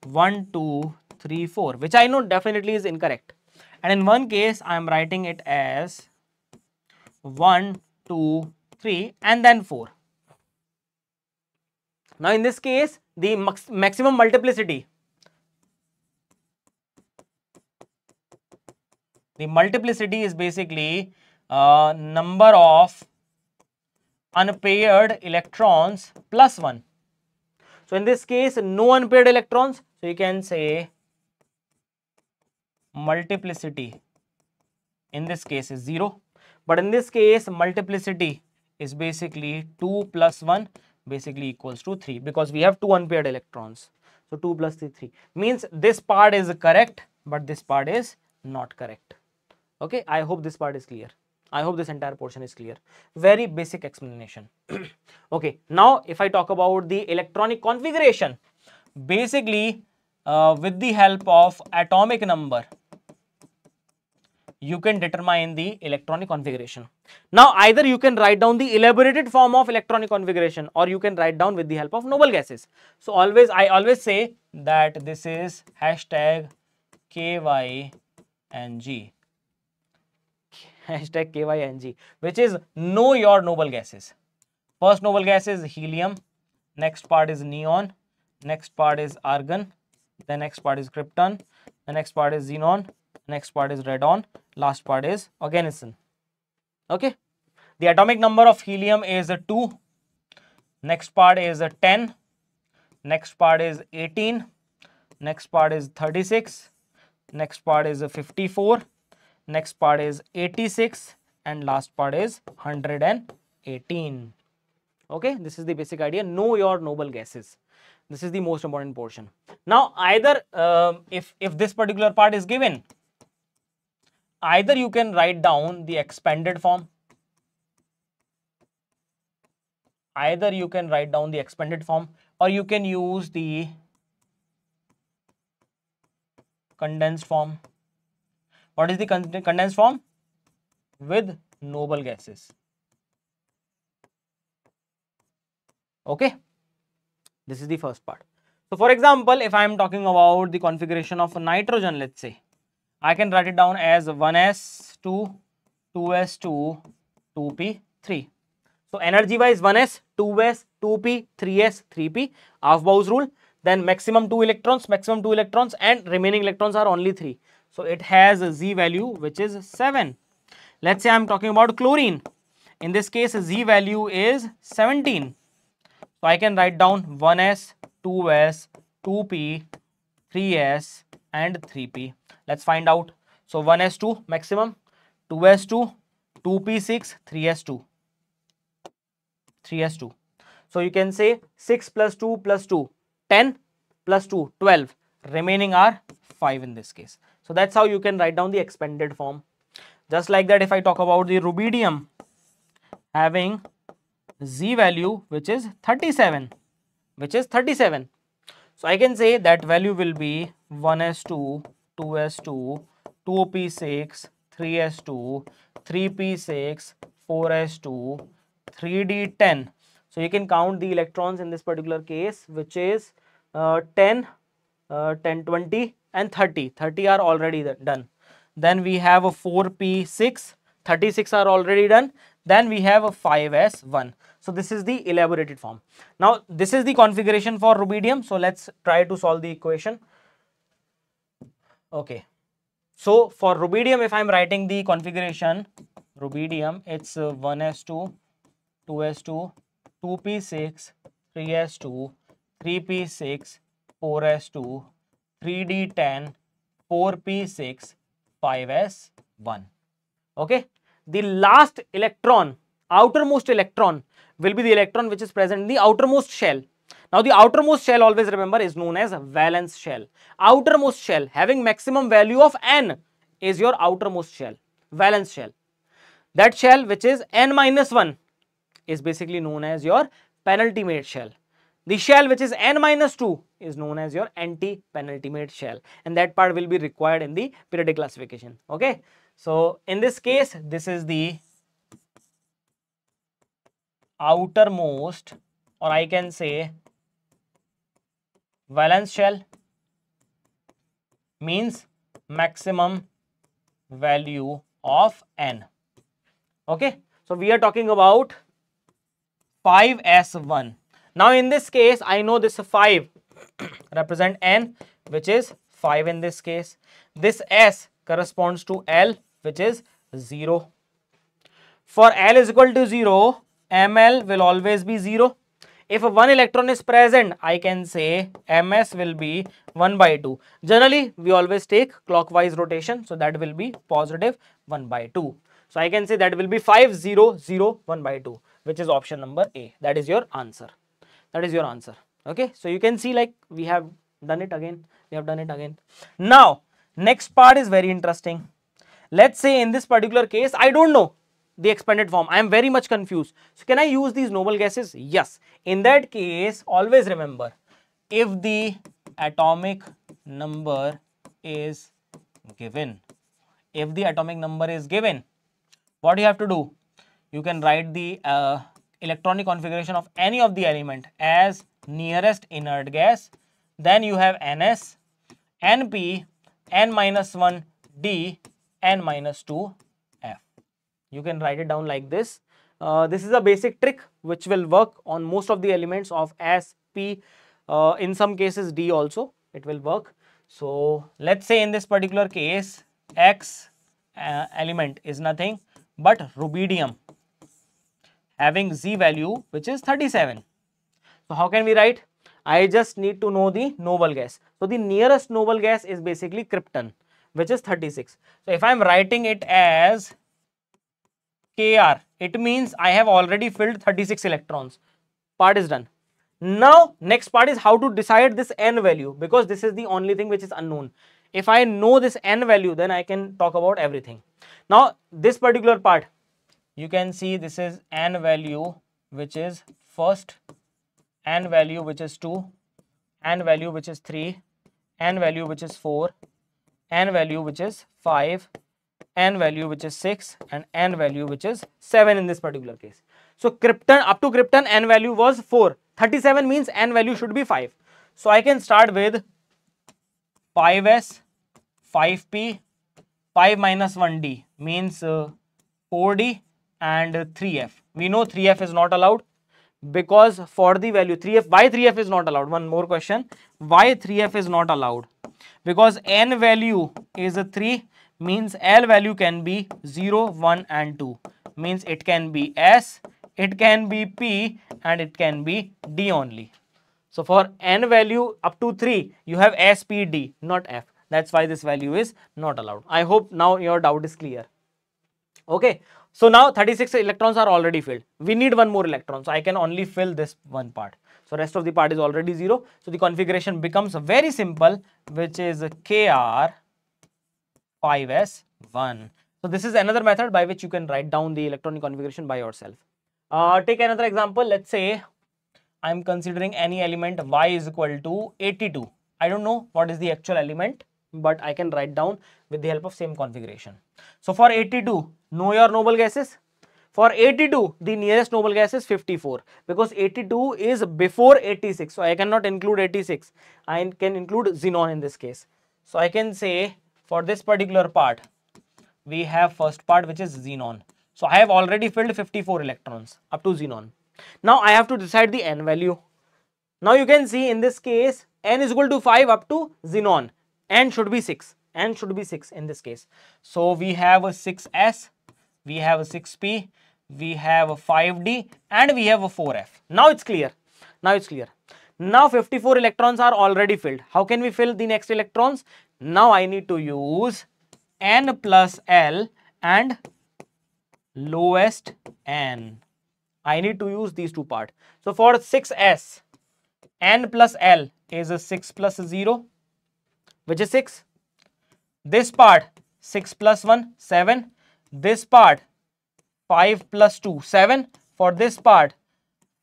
1, 2, 3, 4, which I know definitely is incorrect. And in one case, I am writing it as 1, 2, 3 and then 4. Now, in this case, the maximum multiplicity, is basically number of unpaired electrons plus 1. So, in this case, no unpaired electrons. So, you can say multiplicity in this case is 0. But in this case, multiplicity is basically 2 plus 1 basically equals to 3 because we have 2 unpaired electrons. So, 2 plus 3, 3 means this part is correct, but this part is not correct. Okay, I hope this part is clear. I hope this entire portion is clear. Very basic explanation. Okay, now if I talk about the electronic configuration, basically with the help of atomic number, you can determine the electronic configuration. Now, either you can write down the elaborated form of electronic configuration or you can write down with the help of noble gases. So, I always say that this is hashtag 𝐄𝐲 and G. Hashtag 𝐄𝐲 and G, which is know your noble gases. First noble gas is helium, next part is neon, next part is argon, the next part is krypton, the next part is xenon, next part is radon, last part is oganesson. Okay, the atomic number of helium is 2, next part is 10, next part is 18, next part is 36, next part is 54, next part is 86 and last part is 118. Okay, this is the basic idea. Know your noble gases. This is the most important portion. Now, either if this particular part is given, either you can write down the expanded form, or you can use the condensed form. What is the condensed form? With noble gases. Okay, this is the first part. So, for example, if I am talking about the configuration of nitrogen, let's say, I can write it down as 1s2, 2s2, 2p, 3. So, energy wise 1s, 2s, 2p, 3s, 3p, Aufbau's rule. Then maximum 2 electrons and remaining electrons are only 3. So, it has a Z value which is 7. Let's say I am talking about chlorine. In this case, Z value is 17. So, I can write down 1s, 2s, 2p, 3s and 3p. Let's find out. So, 1s2 maximum, 2s2, 2p6, 3s2. 3s2. So, you can say 6 plus 2 plus 2, 10 plus 2, 12. Remaining are 5 in this case. So, that's how you can write down the expanded form. Just like that, if I talk about the rubidium having Z value which is 37, so I can say that value will be 1s2, 2s2, 2p6, 3s2, 3p6, 4s2, 3d10. So you can count the electrons in this particular case, which is 10, 10, 20 and 30. 30 are already done. Then we have a 4p6, 36 are already done. Then we have a 5s1. So this is the elaborated form. Now this is the configuration for rubidium. So let's try to solve the equation. Okay. So for rubidium, if I am writing the configuration, rubidium, it's 1s2, 2s2, 2p6, 3s2, 3p6, 4s2, 3d10, 4p6, 5s1. Okay. The last electron, outermost electron, will be the electron which is present in the outermost shell. Now the outermost shell, always remember, is known as valence shell. Outermost shell having maximum value of n is your outermost shell, valence shell. That shell which is n minus 1 is basically known as your penultimate shell. The shell which is n minus 2 is known as your anti-penultimate shell, and that part will be required in the periodic classification. Okay. So in this case, this is the outermost, or I can say valence shell, means maximum value of n. Okay. So we are talking about 5s1. Now in this case, I know this 5 represent n, which is 5 in this case. This s corresponds to L, which is 0. For L is equal to 0, ml will always be 0. If one electron is present, I can say ms will be 1 by 2. Generally, we always take clockwise rotation, so that will be positive 1 by 2. So I can say that will be 5, 0, 0, 1 by 2, which is option number A. That is your answer. That is your answer. Okay. So you can see, like, we have done it again. Now, next part is very interesting. Let's say in this particular case, I don't know the expanded form. I am very much confused. So can I use these noble gases? Yes. In that case, always remember, if the atomic number is given, what you have to do? You can write the electronic configuration of any of the element as nearest inert gas. Then you have ns, np, n minus 1 d, n minus 2 f. You can write it down like this. This is a basic trick which will work on most of the elements of S, P, in some cases D also it will work. So let's say in this particular case, X element is nothing but rubidium having Z value which is 37. So how can we write? I just need to know the noble gas. So the nearest noble gas is basically krypton, which is 36. So if I am writing it as Kr, it means I have already filled 36 electrons. Part is done. Now next part is how to decide this n value, because this is the only thing which is unknown. If I know this n value, then I can talk about everything. Now this particular part, you can see this is n value which is first, n value which is 2, n value which is 3, n value which is 4, n value which is 5, n value which is 6, and n value which is 7 in this particular case. So krypton, up to krypton, n value was 4. 37 means n value should be 5. So I can start with 5s, 5p, 5 minus 1d means 4d and 3f. We know 3f is not allowed, because for the value 3f, why 3f is not allowed? One more question. Why 3f is not allowed? Because n value is a 3, means L value can be 0, 1 and 2. Means it can be S, it can be P, and it can be D only. So for n value up to 3, you have S, P, D, not F. That's why this value is not allowed. I hope now your doubt is clear. Okay. So now 36 electrons are already filled. We need one more electron. So I can only fill this one part. So rest of the part is already 0. So the configuration becomes very simple, which is Kr 5s1. So this is another method by which you can write down the electronic configuration by yourself. Take another example. Let's say I'm considering any element y is equal to 82. I don't know what is the actual element, but I can write down with the help of same configuration. So for 82, know your noble gases. For 82, the nearest noble gas is 54 because 82 is before 86. So I cannot include 86. I can include xenon in this case. So I can say for this particular part, we have first part which is xenon. So I have already filled 54 electrons up to xenon. Now I have to decide the n value. Now you can see in this case n is equal to 5 up to xenon. N should be 6. N should be 6 in this case. So we have a 6s, we have a 6p, we have a 5d, and we have a 4f. Now it's clear. Now it's clear. Now 54 electrons are already filled. How can we fill the next electrons? Now I need to use n plus l and lowest n. I need to use these two parts. So for 6s, n plus l is a 6 plus 0, which is 6. This part 6 plus 1, 7. This part 5 plus 2, 7. For this part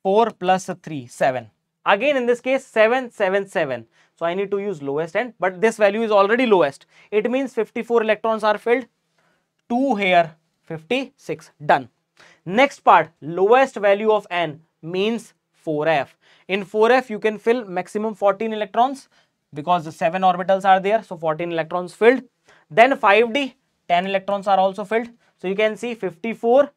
4 plus 3, 7. Again in this case 7, 7, 7. So I need to use lowest n, but this value is already lowest. It means 54 electrons are filled. 2 here, 56. Done. Next part, lowest value of n means 4f. In 4f you can fill maximum 14 electrons because the 7 orbitals are there. So 14 electrons filled. Then 5d, 10 electrons are also filled. So you can see 54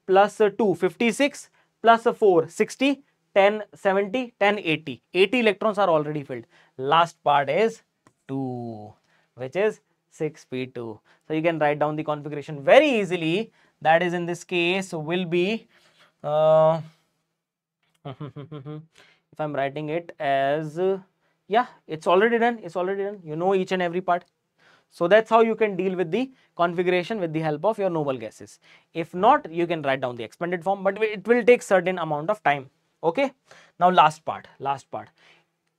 plus 2, 56 plus 4, 60, 10, 70, 10, 80. 80 electrons are already filled. Last part is 2, which is 6p2. So you can write down the configuration very easily. That is in this case will be, if I'm writing it as, yeah, it's already done. It's already done. You know each and every part. So that's how you can deal with the configuration with the help of your noble gases. If not, you can write down the expanded form, but it will take certain amount of time. Okay. Now last part.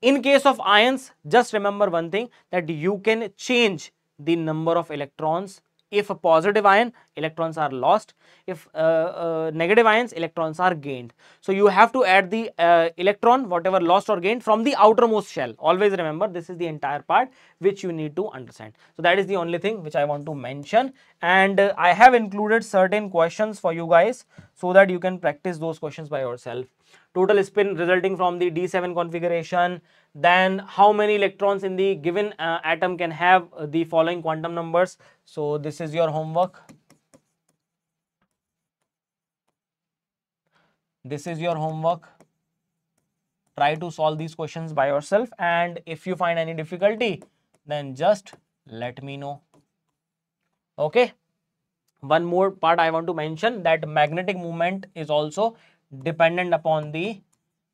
In case of ions, just remember one thing, that you can change the number of electrons. If a positive ion, electrons are lost. If negative ions, electrons are gained. So you have to add the electron, whatever lost or gained, from the outermost shell. Always remember, this is the entire part which you need to understand. So that is the only thing which I want to mention. And I have included certain questions for you guys so that you can practice those questions by yourself. Total spin resulting from the D7 configuration, then how many electrons in the given atom can have the following quantum numbers. So this is your homework. This is your homework. Try to solve these questions by yourself, and if you find any difficulty, then just let me know. Okay. One more part I want to mention, that magnetic moment is also dependent upon the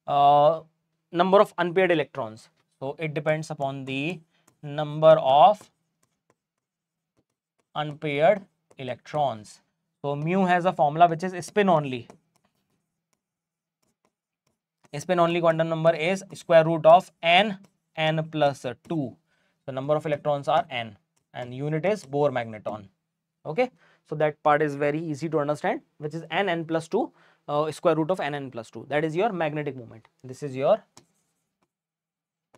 number of unpaired electrons. So it depends upon the number of unpaired electrons. So mu has a formula which is spin only. Spin only quantum number is square root of n plus 2. The number of electrons are n and unit is Bohr magneton. Okay. So that part is very easy to understand, which is n plus 2. Square root of n plus 2. That is your magnetic moment. This is your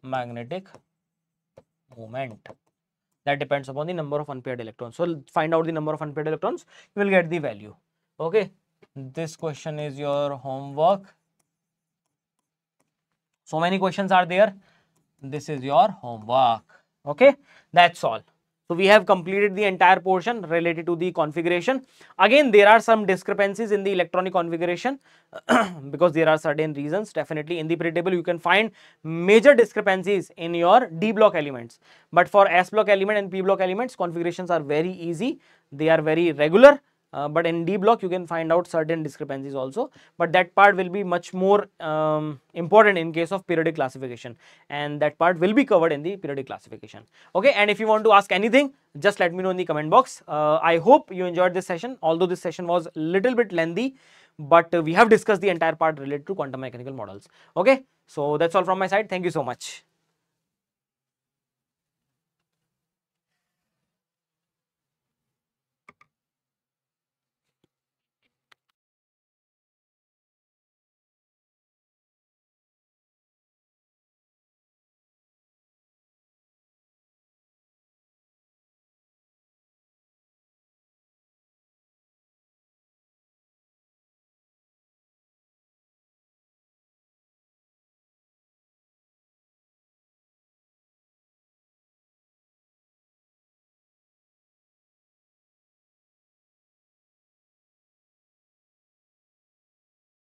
magnetic moment. That depends upon the number of unpaired electrons. So find out the number of unpaired electrons, you will get the value. Okay. This question is your homework. So many questions are there. This is your homework. Okay. That's all. So we have completed the entire portion related to the configuration. Again, there are some discrepancies in the electronic configuration because there are certain reasons. Definitely in the periodic table you can find major discrepancies in your D block elements. But for S block element and P block elements, configurations are very easy. They are very regular. But in D block you can find out certain discrepancies also, but that part will be much more important in case of periodic classification, and that part will be covered in the periodic classification. Okay, and if you want to ask anything, just let me know in the comment box. I hope you enjoyed this session, although this session was a little bit lengthy, but we have discussed the entire part related to quantum mechanical models. Okay, so that's all from my side. Thank you so much.